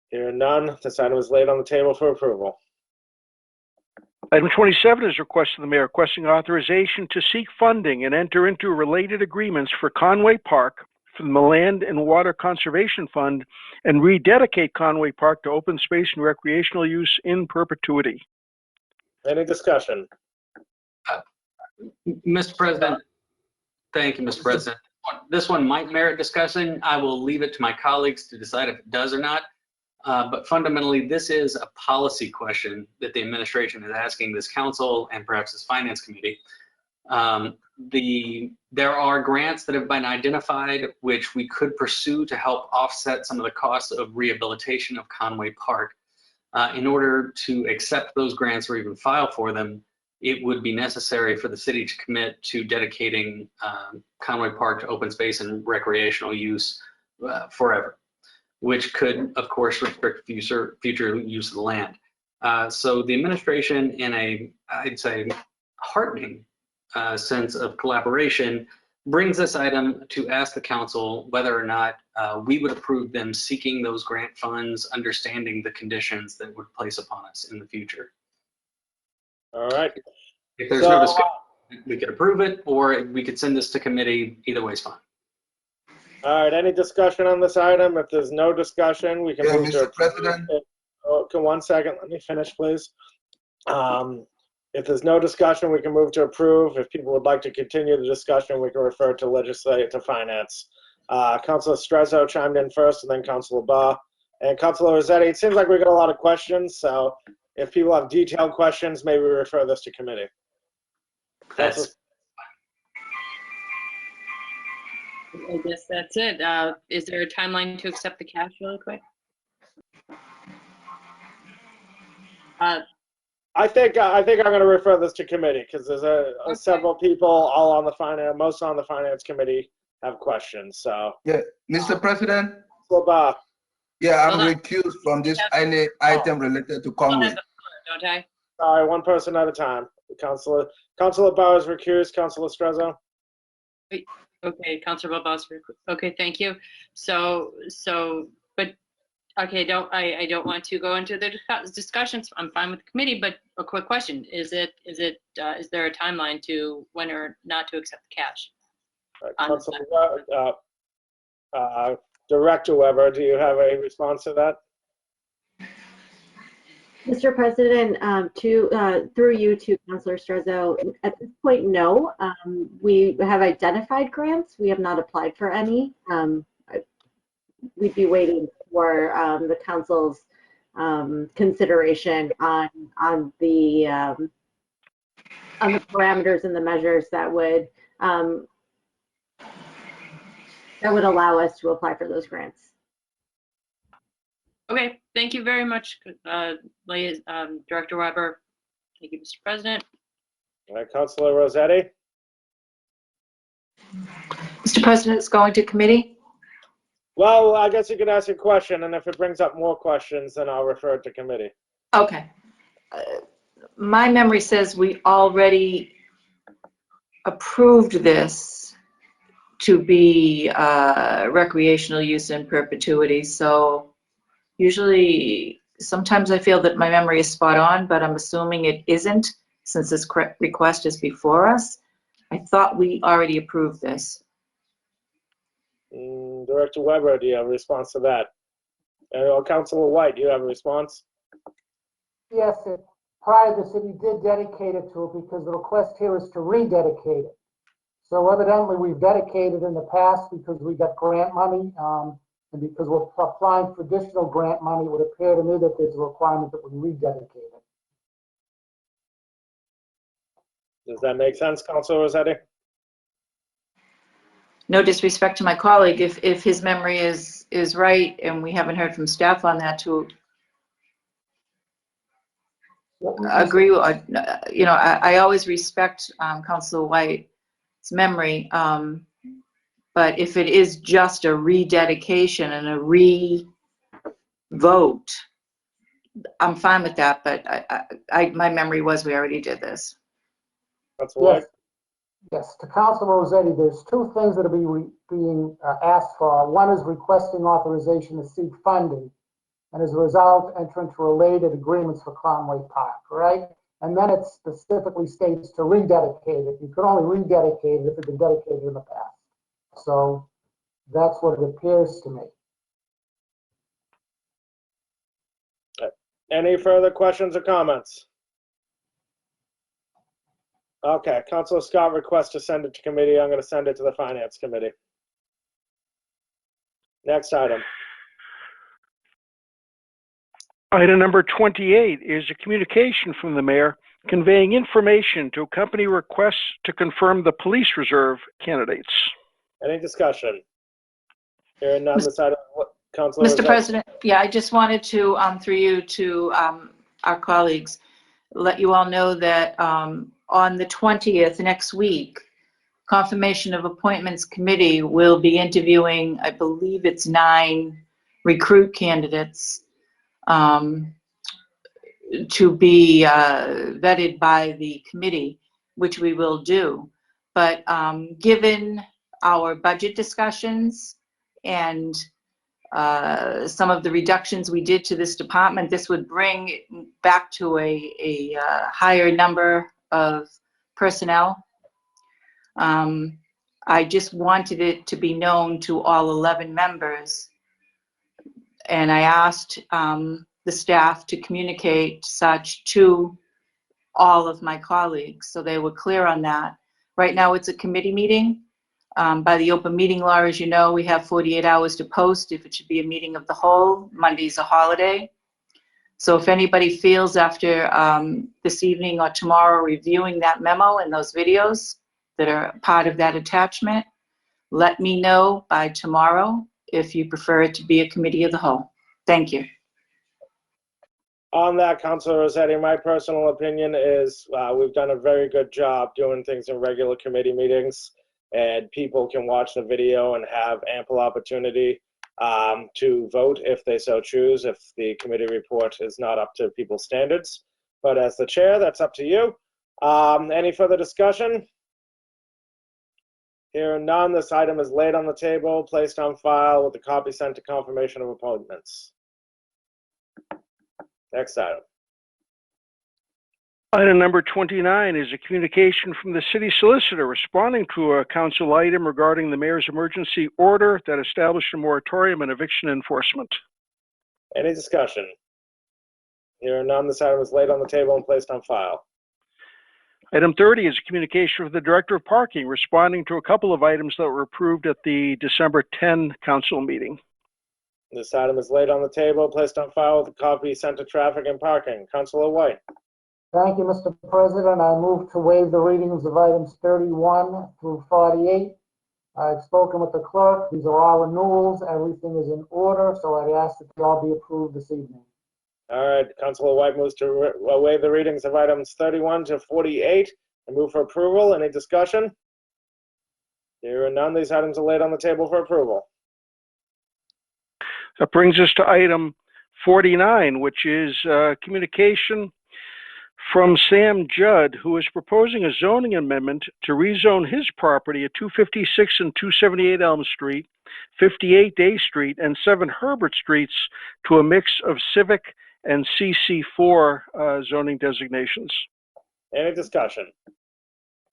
Hearing none, this item is laid on the table for approval. Item 27 is a request of the mayor requesting authorization to seek funding and enter into related agreements for Conway Park from the Land and Water Conservation Fund and rededicate Conway Park to open space and recreational use in perpetuity. Any discussion? Mr. President, thank you, Mr. President. This one might merit discussion. I will leave it to my colleagues to decide if it does or not. But fundamentally, this is a policy question that the administration is asking this council and perhaps this finance committee. There are grants that have been identified which we could pursue to help offset some of the costs of rehabilitation of Conway Park. In order to accept those grants or even file for them, it would be necessary for the city to commit to dedicating Conway Park to open space and recreational use forever, which could, of course, restrict future use of the land. So the administration, in I'd say, heartening sense of collaboration, brings this item to ask the council whether or not we would approve them seeking those grant funds, understanding the conditions that would place upon us in the future. All right. If there's no discussion, we could approve it, or we could send this to committee. Either way is fine. All right, any discussion on this item? If there's no discussion, we can move to... Mr. President. Okay, 1 second, let me finish, please. If there's no discussion, we can move to approve. If people would like to continue the discussion, we can refer to finance. Councilor Strezzo chimed in first, and then Councilor Baugh. And Councilor Rossetti, it seems like we got a lot of questions, so if people have detailed questions, maybe we refer this to committee. I guess that's it. Is there a timeline to accept the cash really quick? I think I'm going to refer this to committee because there's several people all on the finance, most on the finance committee have questions. So Yeah, Mr. President. Labar. Yeah, I'm Hold on. recused from this any item related to Conway. Don't I? Sorry, one person at a time. Councilor Bauer is recused. Councilor Strezzo. Okay, Councilor Balbas. Okay, thank you. But okay, I don't want to go into the discussions. I'm fine with the committee, but a quick question: is there a timeline to when or not to accept the cash? Director Weber, do you have a response to that? Mr. President, through you to Councilor Strezzo, at this point, no. We have identified grants. We have not applied for any. We'd be waiting for the council's consideration on the parameters and the measures that would allow us to apply for those grants. Okay, thank you very much, Director Weber. Thank you, Mr. President. All right, Councilor Rossetti. Mr. President, it's going to committee. Well, I guess you could ask a question, and if it brings up more questions, then I'll refer it to committee. Okay. My memory says we already approved this to be recreational use in perpetuity. So usually, sometimes I feel that my memory is spot on, but I'm assuming it isn't since this request is before us. I thought we already approved this. Director Weber, do you have a response to that? Councilor White, do you have a response? Yes, prior the city did dedicate it to it because the request here is to rededicate it. So evidently we've dedicated in the past because we got grant money, and because we're applying for additional grant money, it would appear to me that there's a requirement that we rededicate it. Does that make sense, Councilor Rossetti? No disrespect to my colleague, if his memory is right, and we haven't heard from staff on that, to agree with, I always respect Councilor White's memory, but if it is just a rededication and a re-vote, I'm fine with that, but my memory was we already did this. That's what. Yes, to Councilor Rossetti, there's two things that are being asked for. One is requesting authorization to seek funding, and as a result, enter into related agreements for Conway Park, right? And then it specifically states to rededicate it. You could only rededicate it if it's been dedicated in the past. So that's what it appears to me. Any further questions or comments? Okay, Councilor Scott requests to send it to committee. I'm going to send it to the Finance Committee. Next item. Item number 28 is a communication from the mayor conveying information to accompany requests to confirm the police reserve candidates. Any discussion? Hearing none, this item, Councilor Mr. Rossetti. President, yeah, I just wanted to, through you to our colleagues, let you all know that on the 20th, next week, Confirmation of Appointments Committee will be interviewing, I believe it's 9 recruit candidates to be vetted by the committee, which we will do. But given our budget discussions and some of the reductions we did to this department, this would bring it back to a higher number of personnel. I just wanted it to be known to all 11 members, and I asked the staff to communicate such to all of my colleagues so they were clear on that. Right now it's a committee meeting. By the open meeting law, as you know, we have 48 hours to post if it should be a meeting of the whole. Monday's a holiday. So if anybody feels after this evening or tomorrow reviewing that memo and those videos that are part of that attachment, let me know by tomorrow if you prefer it to be a committee of the whole. Thank you. On that, Councilor Rossetti, my personal opinion is we've done a very good job doing things in regular committee meetings, and people can watch the video and have ample opportunity to vote if they so choose, if the committee report is not up to people's standards. But as the chair, that's up to you. Any further discussion? Hearing none, this item is laid on the table, placed on file with the copy sent to confirmation of appointments. Next item. Item number 29 is a communication from the city solicitor responding to a council item regarding the mayor's emergency order that established a moratorium on eviction enforcement. Any discussion? Hearing none, this item is laid on the table and placed on file. Item 30 is a communication from the director of parking responding to a couple of items that were approved at the December 10 council meeting. This item is laid on the table, placed on file with a copy sent to traffic and parking. Councilor White. Thank you, Mr. President. I move to waive the readings of items 31 through 48. I've spoken with the clerk. These are all renewals. Everything is in order, so I'd ask that they all be approved this evening. All right, Councilor White moves to waive the readings of items 31 to 48 and move for approval. Any discussion? Hearing none, these items are laid on the table for approval. That brings us to item 49, which is communication from Sam Judd, who is proposing a zoning amendment to rezone his property at 256 and 278 Elm Street, 58 Day Street, and 7 Herbert Streets to a mix of civic and CC4 zoning designations. Any discussion?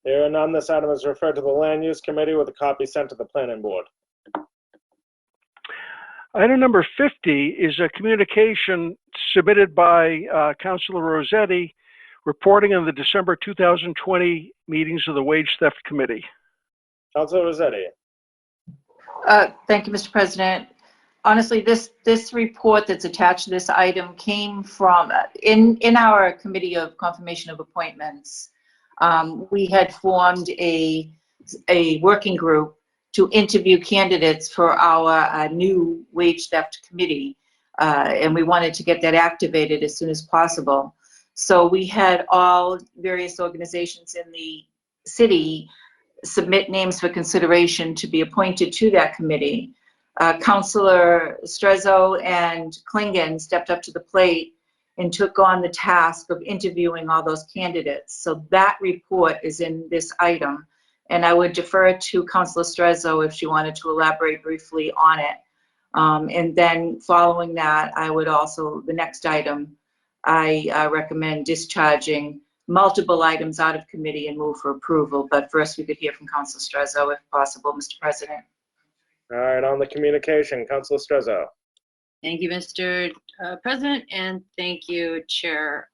Hearing none, this item is referred to the Land Use Committee with a copy sent to the Planning Board. Item number 50 is a communication submitted by Councilor Rossetti reporting on the December 2020 meetings of the Wage Theft Committee. Councilor Rossetti. Thank you, Mr. President. Honestly, this report that's attached to this item came from, in our Committee of Confirmation of Appointments, we had formed a working group to interview candidates for our new Wage Theft Committee, and we wanted to get that activated as soon as possible. So we had all various organizations in the city submit names for consideration to be appointed to that committee. Councilor Strezzo and Klingon stepped up to the plate and took on the task of interviewing all those candidates. So that report is in this item. And I would defer to Councilor Strezzo if she wanted to elaborate briefly on it. And then following that, I would also, the next item, I recommend discharging multiple items out of committee and move for approval. But first, we could hear from Councilor Strezzo if possible, Mr. President. All right, on the communication, Councilor Strezzo. Thank you, Mr. President, and thank you, Chair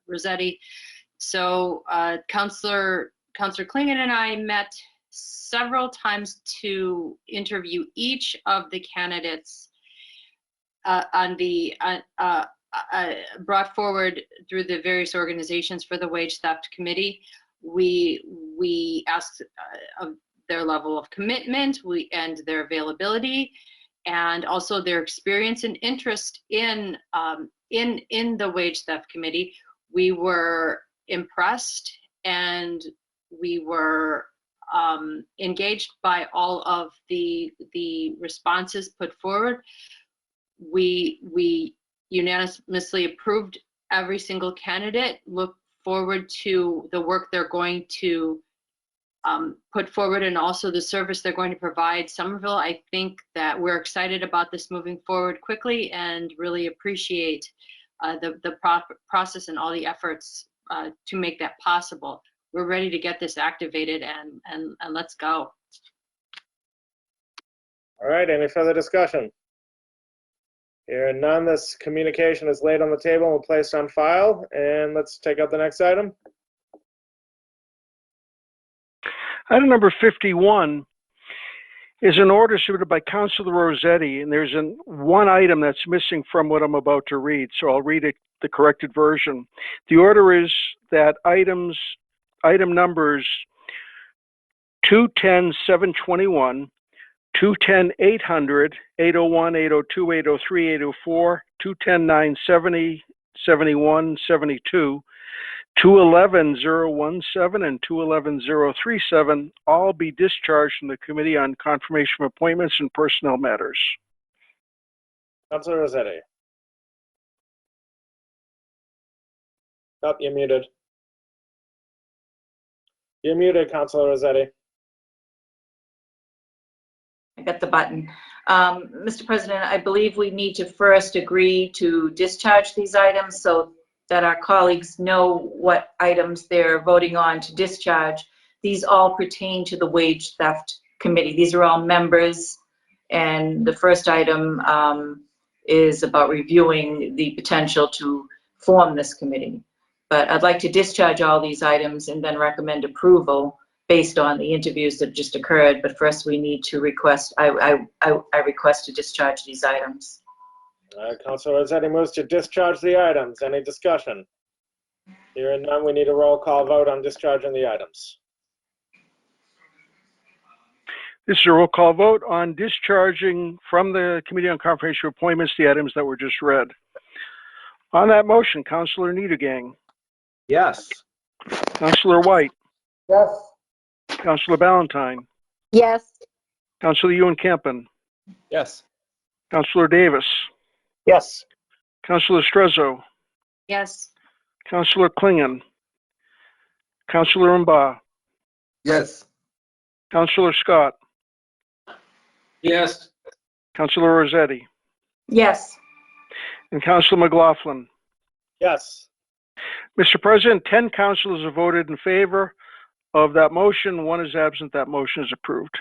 Rossetti. So Councilor Klingon and I met several times to interview each of the candidates on the brought forward through the various organizations for the Wage Theft Committee. We asked of their level of commitment and their availability, and also their experience and interest in the Wage Theft Committee. We were impressed and we were engaged by all of the responses put forward. We unanimously approved every single candidate, look forward to the work they're going to put forward and also the service they're going to provide Somerville. I think that we're excited about this moving forward quickly and really appreciate the process and all the efforts to make that possible. We're ready to get this activated and let's go. All right, any further discussion? Hearing none, this communication is laid on the table and placed on file. And let's take up the next item. Item number 51 is an order submitted by Councilor Rossetti, and there's one item that's missing from what I'm about to read, so I'll read it, the corrected version. The order is that item numbers 210-721, 210-800, 801, 802, 803, 804, 210-970, 7172, 211017, and 211037 all be discharged from the Committee on Confirmation of Appointments and Personnel Matters. Councilor Rossetti. Oh, you're muted. You're muted, Councilor Rossetti. I got the button. Mr. President, I believe we need to first agree to discharge these items so that our colleagues know what items they're voting on to discharge. These all pertain to the Wage Theft Committee. These are all members, and the first item is about reviewing the potential to form this committee. But I'd like to discharge all these items and then recommend approval based on the interviews that just occurred. But first we need to request, I request to discharge these items. Councilor Rossetti moves to discharge the items. Any discussion? Hearing none, we need a roll call vote on discharging the items. This is a roll call vote on discharging from the Committee on Confirmation of Appointments the items that were just read. On that motion, Councilor Niedergang. Yes. Councilor White. Yes. Councilor Ballantyne. Yes. Councilor Ewan-Campen. Yes. Councilor Davis. Yes. Councilor Strezzo. Yes. Councilor Klingon. Councilor Mba. Yes. Councilor Scott. Yes. Councilor Rossetti. Yes. And Councilor McLaughlin. Yes. Mr. President, 10 councilors have voted in favor of that motion. 1 is absent. That motion is approved.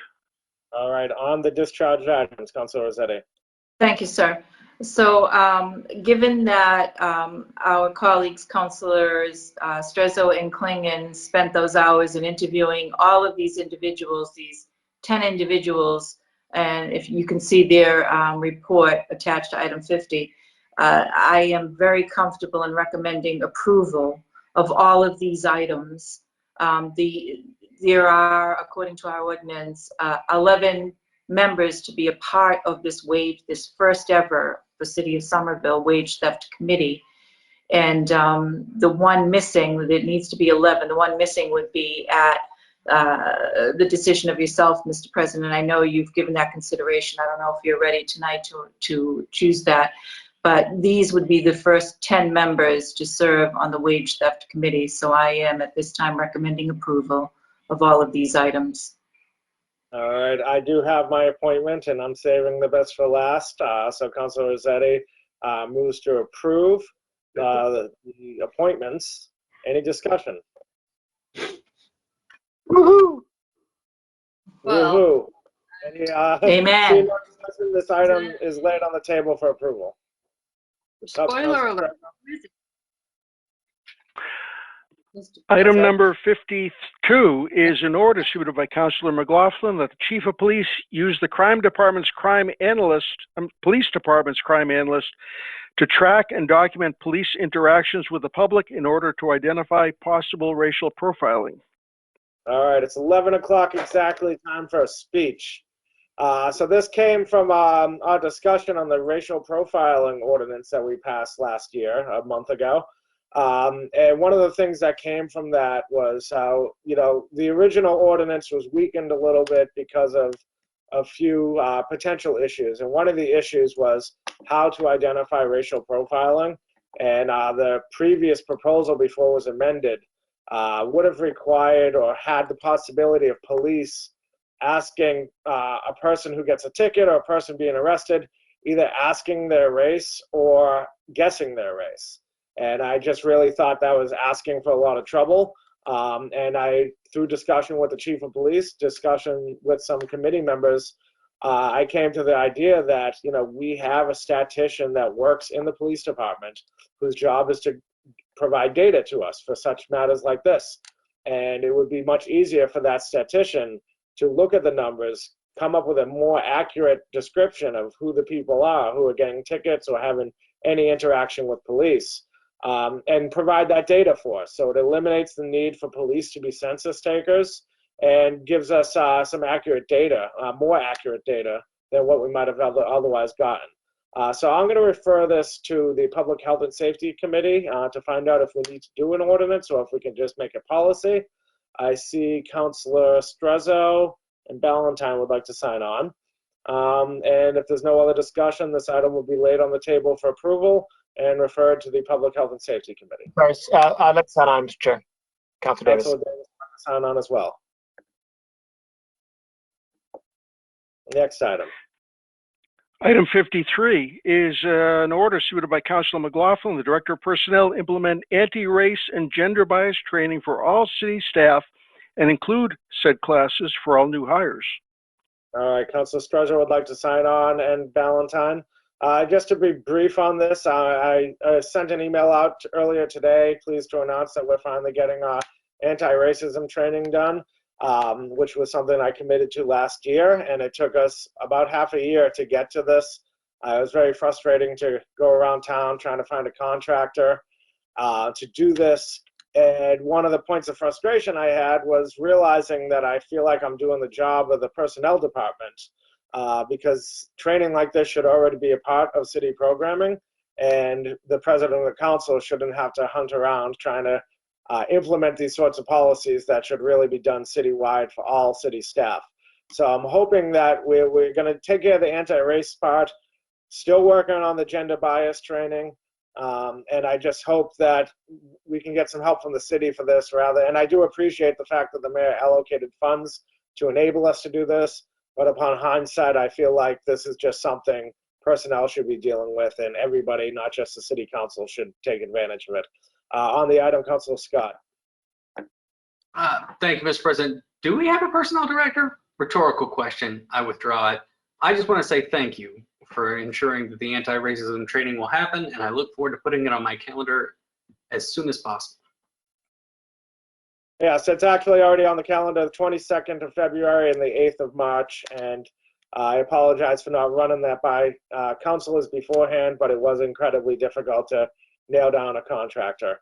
All right, on the discharged items, Councilor Rossetti. Thank you, sir. So given that our colleagues, Councilors Strezzo and Klingon, spent those hours in interviewing all of these individuals, these 10 individuals, and if you can see their report attached to item 50, I am very comfortable in recommending approval of all of these items. There are, according to our ordinance, 11 members to be a part of this first ever for City of Somerville Wage Theft Committee. And the one missing, it needs to be 11, the one missing would be at the decision of yourself, Mr. President. I know you've given that consideration. I don't know if you're ready tonight to choose that. But these would be the first 10 members to serve on the Wage Theft Committee. So I am at this time recommending approval of all of these items. All right, I do have my appointment and I'm saving the best for last. So Councilor Rossetti moves to approve the appointments. Any discussion? Woohoo! Well, Woohoo! Any, Amen. seeing no discussion, this item is laid on the table for approval. spoiler alert. Item number 52 is an order submitted by Councilor McLaughlin that the Chief of Police use the Police Department's crime analyst to track and document police interactions with the public in order to identify possible racial profiling. All right, it's 11 o'clock exactly, time for a speech. So this came from our discussion on the racial profiling ordinance that we passed last year, a month ago. And one of the things that came from that was how, the original ordinance was weakened a little bit because of a few potential issues. And one of the issues was how to identify racial profiling. And the previous proposal before it was amended would have required or had the possibility of police asking a person who gets a ticket or a person being arrested, either asking their race or guessing their race. And I just really thought that was asking for a lot of trouble. And through discussion with the Chief of Police, discussion with some committee members, I came to the idea that, we have a statistician that works in the police department whose job is to provide data to us for such matters like this. And it would be much easier for that statistician to look at the numbers, come up with a more accurate description of who the people are who are getting tickets or having any interaction with police, and provide that data for us. So it eliminates the need for police to be census takers and gives us some accurate data, more accurate data than what we might have otherwise gotten. So I'm going to refer this to the Public Health and Safety Committee to find out if we need to do an ordinance or if we can just make it policy. I see Councilor Strezzo and Ballantyne would like to sign on. And if there's no other discussion, this item will be laid on the table for approval and referred to the Public Health and Safety Committee. Let's sign on, Mr. Chair. Councilor Davis. Councilor Davis sign on as well. Next item. Item 53 is an order submitted by Councilor McLaughlin, the Director of Personnel, implement anti-race and gender bias training for all city staff and include said classes for all new hires. All right, Councilor Strezzo would like to sign on, and Ballantyne. Just to be brief on this, I sent an email out earlier today, pleased to announce that we're finally getting anti-racism training done, which was something I committed to last year, and it took us about half a year to get to this. It was very frustrating to go around town trying to find a contractor to do this. And one of the points of frustration I had was realizing that I feel like I'm doing the job of the personnel department because training like this should already be a part of city programming, and the president of the council shouldn't have to hunt around trying to implement these sorts of policies that should really be done citywide for all city staff. So I'm hoping that we're going to take care of the anti-race part, still working on the gender bias training. And I just hope that we can get some help from the city for this and I do appreciate the fact that the mayor allocated funds to enable us to do this, but upon hindsight, I feel like this is just something personnel should be dealing with, and everybody, not just the city council, should take advantage of it. On the item, Councilor Scott. Thank you, Mr. President. Do we have a personnel director? Rhetorical question. I withdraw it. I just want to say thank you for ensuring that the anti-racism training will happen, and I look forward to putting it on my calendar as soon as possible. Yes, it's actually already on the calendar, the 22nd of February and the 8th of March, and I apologize for not running that by councilors beforehand, but it was incredibly difficult to nail down a contractor.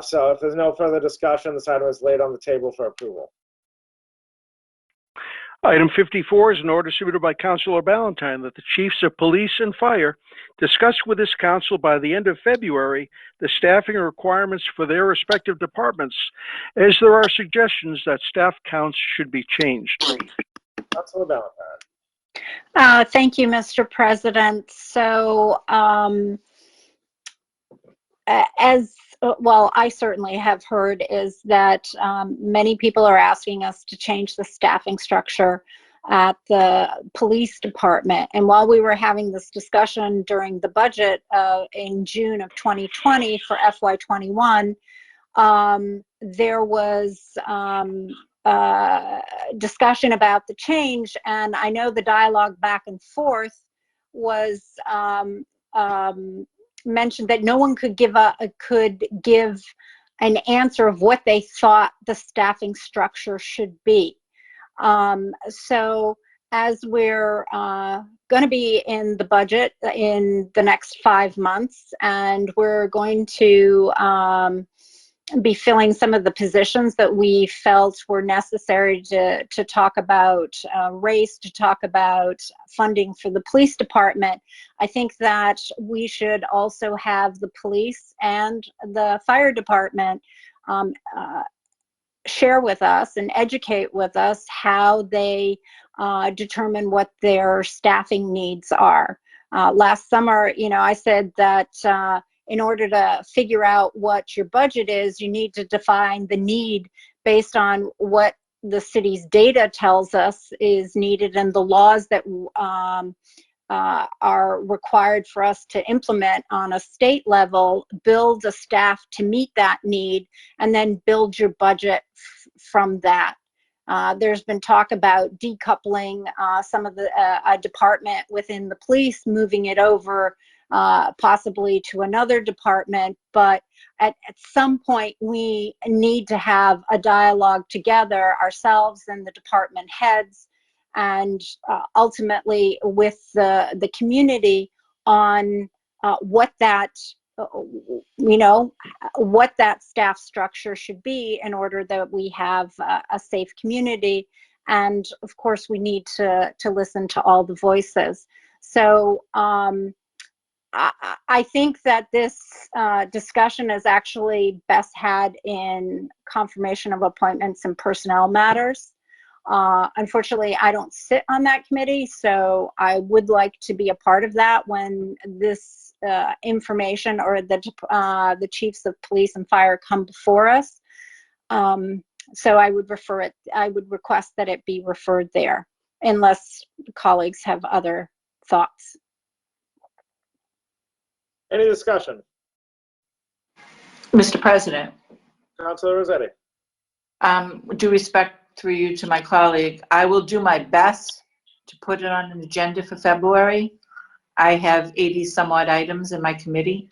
So if there's no further discussion, this item is laid on the table for approval. Item 54 is an order submitted by Councilor Ballantyne that the chiefs of police and fire discuss with this council by the end of February the staffing requirements for their respective departments, as there are suggestions that staff counts should be changed. Councilor Ballantyne. Thank you, Mr. President. So, as well, I certainly have heard is that many people are asking us to change the staffing structure at the police department. And while we were having this discussion during the budget in June of 2020 for FY21, there was discussion about the change, and I know the dialogue back and forth was mentioned that no one could give an answer of what they thought the staffing structure should be. So as we're going to be in the budget in the next 5 months, and we're going to be filling some of the positions that we felt were necessary to talk about race, to talk about funding for the police department. I think that we should also have the police and the fire department share with us and educate with us how they determine what their staffing needs are. Last summer, I said that in order to figure out what your budget is, you need to define the need based on what the city's data tells us is needed and the laws that are required for us to implement on a state level, build a staff to meet that need, and then build your budget from that. There's been talk about decoupling some of the department within the police, moving it over possibly to another department, but at some point we need to have a dialogue together, ourselves and the department heads, and ultimately with the community on what that what that staff structure should be in order that we have a safe community. And of course we need to listen to all the voices. So I think that this discussion is actually best had in confirmation of appointments and personnel matters. Unfortunately, I don't sit on that committee, so I would like to be a part of that when this information or the chiefs of police and fire come before us. So I would request that it be referred there, unless colleagues have other thoughts. Any discussion? Mr. President, Councilor Rossetti. due respect through you to my colleague, I will do my best to put it on an agenda for February. I have 80 some odd items in my committee.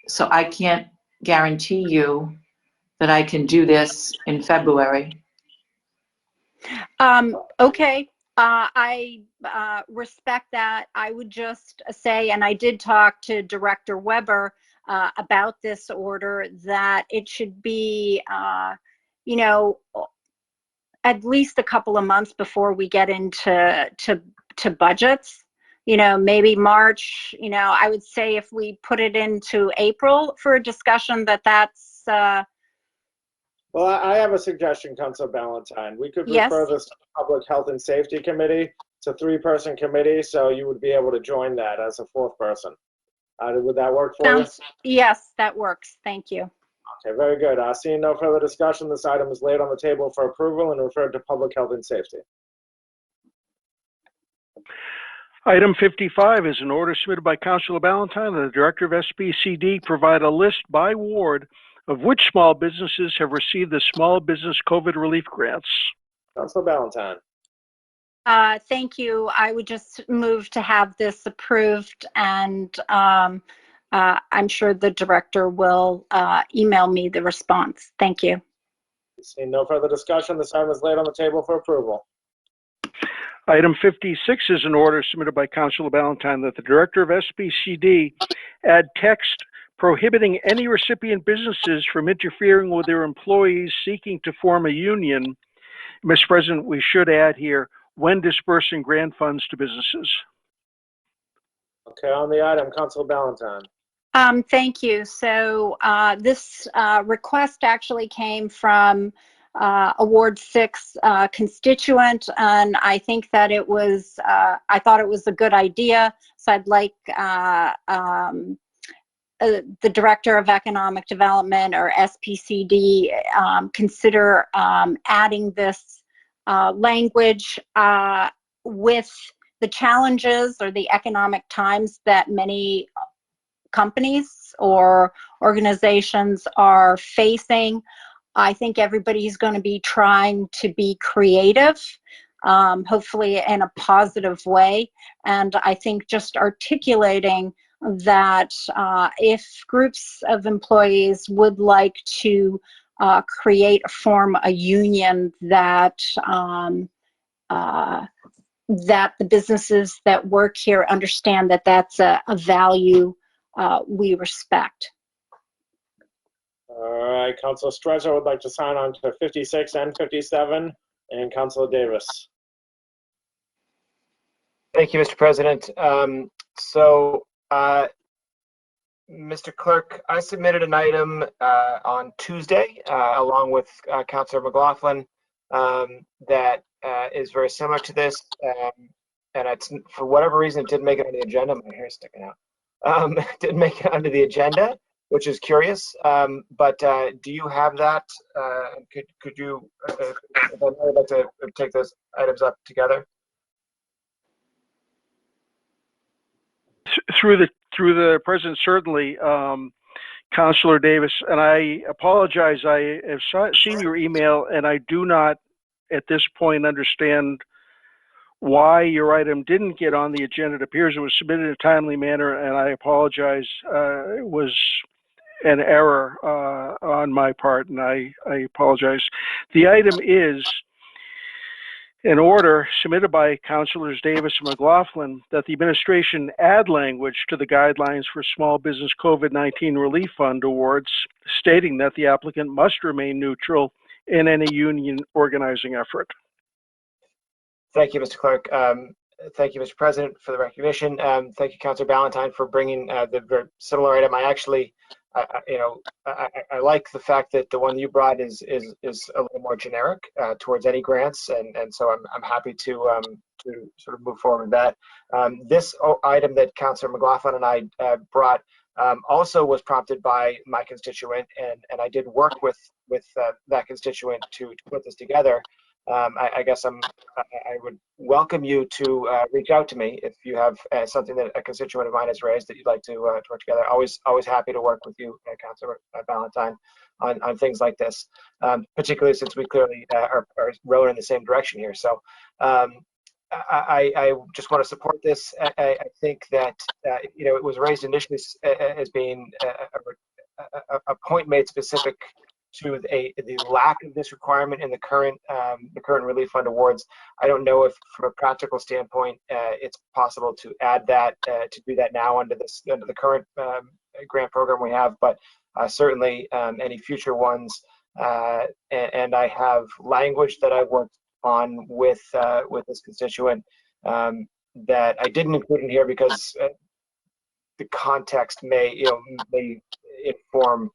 So I can't guarantee you that I can do this in February. Okay. I respect that. I would just say, and I did talk to Director Weber about this order, that it should be, you know, at least a couple of months before we get into budgets. You know, maybe March. You know, I would say if we put it into April for a discussion, that's. Well, I have a suggestion, Councilor Ballantyne. We could Yes. refer this to the Public Health and Safety Committee. It's a 3-person committee, so you would be able to join that as a 4th person. Would that work for you? Yes, that works. Thank you. Okay, very good. Seeing no further discussion, this item is laid on the table for approval and referred to Public Health and Safety. Item 55 is an order submitted by Councilor Ballantyne that the Director of SBCD provide a list by ward of which small businesses have received the Small Business COVID Relief Grants. Councilor Ballantyne. Thank you. I would just move to have this approved, and I'm sure the director will email me the response. Thank you. Seeing no further discussion, this item is laid on the table for approval. Item 56 is an order submitted by Councilor Ballantyne that the Director of SBCD add text prohibiting any recipient businesses from interfering with their employees seeking to form a union. Mr. President, we should add here, when dispersing grant funds to businesses. Okay, on the item, Councilor Ballantyne. Thank you. So this request actually came from a Ward 6 constituent, and I think that it was, I thought it was a good idea. So I'd like the Director of Economic Development, or SPCD, consider adding this language with the challenges or the economic times that many companies or organizations are facing. I think everybody's going to be trying to be creative, hopefully in a positive way. And I think just articulating that if groups of employees would like to form a union, that that the businesses that work here understand that that's a value we respect. All right, Councilor Strezzer would like to sign on to 56 and 57, and Councilor Davis. Thank you, Mr. President. Mr. Clerk, I submitted an item on Tuesday along with Councilor McLaughlin that is very similar to this, and it's, for whatever reason, it didn't make it on the agenda. My hair's sticking out. Didn't make it onto the agenda, which is curious. But do you have that? Could you, if I might like to take those items up together? Through the president, certainly, Councilor Davis, and I apologize. I have seen your email, and I do not, at this point, understand why your item didn't get on the agenda. It appears it was submitted in a timely manner, and I apologize. It was an error on my part, and I apologize. The item is an order submitted by Councilors Davis and McLaughlin that the administration add language to the guidelines for small business COVID-19 relief fund awards, stating that the applicant must remain neutral in any union organizing effort. Thank you, Mr. Clerk. Thank you, Mr. President, for the recognition. Thank you, Councilor Ballantyne, for bringing the very similar item. I actually, I like the fact that the one you brought is a little more generic towards any grants, and so I'm happy to sort of move forward with that. This item that Councilor McLaughlin and I brought also was prompted by my constituent, and I did work with that constituent to put this together. I guess I would welcome you to reach out to me if you have something that a constituent of mine has raised that you'd like to work together. Always happy to work with you, Councilor Ballantyne, on things like this, particularly since we clearly are rowing in the same direction here. So I just want to support this. I think that it was raised initially as being a point made specific to the lack of this requirement in the current relief fund awards. I don't know if, from a practical standpoint, it's possible to add that to do that now under the current grant program we have, but certainly any future ones. And I have language that I worked on with this constituent that I didn't include in here because the context may inform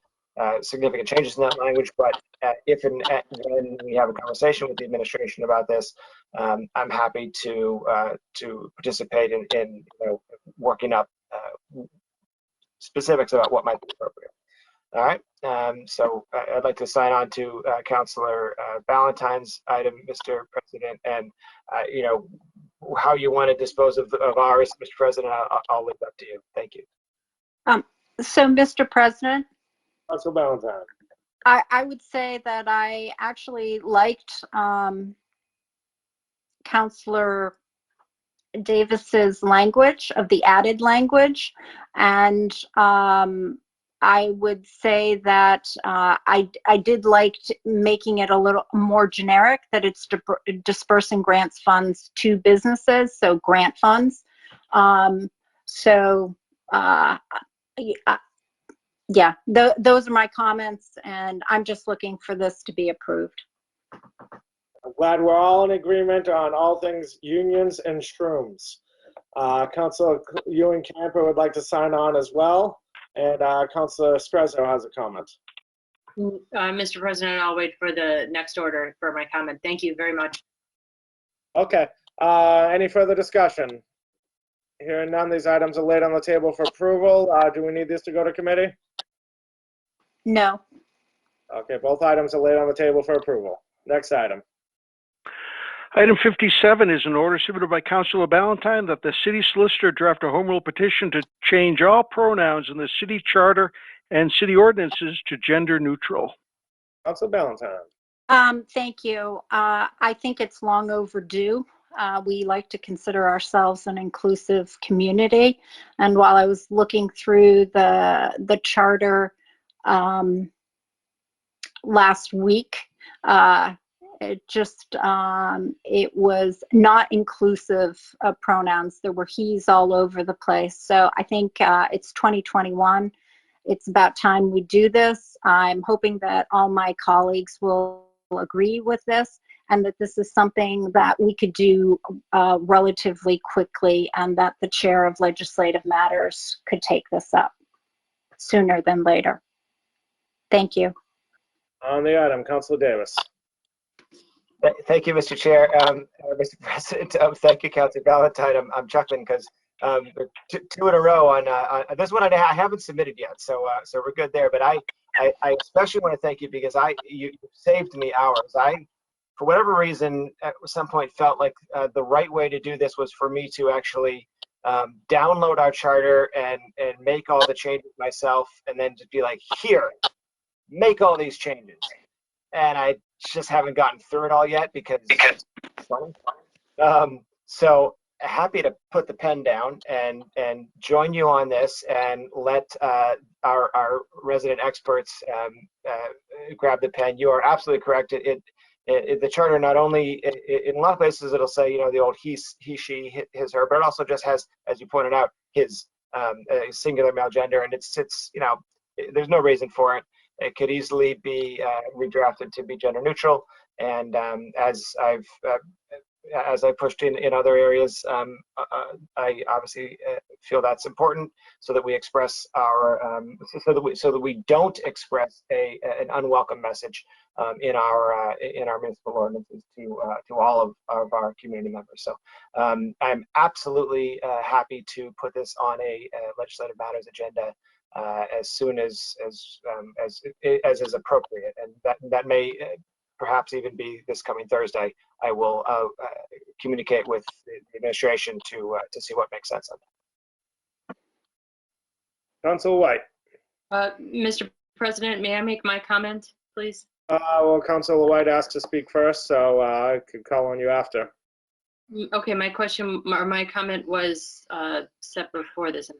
significant changes in that language, but if and when we have a conversation with the administration about this, I'm happy to participate in working up specifics about what might be appropriate. All right, so I'd like to sign on to Councilor Ballantyne's item, Mr. President, and how you want to dispose of ours, Mr. President, I'll leave that to you. Thank you. So, Mr. President, Councilor Ballantyne. I would say that I actually liked Councilor Davis's language, of the added language, and I would say that I did like making it a little more generic, that it's dispersing grants funds to businesses, so grant funds. Yeah, those are my comments, and I'm just looking for this to be approved. I'm glad we're all in agreement on all things unions and shrooms. Councilor Ewing Camper would like to sign on as well, and Councilor Strezzo has a comment. Mr. President, I'll wait for the next order for my comment. Thank you very much. Okay, any further discussion? Hearing none, these items are laid on the table for approval. Do we need this to go to committee? No. Okay, both items are laid on the table for approval. Next item. Item 57 is an order submitted by Councilor Ballantyne that the city solicitor draft a home rule petition to change all pronouns in the city charter and city ordinances to gender neutral. Councilor Ballantyne. Thank you. I think it's long overdue. We like to consider ourselves an inclusive community, and while I was looking through the charter last week, it was not inclusive of pronouns. There were he's all over the place. So I think it's 2021. It's about time we do this. I'm hoping that all my colleagues will agree with this, and that this is something that we could do relatively quickly, and that the chair of legislative matters could take this up sooner than later. Thank you. On the item, Councilor Davis. Thank you, Mr. Chair. Mr. President, thank you, Councilor Ballantyne. I'm chuckling because two in a row on this one I haven't submitted yet, so we're good there. But I especially want to thank you because you saved me hours. I, for whatever reason, at some point felt like the right way to do this was for me to actually download our charter and make all the changes myself, and then to be like, here, make all these changes. And I just haven't gotten through it all yet because it's funny. So happy to put the pen down and join you on this and let our resident experts grab the pen. You are absolutely correct. The charter not only, in a lot of places it'll say, the old he, she, his, her, but it also just has, as you pointed out, his singular male gender, and it's there's no reason for it. It could easily be redrafted to be gender neutral. And as I've as I pushed in other areas, I obviously feel that's important so that we express our, so that we don't express an unwelcome message in our municipal ordinances to all of our community members. So I'm absolutely happy to put this on a legislative matters agenda as soon as is appropriate, and that may perhaps even be this coming Thursday. I will communicate with the administration to see what makes sense on that. Council White. Mr. President, may I make my comment, please? Well, Councilor White asked to speak first, so I could call on you after. Okay, my question or my comment was set before this in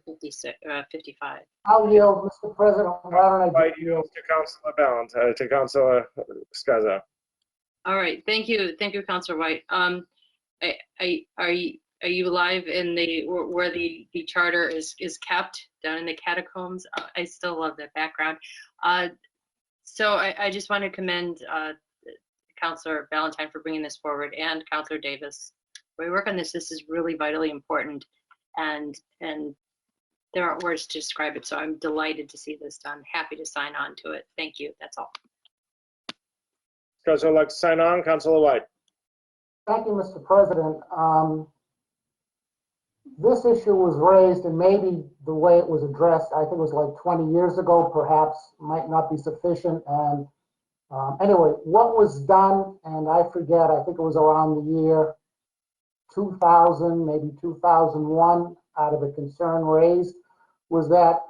55. I'll yield, Mr. President. Why don't I invite you to Councilor Ballantyne, to Councilor Scarza. All right, thank you, Councilor White. Are you live in the where the charter is kept down in the catacombs? I still love that background. So I just want to commend Councilor Ballantyne for bringing this forward, and Councilor Davis. When we work on this, this is really vitally important, and there aren't words to describe it. So I'm delighted to see this done. Happy to sign on to it. Thank you. That's all. Councilor would like to sign on. Councilor White. Thank you, Mr. President. This issue was raised, and maybe the way it was addressed, I think it was like 20 years ago, perhaps might not be sufficient. And anyway, what was done, and I forget, I think it was around the year 2000, maybe 2001, out of a concern raised, was that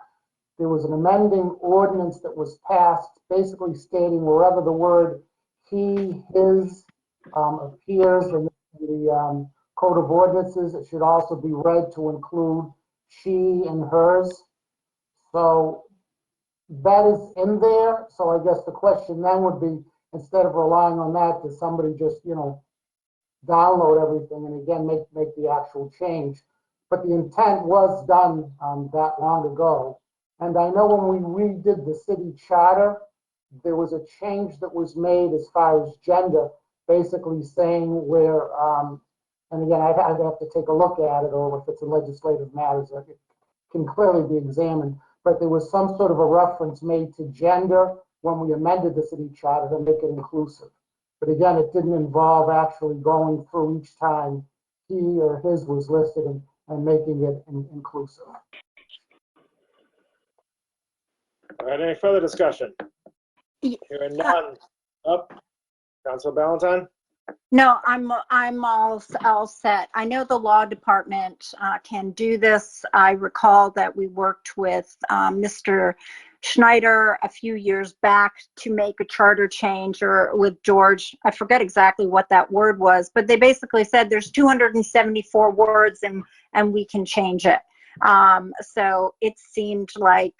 there was an amending ordinance that was passed, basically stating wherever the word he, his appears in the Code of Ordinances, it should also be read to include she and hers. So that is in there. So I guess the question then would be, instead of relying on that, does somebody just, download everything and again make the actual change? But the intent was done that long ago. And I know when we redid the city charter, there was a change that was made as far as gender, basically saying where, and again, I'd have to take a look at it, or if it's a legislative matters, it can clearly be examined. But there was some sort of a reference made to gender when we amended the city charter to make it inclusive. But again, it didn't involve actually going through each time he or his was listed and making it inclusive. All right, any further discussion? Hearing none. Up. Councilor Ballantyne? No, I'm all set. I know the law department can do this. I recall that we worked with Mr. Schneider a few years back to make a charter change, or with George. I forget exactly what that word was, but they basically said there's 274 words and we can change it. So it seemed like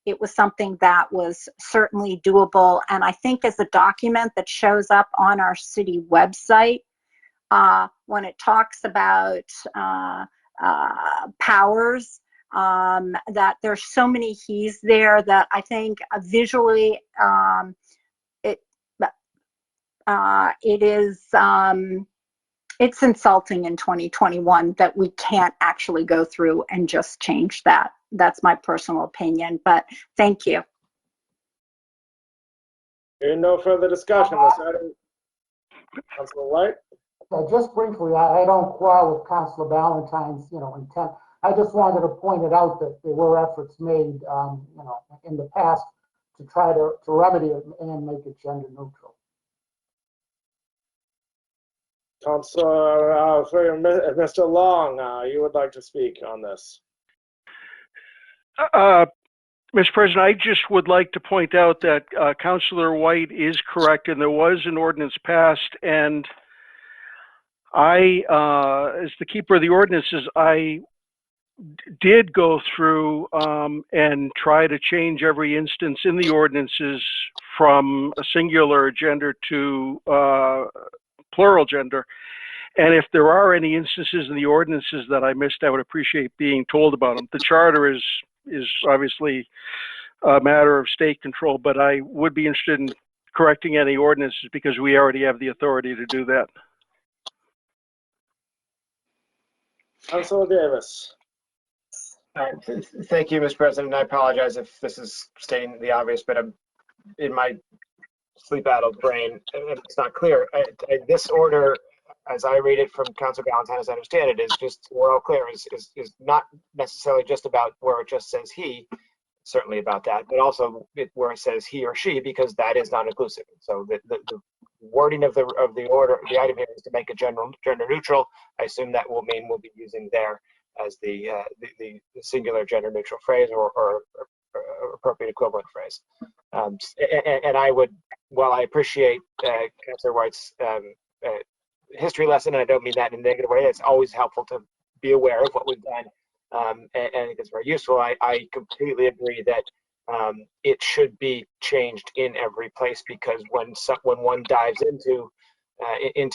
it was something that was certainly doable. And I think as a document that shows up on our city website, when it talks about powers, that there's so many he's there that I think visually it is it's insulting in 2021 that we can't actually go through and just change that. That's my personal opinion, but thank you. Hearing no further discussion. Councilor White? Just briefly, I don't quarrel with Councilor Ballantyne's, intent. I just wanted to point it out that there were efforts made, in the past to try to remedy it and make it gender neutral. Councilor, Mr. Long, you would like to speak on this? Mr. President, I just would like to point out that Councilor White is correct, and there was an ordinance passed, and I, as the keeper of the ordinances, I did go through and try to change every instance in the ordinances from a singular gender to plural gender. And if there are any instances in the ordinances that I missed, I would appreciate being told about them. The charter is obviously a matter of state control, but I would be interested in correcting any ordinances because we already have the authority to do that. Councilor Davis. Thank you, Mr. President. I apologize if this is stating the obvious, but I'm in my sleep-addled brain, and it's not clear. This order, as I read it from Councilor Valentine, as I understand it, is just, we're all clear, is not necessarily just about where it just says he, certainly about that, but also where it says he or she, because that is not inclusive. So the wording of the order, the item here is to make it gender neutral. I assume that will mean we'll be using there as the singular gender neutral phrase or appropriate equivalent phrase. And I would, while I appreciate Councilor White's history lesson, and I don't mean that in a negative way, it's always helpful to be aware of what we've done. And I think it's very useful. I completely agree that it should be changed in every place, because when one dives into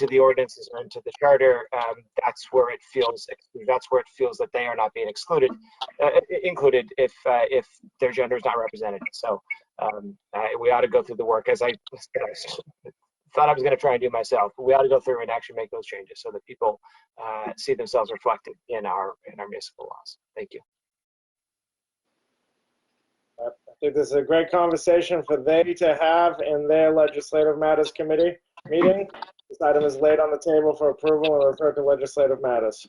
the ordinances or into the charter, that's where it feels that they are not being included if their gender is not represented. So we ought to go through the work, as I thought I was going to try and do myself. But we ought to go through and actually make those changes so that people see themselves reflected in our municipal laws. Thank you. I think this is a great conversation for they to have in their Legislative Matters Committee meeting. This item is laid on the table for approval and referred to Legislative Matters.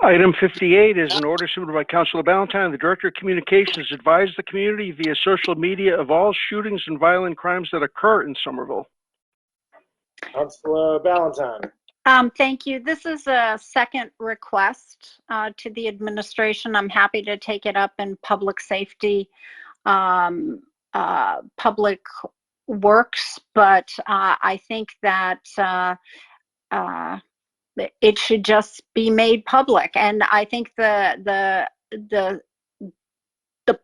Item 58 is an order submitted by Councilor Ballantyne. The Director of Communications advised the community via social media of all shootings and violent crimes that occur in Somerville. Councilor Ballantyne. Thank you. This is a second request to the administration. I'm happy to take it up in public safety, public works, but I think that it should just be made public. And I think the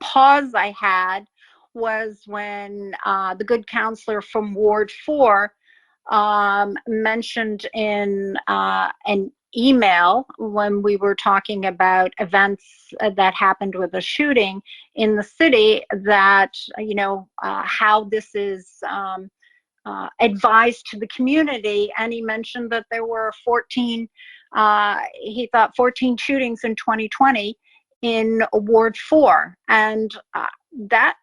pause I had was when the good counselor from Ward 4 mentioned in an email when we were talking about events that happened with a shooting in the city that, you know, how this is advised to the community. And he mentioned that there were 14, he thought 14 shootings in 2020 in Ward 4. And that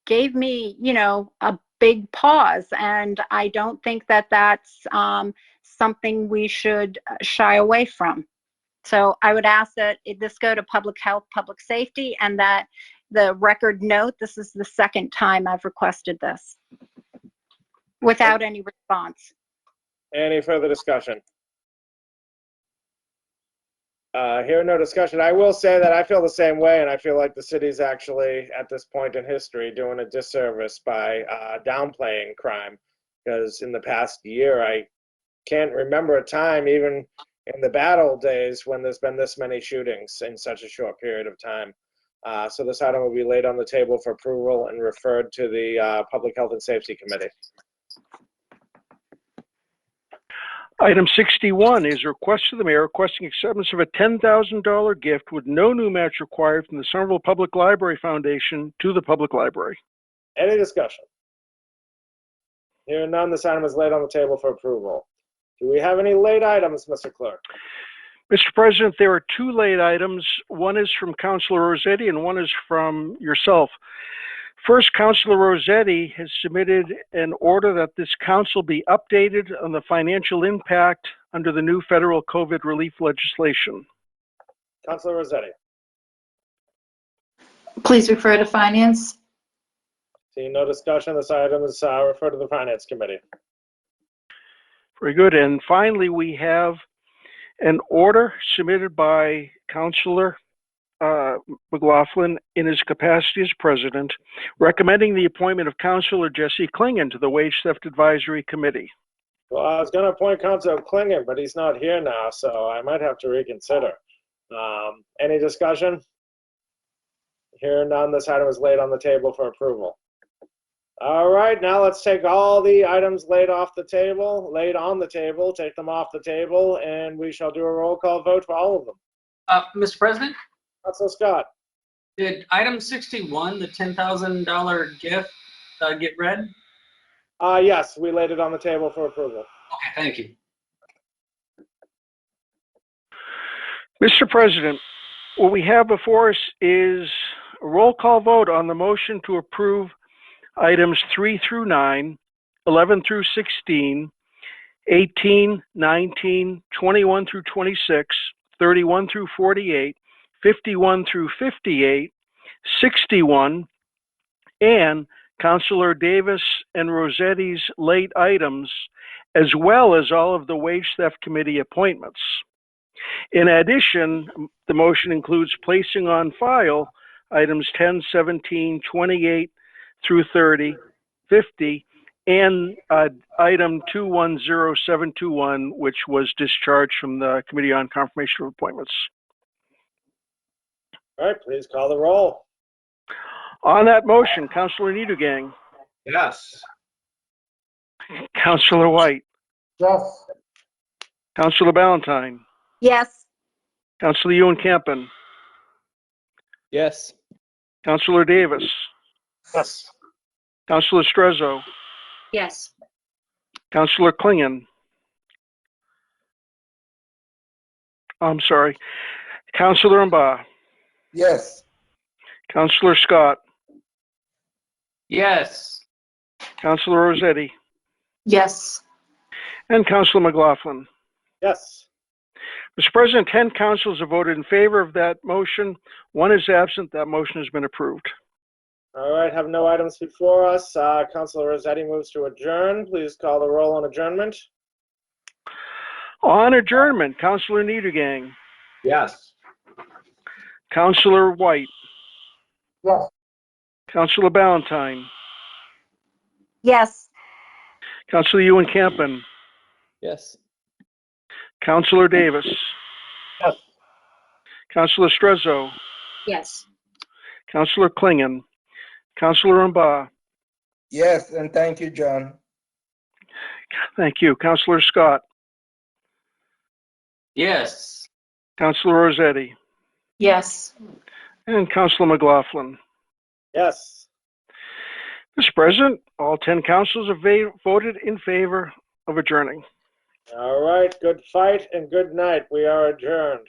gave me, you know, a big pause. And I don't think that that's something we should shy away from. So I would ask that this go to public health, public safety, and that the record note, this is the second time I've requested this without any response. Any further discussion? Hearing no discussion, I will say that I feel the same way, and I feel like the city's actually, at this point in history, doing a disservice by downplaying crime. Because in the past year, I can't remember a time, even in the bad old days, when there's been this many shootings in such a short period of time. So this item will be laid on the table for approval and referred to the Public Health and Safety Committee. Item 61 is a request to the mayor requesting acceptance of a $10,000 gift with no new match required from the Somerville Public Library Foundation to the public library. Any discussion? Hearing none, this item is laid on the table for approval. Do we have any late items, Mr. Clerk? Mr. President, there are two late items. One is from Councilor Rossetti and one is from yourself. First, Councilor Rossetti has submitted an order that this council be updated on the financial impact under the new federal COVID relief legislation. Councilor Rossetti. Please refer to finance. Seeing no discussion, this item is referred to the Finance Committee. Very good. And finally, we have an order submitted by Councilor McLaughlin in his capacity as president, recommending the appointment of Councilor Jesse Klingon to the Wage Theft Advisory Committee. Well, I was going to appoint Councilor Klingon, but he's not here now, so I might have to reconsider. Any discussion? Hearing none, this item is laid on the table for approval. All right, now let's take all the items laid on the table, take them off the table, and we shall do a roll call vote for all of them. Mr. President? Councilor Scott. Did item 61, the $10,000 gift, get read? Yes, we laid it on the table for approval. Okay, thank you. Mr. President, what we have before us is a roll call vote on the motion to approve items 3 through 9, 11 through 16, 18, 19, 21 through 26, 31 through 48, 51 through 58, 61, and Councilor Davis and Rossetti's late items, as well as all of the Wage Theft Committee appointments. In addition, the motion includes placing on file items 10, 17, 28 through 30, 50, and item 210721, which was discharged from the Committee on Confirmation of Appointments. All right, please call the roll. On that motion, Councilor Niedergang, Yes. Councilor White, Yes. Councilor Ballantyne, Yes. Councilor Ewan Campen, Yes. Councilor Davis, Yes. Councilor Strezzo, Yes. Councilor Klingon, I'm sorry, Councilor Mba, Yes. Councilor Scott, Yes. Councilor Rossetti, Yes. and Councilor McLaughlin. Yes. Mr. President, 10 councilors have voted in favor of that motion. 1 is absent. That motion has been approved. All right, have no items before us. Councilor Rossetti moves to adjourn. Please call the roll on adjournment. On adjournment, Councilor Niedergang, Yes. Councilor White, Yes. Councilor Ballantyne, Yes. Councilor Ewan Campen, Yes. Councilor Davis, Yes. Councilor Strezzo, Yes. Councilor Klingon, Councilor Mba, Yes, and thank you, John. thank you, Councilor Scott, Yes. Councilor Rossetti, Yes. and Councilor McLaughlin. Yes. Mr. President, all 10 councilors have voted in favor of adjourning. All right, good fight and good night. We are adjourned.